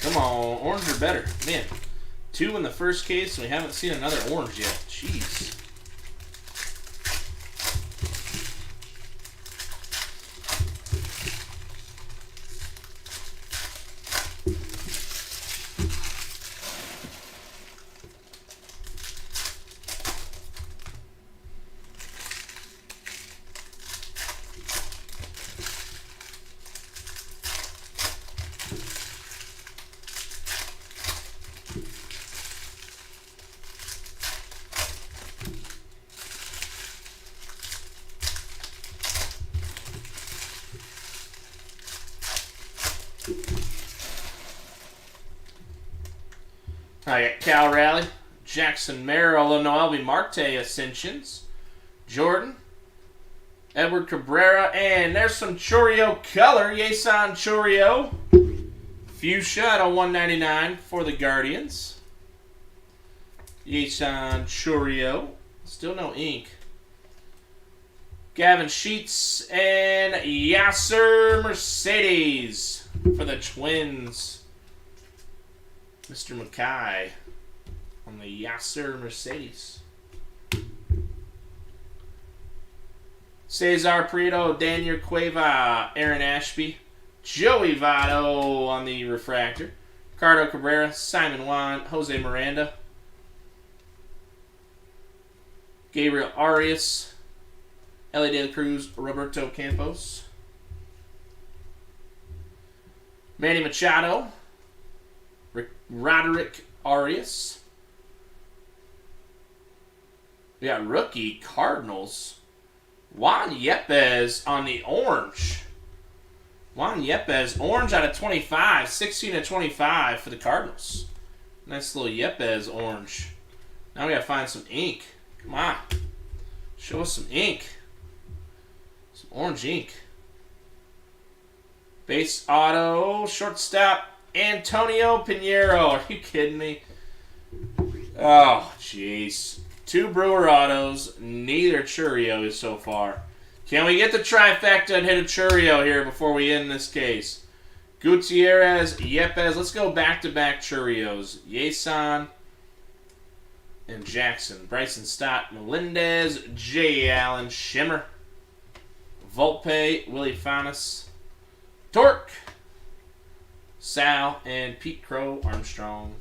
Come on, orange are better. Man, 2 in the first case, and we haven't seen another orange yet. Jeez. I got Cal Raleigh, Jackson Merrill, Noelvi Marte Ascensions, Jordan, Edward Cabrera, and there's some Chourio color, Yason Chourio, Fuchsia at a 199 for the Guardians, Yason Chourio, still no ink, Gavin Sheets, and Yasser Mercedes for the Twins. Mr. Mackay on the Yasser Mercedes. Cesar Prieto, Daniel Cueva, Aaron Ashby, Joey Votto on the refractor, Ricardo Cabrera, Simon Juan, Jose Miranda, Gabriel Arias, Ellie De La Cruz, Roberto Campos, Manny Machado, Roderick Arias. We got rookie Cardinals. Juan Yepez on the orange. Juan Yepez, orange out of 25. 16 to 25 for the Cardinals. Nice little Yepez orange. Now we got to find some ink. Come on. Show us some ink. Some orange ink. Base auto, shortstop, Antonio Pinheiro. Are you kidding me? Oh, jeez. 2 Brewer autos, neither Chourio so far. Can we get the trifecta and hit a Chourio here before we end this case? Gutierrez, Yepez. Let's go back-to-back Chourios. Yason and Jackson. Bryson Stott, Melendez, J. Allen, Shimmer, Volpe, Willie Faunus, Torque, Sal, and Pete Crow Armstrong.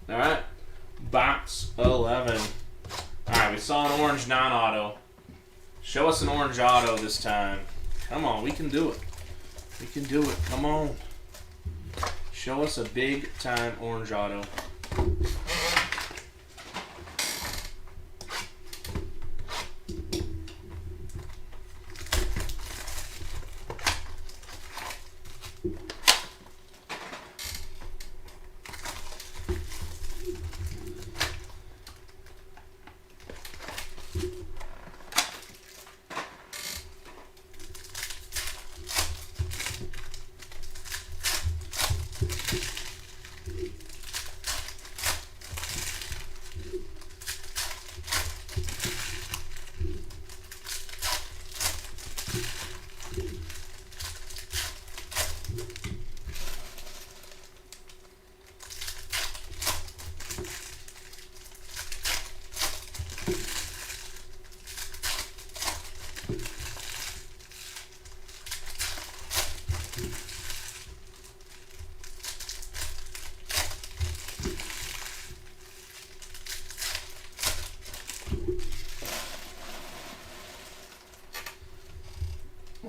All right, box 11. All right, we saw an orange non-auto. Show us an orange auto this time. Come on, we can do it. We can do it. Come on. Show us a big-time orange auto.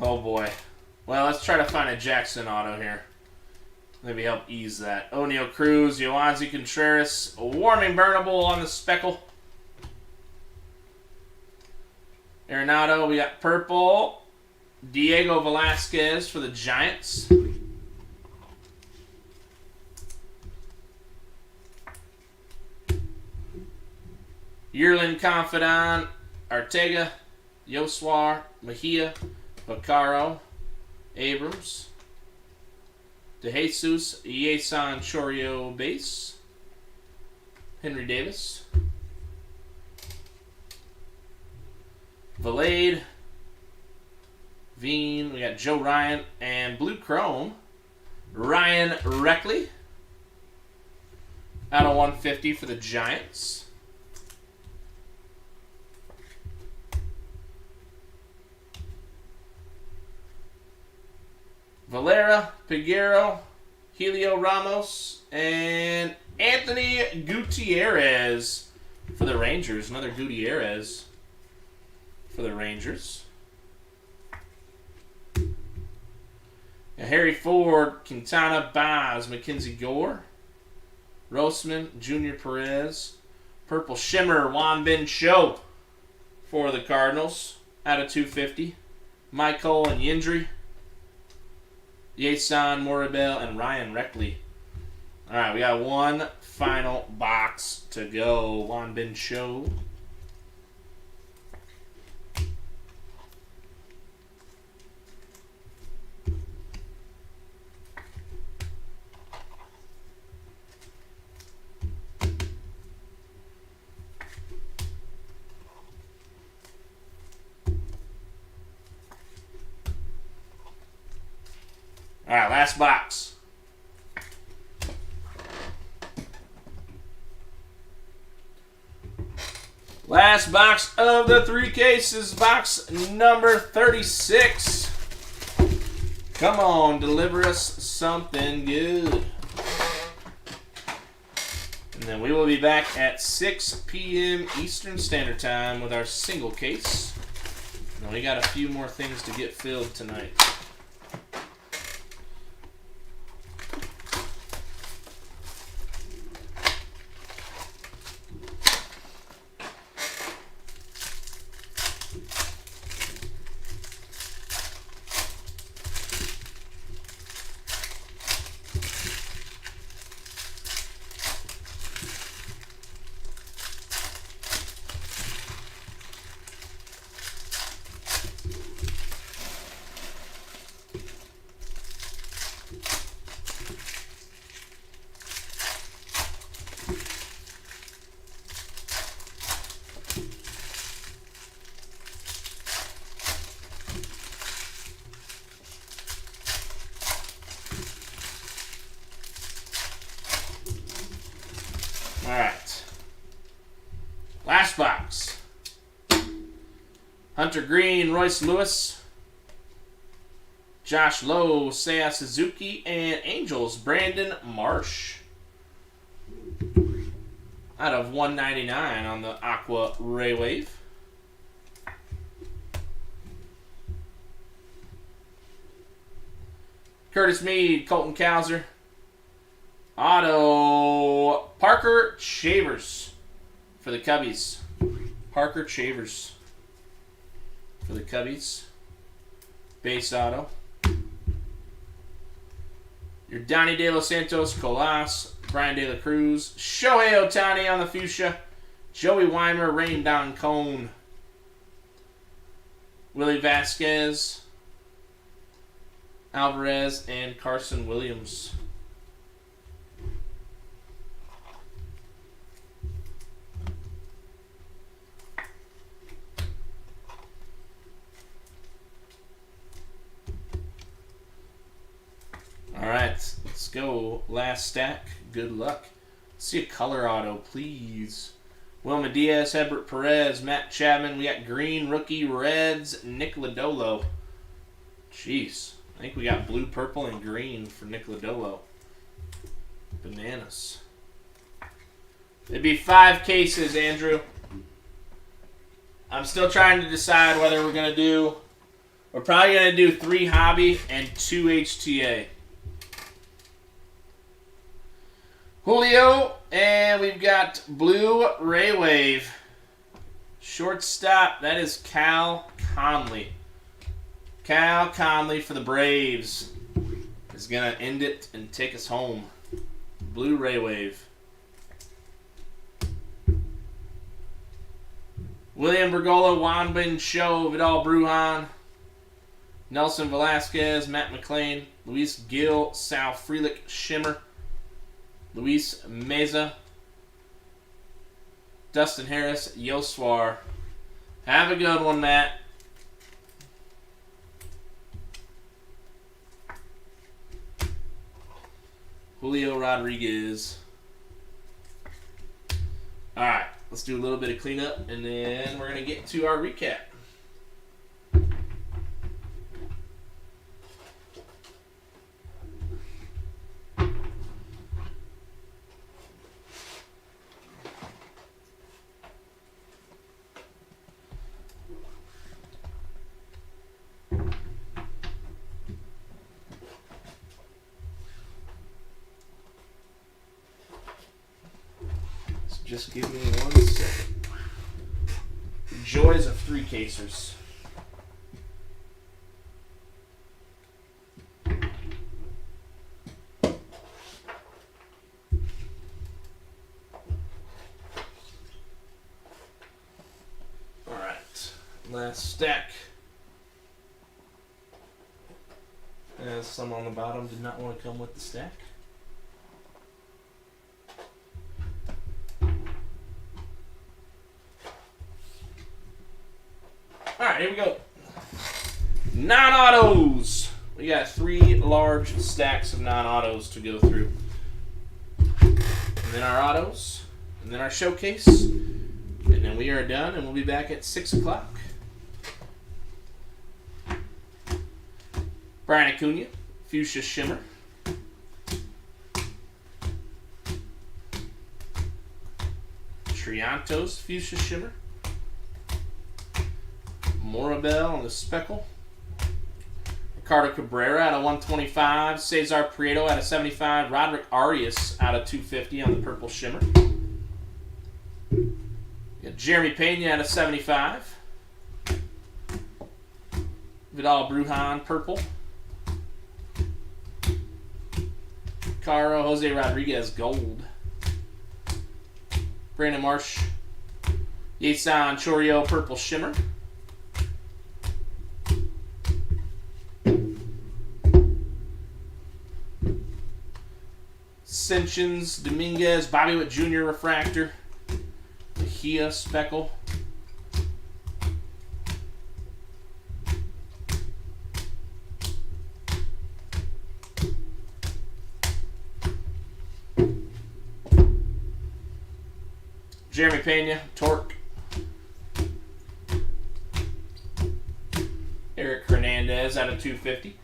Oh boy. Well, let's try to find a Jackson auto here. Maybe help ease that. O'Neal Cruz, Yoanzi Contreras, Warming Burnable on the speckle. Arenado, we got purple. Diego Velasquez for the Giants. Yearlin Confidant, Arteaga, Yoswar, Mejia, Vaccaro, Abrams, DeJesus, Yeson Chorio base, Henry Davis, Valade, Veen, we got Joe Ryan, and Blue Chrome, Ryan Reckley, out of 150 for the Giants. Valera, Peguero, Helio Ramos, and Anthony Gutierrez for the Rangers. Another Gutierrez for the Rangers. And Harry Ford, Quintana, Baz, Mackenzie Gore, Roseman, Junior Perez, Purple Shimmer, Juan Bin Cho for the Cardinals out of 250. Michael and Yindri. Yeson, Moribel, and Ryan Reckley. All right, we got one final box to go. Juan Bin Cho. All right, last box. Last box of the 3 cases, box number 36. Come on, deliver us something good. And then we will be back at 6 p.m. Eastern Standard Time with our single case. And we got a few more things to get filled tonight. All right. Last box. Hunter Green, Royce Lewis, Josh Lowe, Seiya Suzuki, and Angels, Brandon Marsh. Out of 199 on the Aqua Ray Wave. Curtis Mead, Colton Cowser. Auto, Parker Shavers for the Cubbies. Parker Shavers for the Cubbies. Base auto. Your Donnie De Los Santos, Colas, Brian De La Cruz, Shohei Ohtani on the fuchsia, Joey Weimer, Rain Down Cone, Willie Vasquez, Alvarez, and Carson Williams. All right, let's go. Last stack. Good luck. Let's see a color auto, please. Wilma Diaz, Hebert Perez, Matt Chapman. We got green rookie Reds, Nick Lodolo. Jeez. I think we got blue, purple, and green for Nick Lodolo. Bananas. It'd be 5 cases, Andrew. I'm still trying to decide whether we're going to do We're probably going to do 3 hobby and 2 HTA. Julio, and we've got blue Ray Wave. Shortstop, that is Cal Conley. Cal Conley for the Braves is going to end it and take us home. Blue Ray Wave. William Bergola, Juan Ben Show, Vidal Brujan, Nelson Velasquez, Matt McClain, Luis Gil, Sal Frelick, Shimmer, Luis Meza, Dustin Harris, Yoswar. Have a good one, Matt. Julio Rodriguez. All right, let's do a little bit of cleanup, and then we're going to get to our recap. Just give me 1 second. Joys of 3-casers. Alright. Last stack. As some on the bottom did not want to come with the stack. Alright, here we go. Non-autos. We got 3 large stacks of non-autos to go through. And then our autos. And then our showcase. And then we are done, and we'll be back at 6 o'clock. Brian Acuna, Fuchsia Shimmer. Triantos, Fuchsia Shimmer. Morabel on the speckle. Ricardo Cabrera out of 125. Cesar Prieto out of 75. Roderick Arias out of 250 on the purple shimmer. Got Jeremy Pena out of 75. Vidal Brujan purple. Caro Jose Rodriguez gold. Brandon Marsh. Yesan Chorio purple shimmer. Ascensions, Dominguez, Bobby Witt Jr. refractor, Mejia speckle, Jeremy Pena, torque, Eric Hernandez out of 250.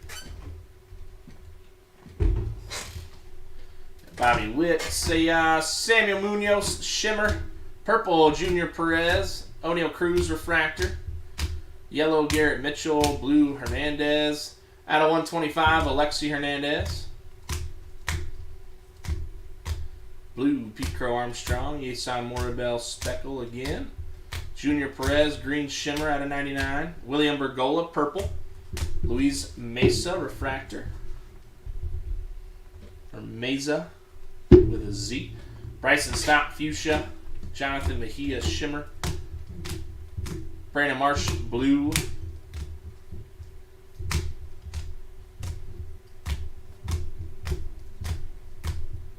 Bobby Witt, Samuel Munoz, shimmer, purple Junior Perez, O'Neal Cruz refractor, yellow Garrett Mitchell, blue Hernandez, out of 125 Alexi Hernandez, blue Pete Crow Armstrong, Yesan Morabel speckle again, Junior Perez green shimmer out of 99, William Bergola purple, Luis Mesa refractor, or Mesa with a Z. Bryson Stott fuchsia. Jonathan Mejia shimmer. Brandon Marsh blue.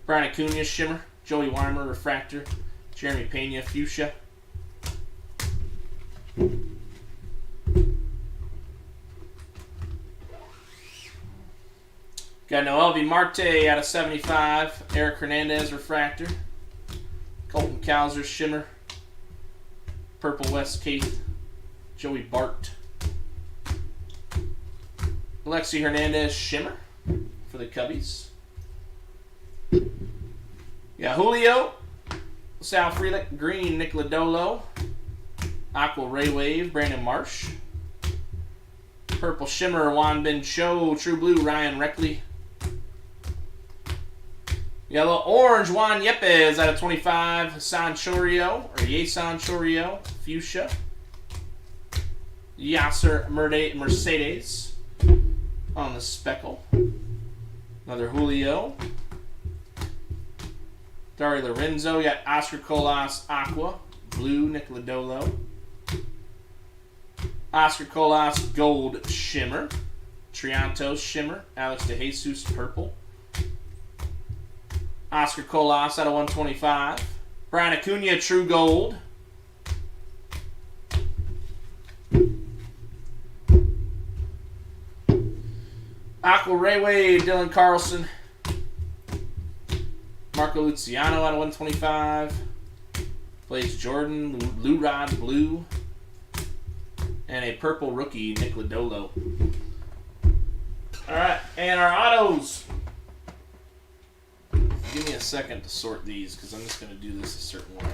Brian Acuna shimmer. Joey Weimer refractor. Jeremy Pena fuchsia. Got Noel V. Marte out of 75. Eric Hernandez refractor. Colton Cowser shimmer. Purple West Keith. Joey Bart. Alexi Hernandez shimmer for the Cubbies. Yeah, Julio. Sal Frelick green. Nick Lodolo. Aqua Ray Wave. Brandon Marsh. Purple Shimmer, Juan Bin Cho. True Blue, Ryan Reckley. Yellow Orange, Juan Yepes out of 25. Hassan Chorio, or Yesan Chorio. Fuchsia. Yasser Mercedes on the speckle. Another Julio. Dario Lorenzo. We got Oscar Colas Aqua. Blue, Nick Lodolo. Oscar Colas Gold Shimmer. Triantos Shimmer. Alex DeJesus Purple. Oscar Colas out of 125. Brian Acuna True Gold. Aqua Rayway Dylan Carlson. Marco Luciano out of 125. Blaze Jordan, Lou Rod Blue. And a purple rookie, Nick Lodolo. Alright, and our autos. Give me a second to sort these because I'm just going to do this a certain way.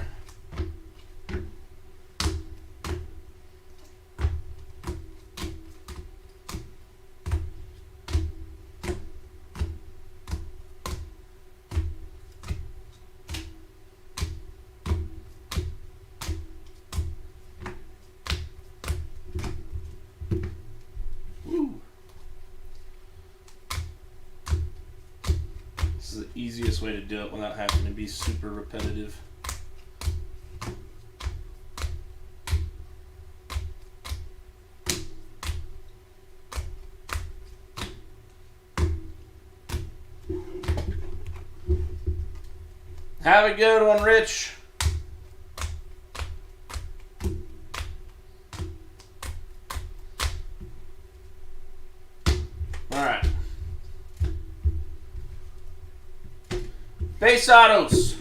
This is the easiest way to do it without having to be super repetitive. Have a good one, Rich. All right. Base autos.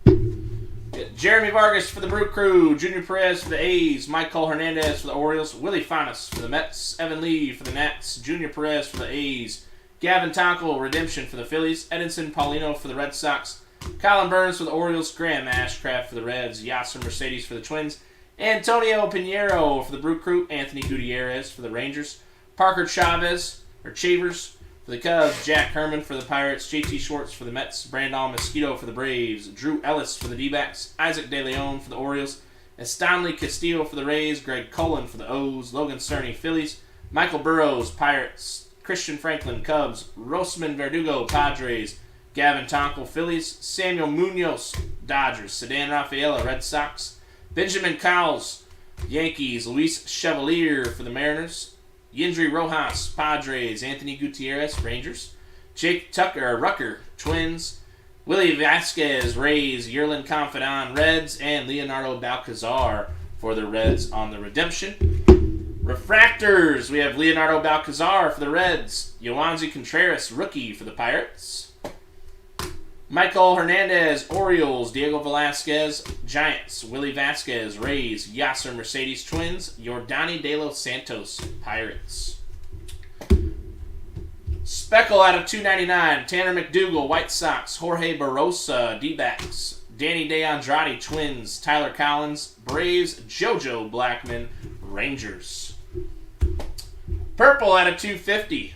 Get Jeremy Vargas for the Brew Crew, Junior Perez for the A's, Michael Hernandez for the Orioles, Willie Fanas for the Mets, Evan Lee for the Nats, Junior Perez for the A's, Gavin Tonkel, Redemption for the Phillies, Edinson Paulino for the Red Sox, Colin Burns for the Orioles, Graham Ashcraft for the Reds, Yasser Mercedes for the Twins, Antonio Pinheiro for the Brew Crew, Anthony Gutierrez for the Rangers, Parker Chavez for the Cubs, Jack Herman for the Pirates, JT Schwartz for the Mets, Brandon Mosquito for the Braves, Drew Ellis for the D-backs, Isaac De Leon for the Orioles, Stanley Castillo for the Rays, Greg Cullen for the O's, Logan Cerny Phillies, Michael Burrows Pirates, Christian Franklin Cubs, Rosman Verdugo Padres, Gavin Tonkel Phillies, Samuel Munoz Dodgers, Sedan Rafaela Red Sox, Benjamin Cowles Yankees, Luis Chevalier for the Mariners, Yindri Rojas Padres, Anthony Gutierrez Rangers, Jake Rucker Twins, Willie Vasquez Rays, Yerlin Confidant Reds, and Leonardo Balcazar for the Reds on the Redemption. Refractors, we have Leonardo Balcazar for the Reds, Yoanzi Contreras Rookie for the Pirates, Michael Hernandez Orioles, Diego Velasquez Giants, Willie Vasquez Rays, Yasser Mercedes Twins, Yordani De Los Santos Pirates. Speckle out of 299, Tanner McDougal White Sox, Jorge Barosa D-backs, Danny DeAndrade Twins, Tyler Collins Braves, JoJo Blackman Rangers. Purple out of 250,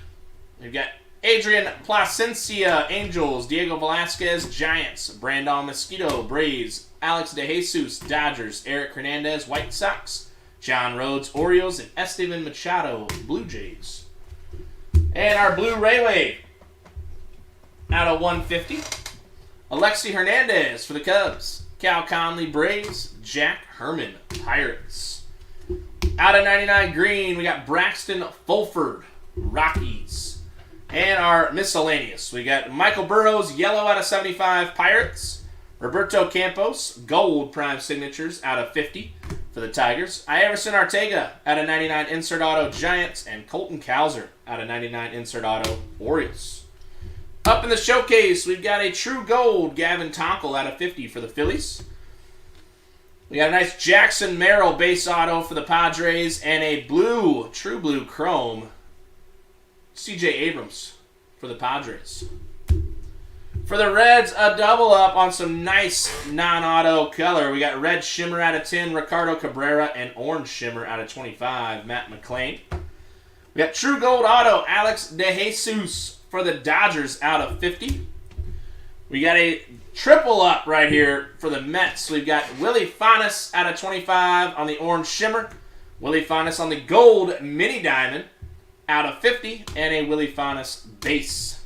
we've got Adrian Placencia Angels, Diego Velasquez Giants, Brandon Mosquito Braves, Alex DeJesus Dodgers, Eric Hernandez White Sox, John Rhodes Orioles, and Esteban Machado Blue Jays. And our Blue Rayway out of 150, Alexi Hernandez for the Cubs, Cal Conley Braves, Jack Herman Pirates. Out of 99 green, we got Braxton Fulford Rockies. And our miscellaneous, we got Michael Burrows, yellow out of 75, Pirates. Roberto Campos, gold prime signatures out of 50 for the Tigers. Iverson Arteaga out of 99, insert auto, Giants. And Colton Cowser out of 99, insert auto, Orioles. Up in the showcase, we've got a true gold, Gavin Tonkel out of 50 for the Phillies. We got a nice Jackson Merrill base auto for the Padres. And a blue, true blue chrome, C.J. Abrams for the Padres. For the Reds, a double up on some nice non-auto color. We got red shimmer out of 10, Ricardo Cabrera, and orange shimmer out of 25, Matt McClain. We got True Gold Auto, Alex DeJesus for the Dodgers out of 50. We got a triple up right here for the Mets. We've got Willie Fanas out of 25 on the Orange Shimmer. Willie Fanas on the Gold Mini Diamond out of 50. And a Willie Fanas base.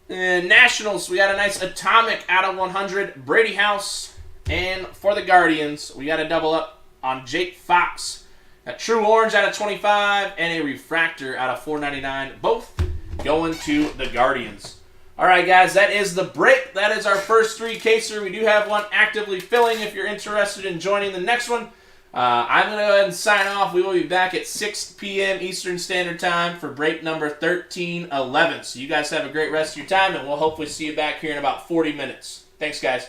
And Nationals, we got a nice Atomic out of 100. Brady House. And for the Guardians, we got a double up on Jake Fox. A True Orange out of 25 and a Refractor out of 499. Both going to the Guardians. All right, guys, that is the break. That is our first 3-caser. We do have one actively filling if you're interested in joining the next one. I'm going to go ahead and sign off. We will be back at 6 p.m. Eastern Standard Time for break number 1311. So you guys have a great rest of your time, and we'll hopefully see you back here in about 40 minutes. Thanks, guys.